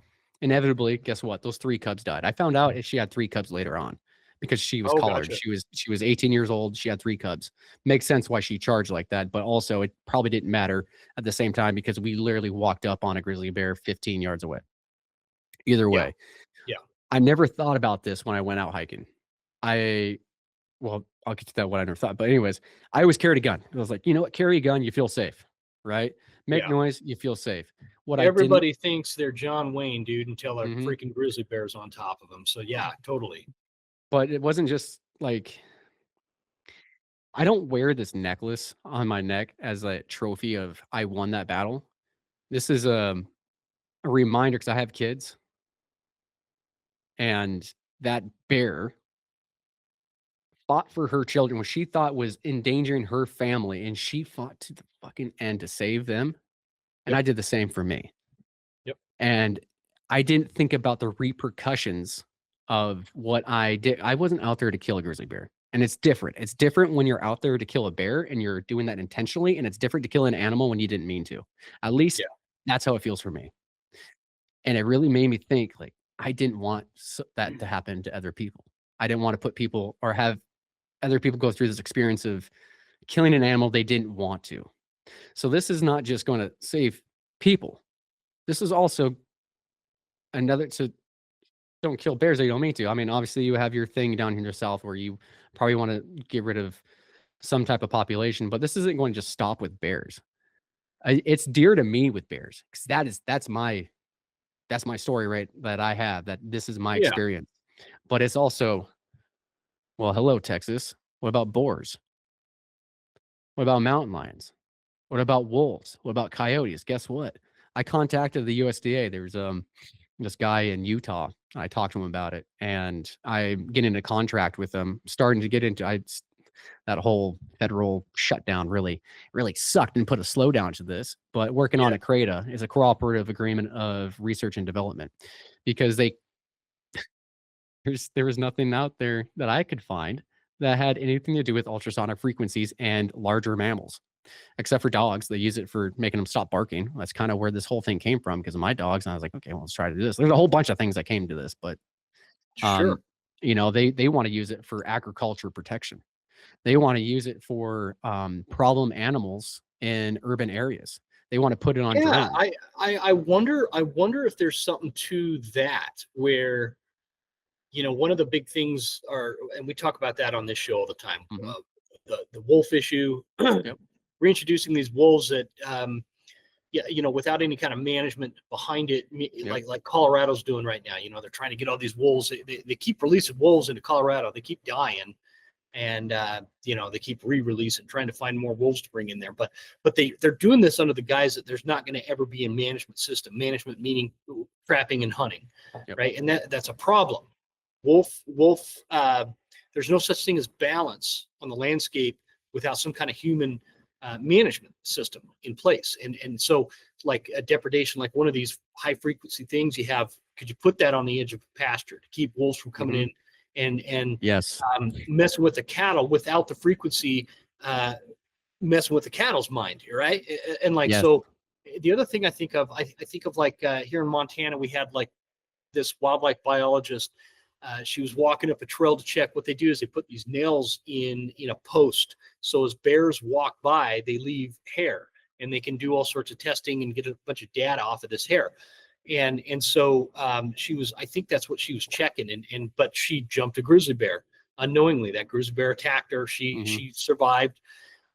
Inevitably, guess what? Those 3 cubs died. I found out she had 3 cubs later on because she was Oh, collared. gotcha. She was 18 years old. She had 3 cubs. Makes sense why she charged like that, but also it probably didn't matter at the same time because we literally walked up on a grizzly bear 15 yards away. Either Yeah. way, Yeah. I never thought about this when I went out hiking. I well, I'll get to that what I never thought. But anyways, I always carried a gun. I was like, you know what? Carry a gun, you feel safe, right? Make Yeah. noise, you feel safe. What I didn't. Everybody thinks they're John Wayne, dude, until a Mhm. freaking grizzly bear's on top of them. So yeah, totally. But it wasn't just like I don't wear this necklace on my neck as a trophy of I won that battle. This is a reminder because I have kids, and that bear fought for her children when she thought was endangering her family, and she fought to the fucking end to save them. And Yep. I did the same for me. Yep. And I didn't think about the repercussions of what I did. I wasn't out there to kill a grizzly bear. And it's different. It's different when you're out there to kill a bear and you're doing that intentionally. And it's different to kill an animal when you didn't mean to. At least Yeah. that's how it feels for me. And it really made me think like, I didn't want that to happen to other people. I didn't want to put people or have other people go through this experience of killing an animal they didn't want to. So this is not just going to save people. This is also another so don't kill bears that you don't mean to. I mean, obviously you have your thing down here in the south where you probably want to get rid of some type of population, but this isn't going to just stop with bears. It's dear to me with bears because that's my story, right? That I have that this is my Yeah. experience. But it's also, well, hello, Texas. What about boars? What about mountain lions? What about wolves? What about coyotes? Guess what? I contacted the USDA. There's this guy in Utah. I talked to him about it, and I'm getting a contract with them. Starting to get into that whole federal shutdown really sucked and put a slowdown to this. But working on Yeah. a CRADA is a cooperative agreement of research and development because there was nothing out there that I could find that had anything to do with ultrasonic frequencies and larger mammals except for dogs. They use it for making them stop barking. That's kind of where this whole thing came from because of my dogs. And I was like, okay, well, let's try to do this. There's a whole bunch of things that came to this, but Sure. they want to use it for agriculture protection. They want to use it for problem animals in urban areas. They want to put it on Yeah, drones. I wonder if there's something to that where, one of the big things are, and we talk about that on this show all the time, Mhm. the wolf issue, Yep. reintroducing these wolves that, yeah, without any kind of management behind it, Yep. like Colorado's doing right now. They're trying to get all these wolves. They keep releasing wolves into Colorado. They keep dying, and they keep re-releasing, trying to find more wolves to bring in there. But they're doing this under the guise that there's not going to ever be a management system. Management meaning trapping and hunting, Yep. right? And that's a problem. Wolf. There's no such thing as balance on the landscape without some kind of human management system in place. And so like a depredation, like one of these high frequency things could you put that on the edge of a pasture to keep wolves from coming Mhm. in and Yes. messing with the cattle without the frequency messing with the cattle's mind, right? And like, Yes. so the other thing I think of like here in Montana, we had like this wildlife biologist. She was walking up a trail to check. What they do is they put these nails in a post. So as bears walk by, they leave hair, and they can do all sorts of testing and get a bunch of data off of this hair. And so I think that's what she was checking. But she jumped a grizzly bear unknowingly. That grizzly bear attacked her. Mhm. She survived.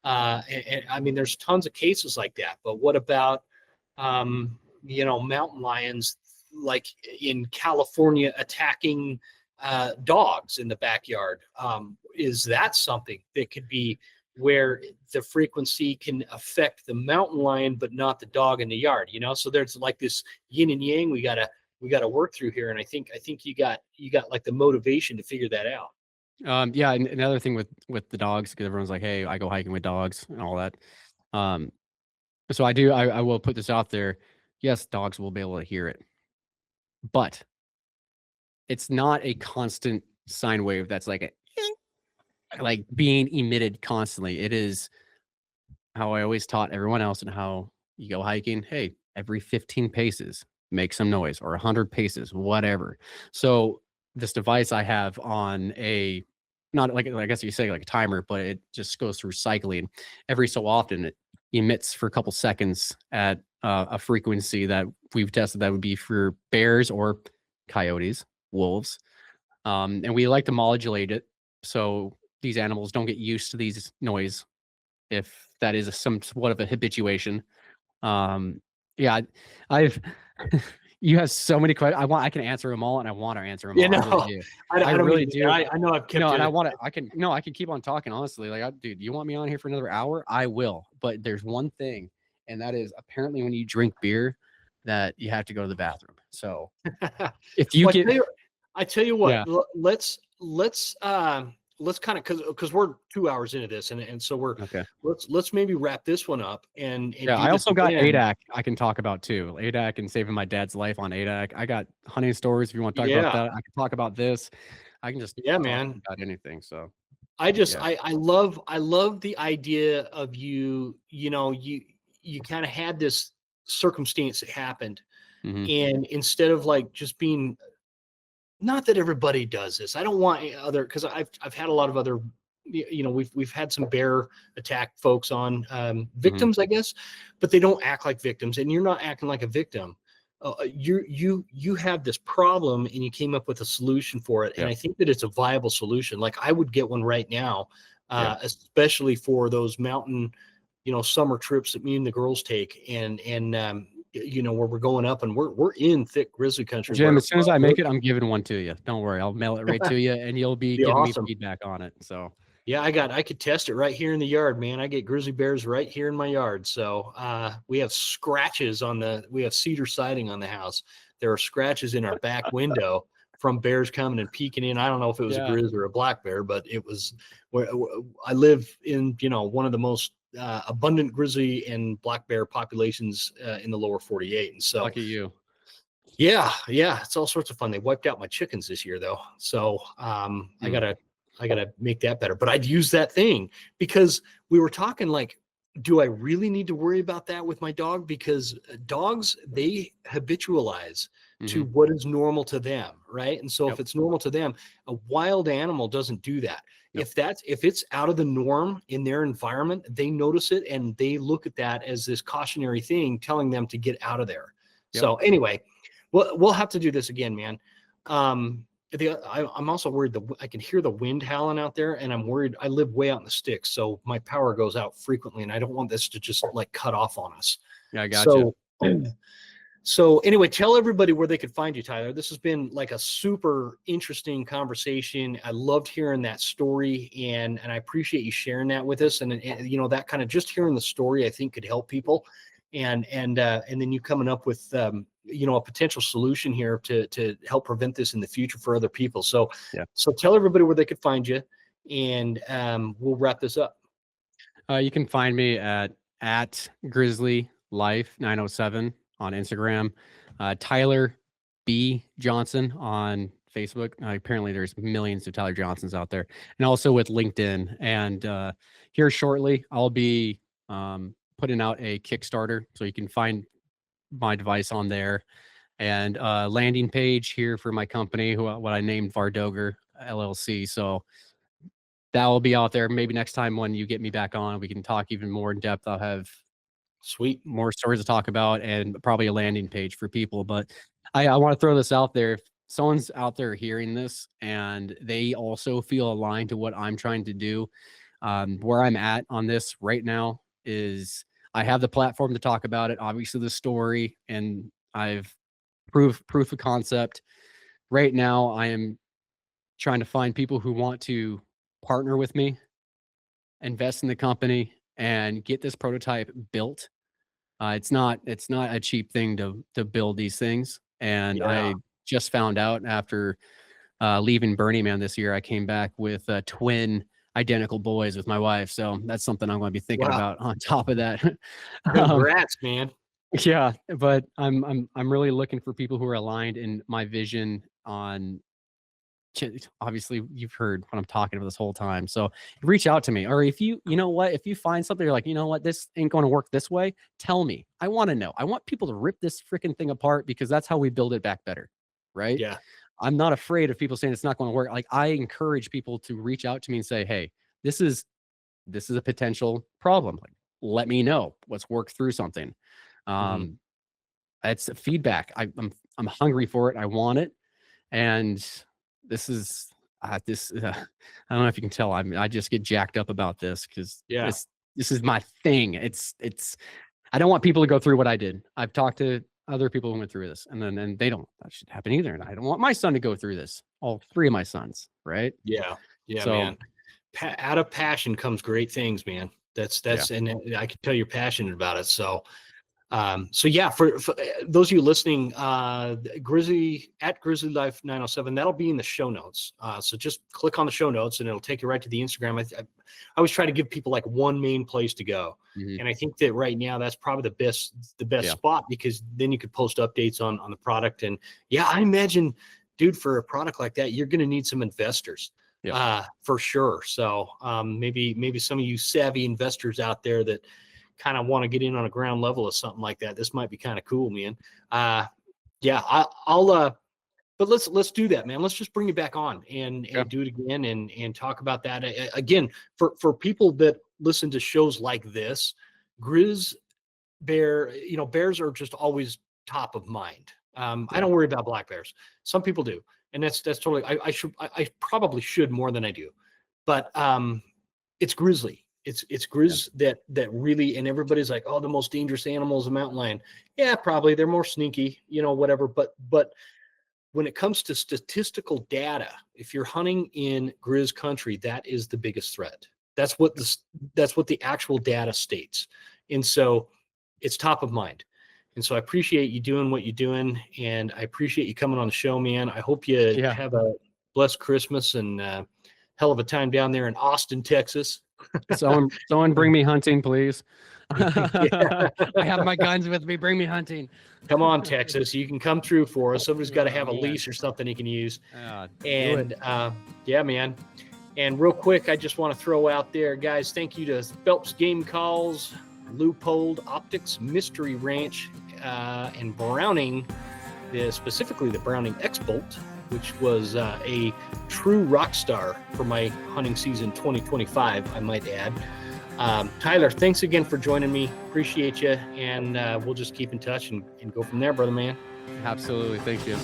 And I mean, there's tons of cases like that. But what about mountain lions, like in California, attacking dogs in the backyard? Is that something that could be where the frequency can affect the mountain lion, but not the dog in the yard? So there's like this yin and yang we gotta work through here, and I think you got like the motivation to figure that out. Yeah, and another thing with the dogs, because everyone's like, "Hey, I go hiking with dogs and all that." Um, so I will put this out there. Yes, dogs will be able to hear it, but it's not a constant sine wave that's like being emitted constantly. It is how I always taught everyone else and how you go hiking. Hey, every 15 paces, make some noise, or 100 paces, whatever. So this device I have on a, not like, I guess you say like a timer, but it just goes through cycling every so often. It emits for a couple seconds at a frequency that we've tested that would be for bears or coyotes, wolves. And we like to modulate it so these animals don't get used to these noise, if that is somewhat of a habituation. Yeah, I've you have so many questions. I can answer them all, and I want to answer them You all. I really know, do. I don't really mean, do. I know I've kept No, and you. I want to. I can keep on talking. Honestly, like, dude, you want me on here for another hour? I will. But there's one thing, and that is apparently when you drink beer, that you have to go to the bathroom. So if you Well, get, I tell you what, yeah, let's kind of, because we're 2 hours into this, and so okay. let's maybe wrap this one up and Yeah, do I this also got again. ADAC I can talk about too. ADAC and saving my dad's life on ADAC. I got hunting stories if you want to talk about Yeah, that. I can talk about this. I can just yeah, talk man. about anything. So I yeah. love the idea of you kind of had this circumstance that happened, Hmm. and instead of like just being, not that everybody does this. I don't want other, because I've had a lot of other, we've had some bear attack folks on, Hmm. victims, I guess, but they don't act like victims, and you're not acting like a victim. You have this problem, and you came up with a solution for it, and Yeah. I think that it's a viable solution. Like I would get one right now, Yeah. especially for those mountain, summer trips that me and the girls take, and where we're going up, and we're in thick grizzly country Jim, where as soon as I make it, I'm giving one to you. Don't worry. I'll mail it right to you, and you'll be be giving me awesome. feedback on it. So Yeah, I could test it right here in the yard, man. I get grizzly bears right here in my yard. So we have scratches we have cedar siding on the house. There are scratches in our back window from bears coming and peeking in. I don't know if it was a yeah. griz or a black bear, but it was where I live in, one of the most abundant grizzly and black bear populations in the lower 48. And so, Lucky you. yeah, it's all sorts of fun. They wiped out my chickens this year though. So Hmm. I gotta make that better. But I'd use that thing because we were talking like, do I really need to worry about that with my dog? Because dogs, they habitualize to Hmm. what is normal to them, right? And so Yep. if it's normal to them, a wild animal doesn't do that. Yep. If it's out of the norm in their environment, they notice it and they look at that as this cautionary thing telling them to get out of there. Yep. So anyway, we'll have to do this again, man. I'm also worried that I can hear the wind howling out there, and I'm worried. I live way out in the sticks, so my power goes out frequently, and I don't want this to just like cut off on us. Yeah, I gotcha. So, so anyway, tell everybody where they could find you, Tyler. This has been like a super interesting conversation. I loved hearing that story, and I appreciate you sharing that with us. And that kind of just hearing the story, I think could help people. And then you coming up with a potential solution here to help prevent this in the future for other people. So Yeah. so tell everybody where they could find you, and we'll wrap this up. You can find me at Grizzly Life 907 on Instagram. Tyler B Johnson on Facebook. Apparently, there's millions of Tyler Johnsons out there, and also with LinkedIn. And here shortly, I'll be putting out a Kickstarter, so you can find my device on there, and landing page here for my company, what I named Vardoger LLC. So that will be out there. Maybe next time when you get me back on, we can talk even more in depth. I'll have Sweet. more stories to talk about and probably a landing page for people. But I want to throw this out there. If someone's out there hearing this and they also feel aligned to what I'm trying to do, where I'm at on this right now is I have the platform to talk about it. Obviously, the story, and I've proof of concept. Right now, I am trying to find people who want to partner with me, invest in the company, and get this prototype built. It's not a cheap thing to build these things. And Yeah. I just found out after leaving Burning Man this year, I came back with twin identical boys with my wife. So that's something I'm going to be thinking Wow. about on top of that. Congrats, man. Yeah, but I'm really looking for people who are aligned in my vision on. Obviously, you've heard what I'm talking about this whole time. So reach out to me, or if you know what, if you find something you're like, you know what, this ain't going to work this way, tell me. I want to know. I want people to rip this freaking thing apart, because that's how we build it back better, right? Yeah. I'm not afraid of people saying it's not going to work. Like, I encourage people to reach out to me and say, hey, this is a potential problem. Like, let me know. Let's work through something. It's feedback. I'm hungry for it. I want it. And this is I don't know if you can tell. I just get jacked up about this, because this is my thing. It's I don't want people to go through what I did. I've talked to other people who went through this, and then they don't. That should happen either. And I don't want my son to go through this. All 3 of my sons, right? Yeah, So, man. Out of passion comes great things, man. That's and I can tell you're passionate about it. So yeah, for those of you listening, Grizzly at Grizzly Life 907, that'll be in the show notes. So just click on the show notes and it'll take you right to the Instagram. I always try to give people like one main place to go. And I think that right now that's probably the best spot, because then you could post updates on the product. And yeah, I imagine, dude, for a product like that, you're going to need some investors. For sure. So maybe some of you savvy investors out there that kind of want to get in on a ground level of something like that, this might be kind of cool, man. I'll but let's do that, man. Let's just bring you back on and do it again and talk about that again. For people that listen to shows like this, griz, bear, bears are just always top of mind. I don't worry about black bears. Some people do, and that's totally. I probably should more than I do, but it's grizzly. It's griz that really, and everybody's like, oh, the most dangerous animal is a mountain lion. Yeah, probably they're more sneaky, whatever. But when it comes to statistical data, if you're hunting in griz country, that is the biggest threat. That's what the actual data states, and so it's top of mind. And so I appreciate you doing what you're doing, and I appreciate you coming on the show, man. I hope you have a blessed Christmas and hell of a time down there in Austin, Texas. Someone bring me hunting, please. I have my guns with me. Bring me hunting. Come on, Texas. You can come through for us. Somebody's got to have a leash or something he can use. Yeah, man. And real quick, I just want to throw out there, guys, thank you to Phelps Game Calls, Loophole Optics, Mystery Ranch, and Browning, specifically the Browning X-Bolt, which was a true rock star for my hunting season 2025, I might add. Tyler, thanks again for joining me. Appreciate you, and we'll just keep in touch and go from there, brother man. Absolutely. Thank you.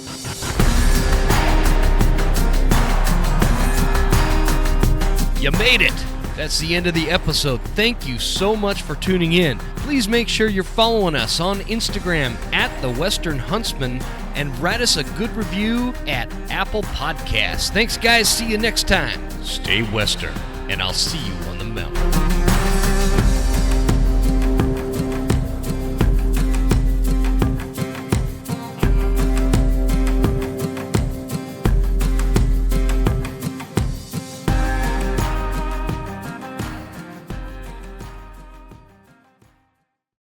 You made it! That's the end of the episode. Thank you so much for tuning in. Please make sure you're following us on Instagram at The Western Huntsman, and write us a good review at Apple Podcasts. Thanks, guys. See you next time. Stay Western, and I'll see you on the mountain.